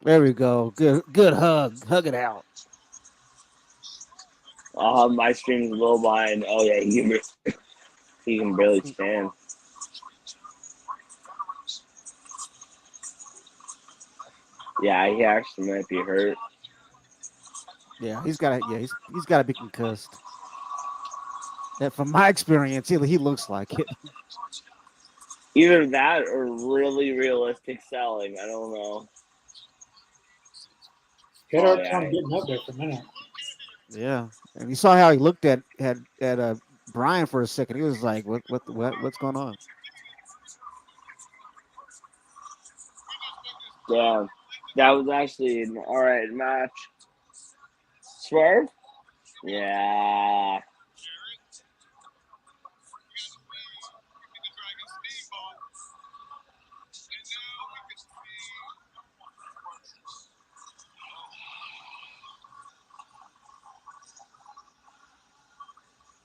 There we go. Good hug. Hug it out. My stream's a little behind. Oh yeah, he can barely stand. Yeah, he actually might be hurt. Yeah, he's got to be concussed. That, from my experience, he looks like it. Either that or really realistic selling. I don't know. He had a hard time getting up there for a minute. Yeah, and you saw how he looked at Brian for a second. He was like, what's going on?" Damn, that was actually an alright match. Swerve? Yeah.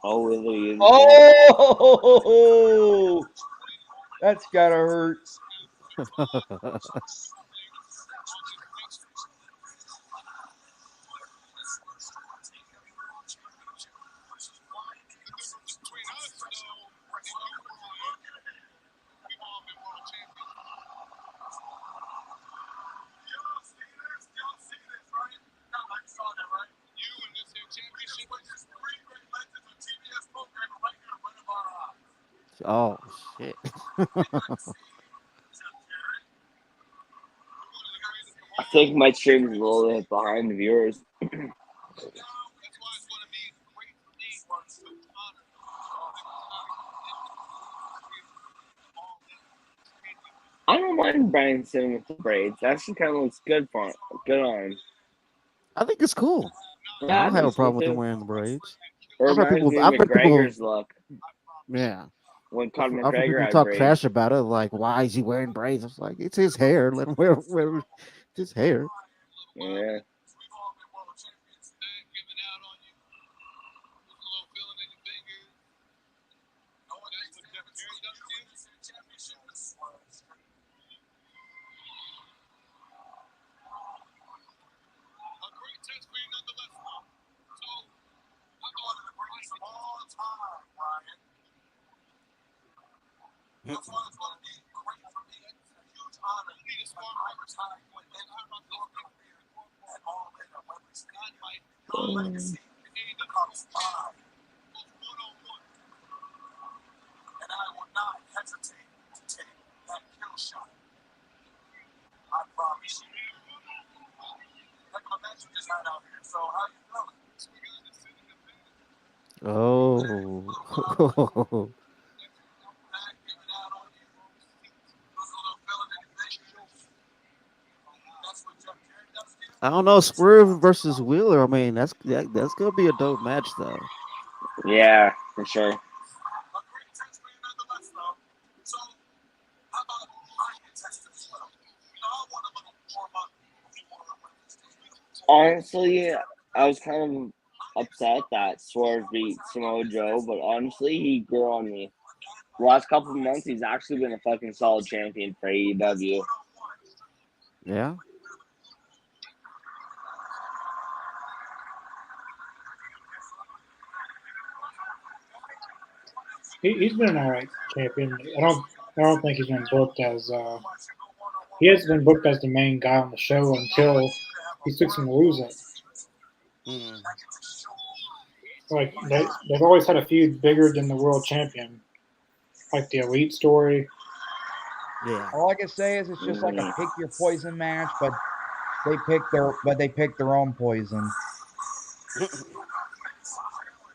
Oh, really? Oh, that's gotta hurt. Oh shit! I think my stream is a little bit behind the viewers. I don't mind Brian sitting with the braids. That actually kind of looks good for him. Good on him. I think it's cool. I Yeah, I don't have a think so problem with him too. wearing the braids. It reminds me of I've heard people, McGregor's look yeah. when Conor I've heard McGregor people had talk braids. trash about it, like, why is he wearing braids? It's like, it's his hair. Let him wear it's his hair. Yeah. Oh. I don't know, Swerve versus Wheeler. I mean, that's gonna be a dope match, though. Yeah, for sure. Honestly, I was kind of upset that Swerve beat Samoa Joe, but honestly, he grew on me. The last couple of months, he's actually been a fucking solid champion for AEW. Yeah. He's been an alright champion. I don't think he's been booked as he has been booked as the main guy on the show until he's fixing to lose it. Mm. Like they've always had a feud bigger than the world champion, like the Elite story. Yeah. All I can say is it's just like a Mhm. pick your poison match, but they pick their own poison.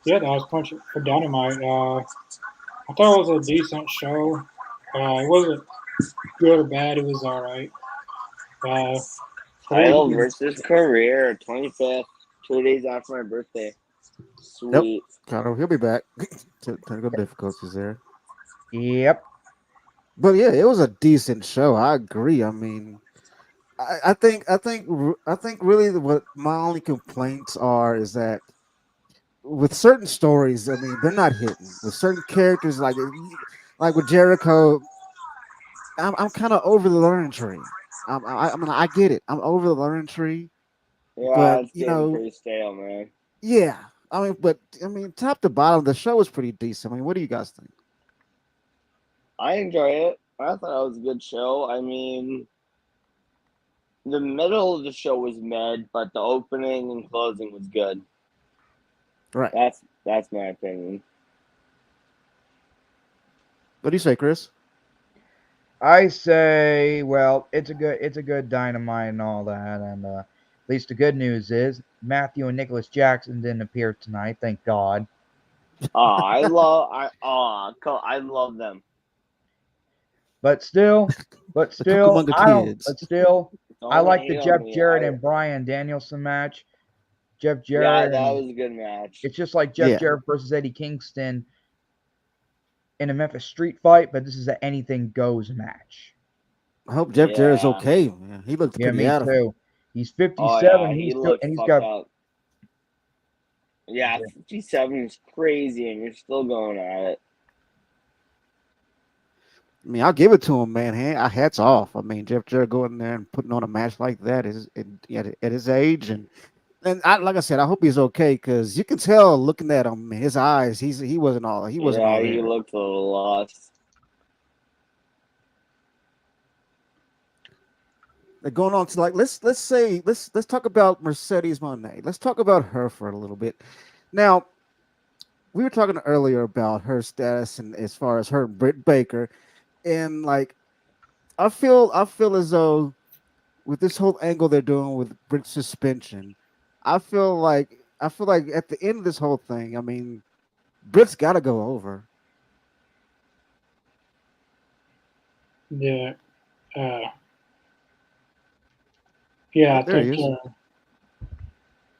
Yeah, that was punch for Dynamite. I thought it was a decent show. It wasn't good or bad. It was all right. For Title AEW, versus career, 25th, 2 days after my birthday. Yep. Sweet. Connor, he'll be back. Technical difficulties there. Yep. But yeah, it was a decent show. I agree. I mean, I think really what my only complaints are is that with certain stories, I mean, they're not hitting. With certain characters, like with Jericho, I'm kind of over the learning tree. I mean, I get it. I'm over the learning tree, Yeah, but it's getting pretty stale, man. yeah. I mean, top to bottom, the show was pretty decent. I mean, what do you guys think? I enjoy it. I thought it was a good show. I mean, the middle of the show was mid, but the opening and closing was good. Right. That's my opinion. What do you say, Chris? I say, well, it's a good Dynamite and all that, and at least the good news is Matthew and Nicholas Jackson didn't appear tonight, thank God. I love them. But still, The Cucamonga I don't. Kids. But still, I Don't like the hate on Jeff me. Jarrett and Brian Danielson match. Jeff Yeah, Jarrett, that and was a good match. it's just like Jeff Yeah. Jarrett versus Eddie Kingston in a Memphis Street fight, but this is an anything goes match. I hope Jeff Jarrett's Yeah. okay, man. He looked Yeah, pretty me out of it. too. He's Oh 57, yeah, and he looked he's fucked got. up. Yeah, 57 is crazy, and you're still going at it. I mean, I'll give it to him, man. Hats off. I mean, Jeff Jarrett going there and putting on a match like that is at his age, and like I said, I hope he's okay because you can tell looking at him, his eyes, he wasn't all Yeah, he there. looked a little lost. They're going on to like let's talk about Mercedes Moné. Let's talk about her for a little bit. Now, we were talking earlier about her status and as far as her and Britt Baker, and like I feel as though with this whole angle they're doing with Britt's suspension, I feel like at the end of this whole thing, I mean, Britt's got to go over. yeah, Yeah, I There he think. is.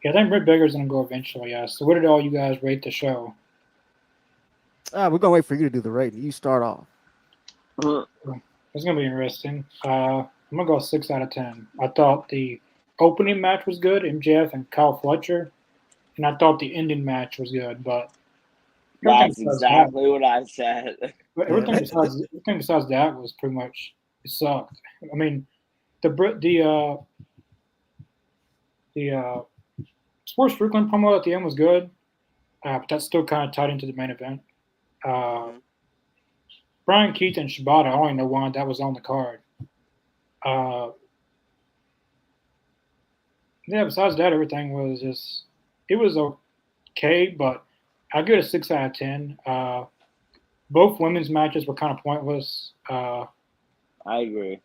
Yeah, I think Britt Baker's gonna go eventually. Yeah. So, what did all you guys rate the show? We're gonna wait for you to do the rating. You start off. It's gonna be interesting. I'm gonna go 6 out of 10. I thought the opening match was good, MJF and Kyle Fletcher, and I thought the ending match was good. But everything That's besides that, exactly what I said. everything besides that was pretty much it sucked. I mean, the Sports Strickland promo at the end was good, but that's still kind of tied into the main event. Uh, Mhm. Brian Keith and Shibata, I only know why that was on the card. Uh, yeah, besides that, everything was just it was okay, but I give it a 6 out of 10. Both women's matches were kind of pointless. I agree.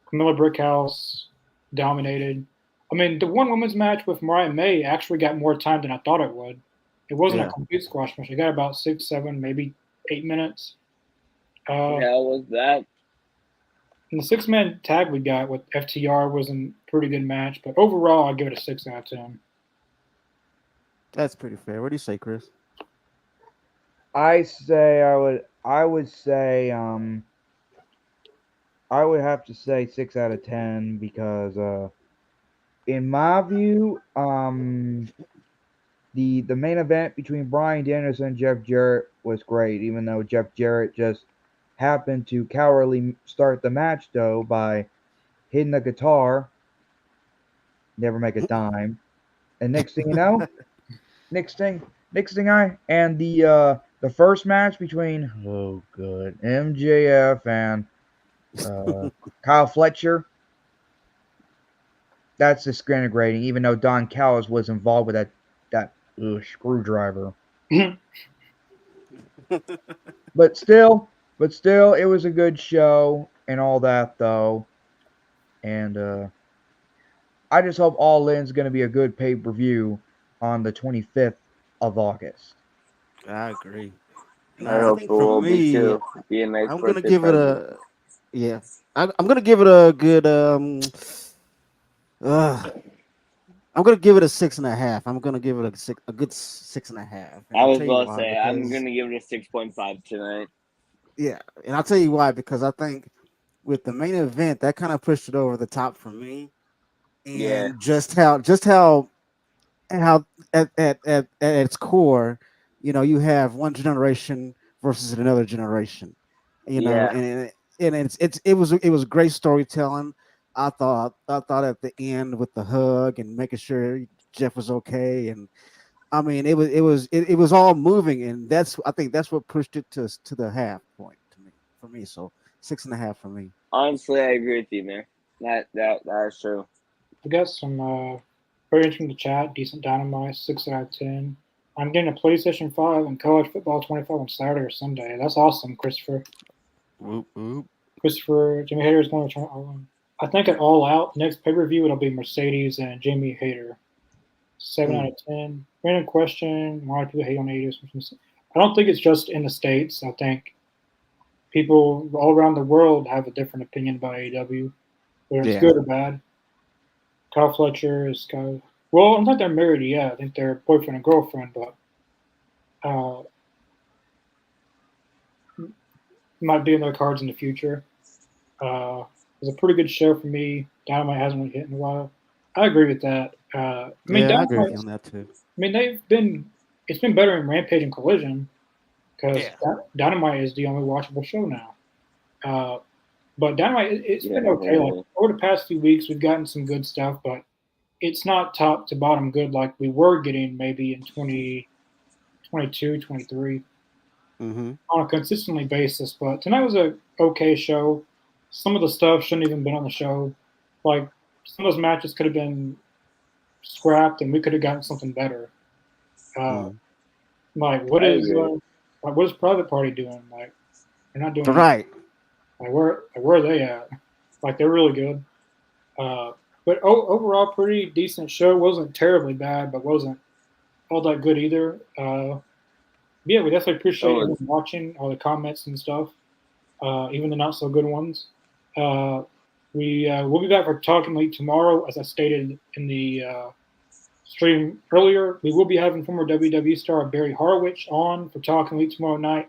Camilla Brickhouse dominated. I mean, the one women's match with Mariah May actually got more time than I thought it would. It wasn't a Yeah. complete squash match. It got about 6, 7, maybe 8 minutes. Uh, How was that? and the 6-man tag we got with FTR was a pretty good match, but overall, I give it a 6 out of 10. That's pretty fair. What do you say, Chris? I would say I would have to say 6 out of 10 because in my view the main event between Brian Danielson and Jeff Jarrett was great, even though Jeff Jarrett just happened to cowardly start the match though by hitting the guitar, never make a dime, and next thing you know, next thing I and the first match between MJF and Kyle Fletcher, that's disintegrating. Even though Don Callis was involved with that screwdriver, but still, it was a good show and all that though, and I just hope All In's going to be a good pay per view on the 25th of August. I agree. I I hope think it for will be me, too. Be a nice I'm gonna birthday give it present. a yeah. I'm gonna give it a good uh, I'm gonna give it a 6.5. I'm gonna give it a good 6.5, and I I'll was tell you about to why. say I'm Because gonna give it a 6.5 tonight. yeah, and I'll tell you why. Because I think with the main event, that kind of pushed it over the top for me, Yeah, and just how at its core, you have one generation versus another generation, yeah, and it was great storytelling. I thought at the end with the hug and making sure Jeff was okay, and I mean it was all moving, and I think that's what pushed it to the half point to me for me. So 6.5 for me. honestly, I agree with you, man. That is true. We got some ratings from the chat. Decent Dynamite, 6 out of 10. I'm getting a PlayStation 5 and College Football 25 on Saturday or Sunday. That's awesome, Christopher. Whoop, whoop. Christopher, Jimmy Hater is going to turn. I think at All Out, next pay per view, it'll be Mercedes and Jamie Hater. 7 out of 10. Random question. Why do people hate on AEW? I don't think it's just in the States. I think people all around the world have a different opinion about AEW, whether it's Yeah. good or bad. Kyle Fletcher is kind of, well, I don't think they're married yet. I think they're boyfriend and girlfriend, but uh, might be in their cards in the future. It was a pretty good show for me. Dynamite hasn't really hit in a while. I agree with that. I mean, Yeah, I agree with you Dynamite. on that too. I mean, it's been better in Rampage and Collision because Yeah. Dynamite is the only watchable show now. Uh, but Dynamite, it's Yeah, been okay. Like definitely. over the past few weeks, we've gotten some good stuff, but it's not top to bottom good like we were getting maybe in 2022, 23 Mm-hmm. on a consistently basis. But tonight was a okay show. Some of the stuff shouldn't even been on the show. Like some of those matches could have been scrapped, and we could have gotten something better. Uh, Mm. like I agree. what is Private Party doing? Like they're not doing anything. Right. Where are they at? Like they're really good. But overall, pretty decent show. Wasn't terribly bad, but wasn't all that good either. Yeah, we definitely appreciate Oh, everyone watching, all the comments and stuff, even the not so good ones. Uh, We will be back for Talking Elite tomorrow, as I stated in the stream earlier. We will be having former WWE star Barry Horowitz on for Talking Elite tomorrow night.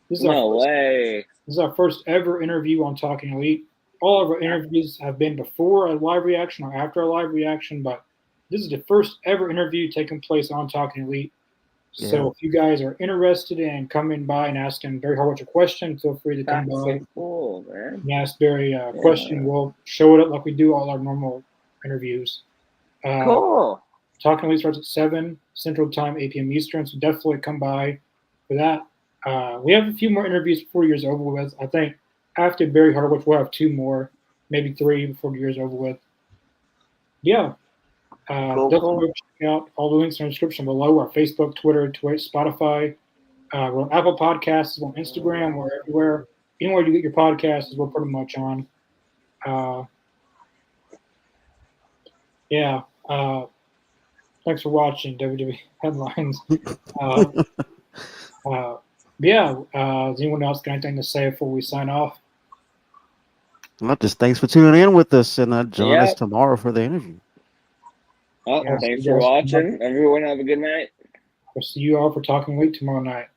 This is No way. This is our first ever interview on Talking Elite. All of our interviews have been before a live reaction or after a live reaction, but this is the first ever interview taking place on Talking Elite. So if you guys are interested in coming by and asking Barry Horowitz a question, feel free to come That's by so cool, man. and ask Barry a question. We'll show it up like we do all our normal interviews. Cool. Talking Elite starts at 7 Central Time, 8 p.m. Eastern, so definitely come by for that. We have a few more interviews before the year's over with. I think after Barry Horowitz, we'll have 2 more, maybe 3 before the year's over with. Yeah. Definitely go check out all the links in the description below. Our Facebook, Twitter, Twitch, Spotify. We're on Apple Podcasts, we're on Instagram, we're everywhere. Anywhere you get your podcasts, we're pretty much on. Thanks for watching WWE Headlines. Does anyone else got anything to say before we sign off? Well, just thanks for tuning in with us, and join us tomorrow for the interview. Thanks for watching. Everyone have a good night. We'll see you all for Talking Elite tomorrow night.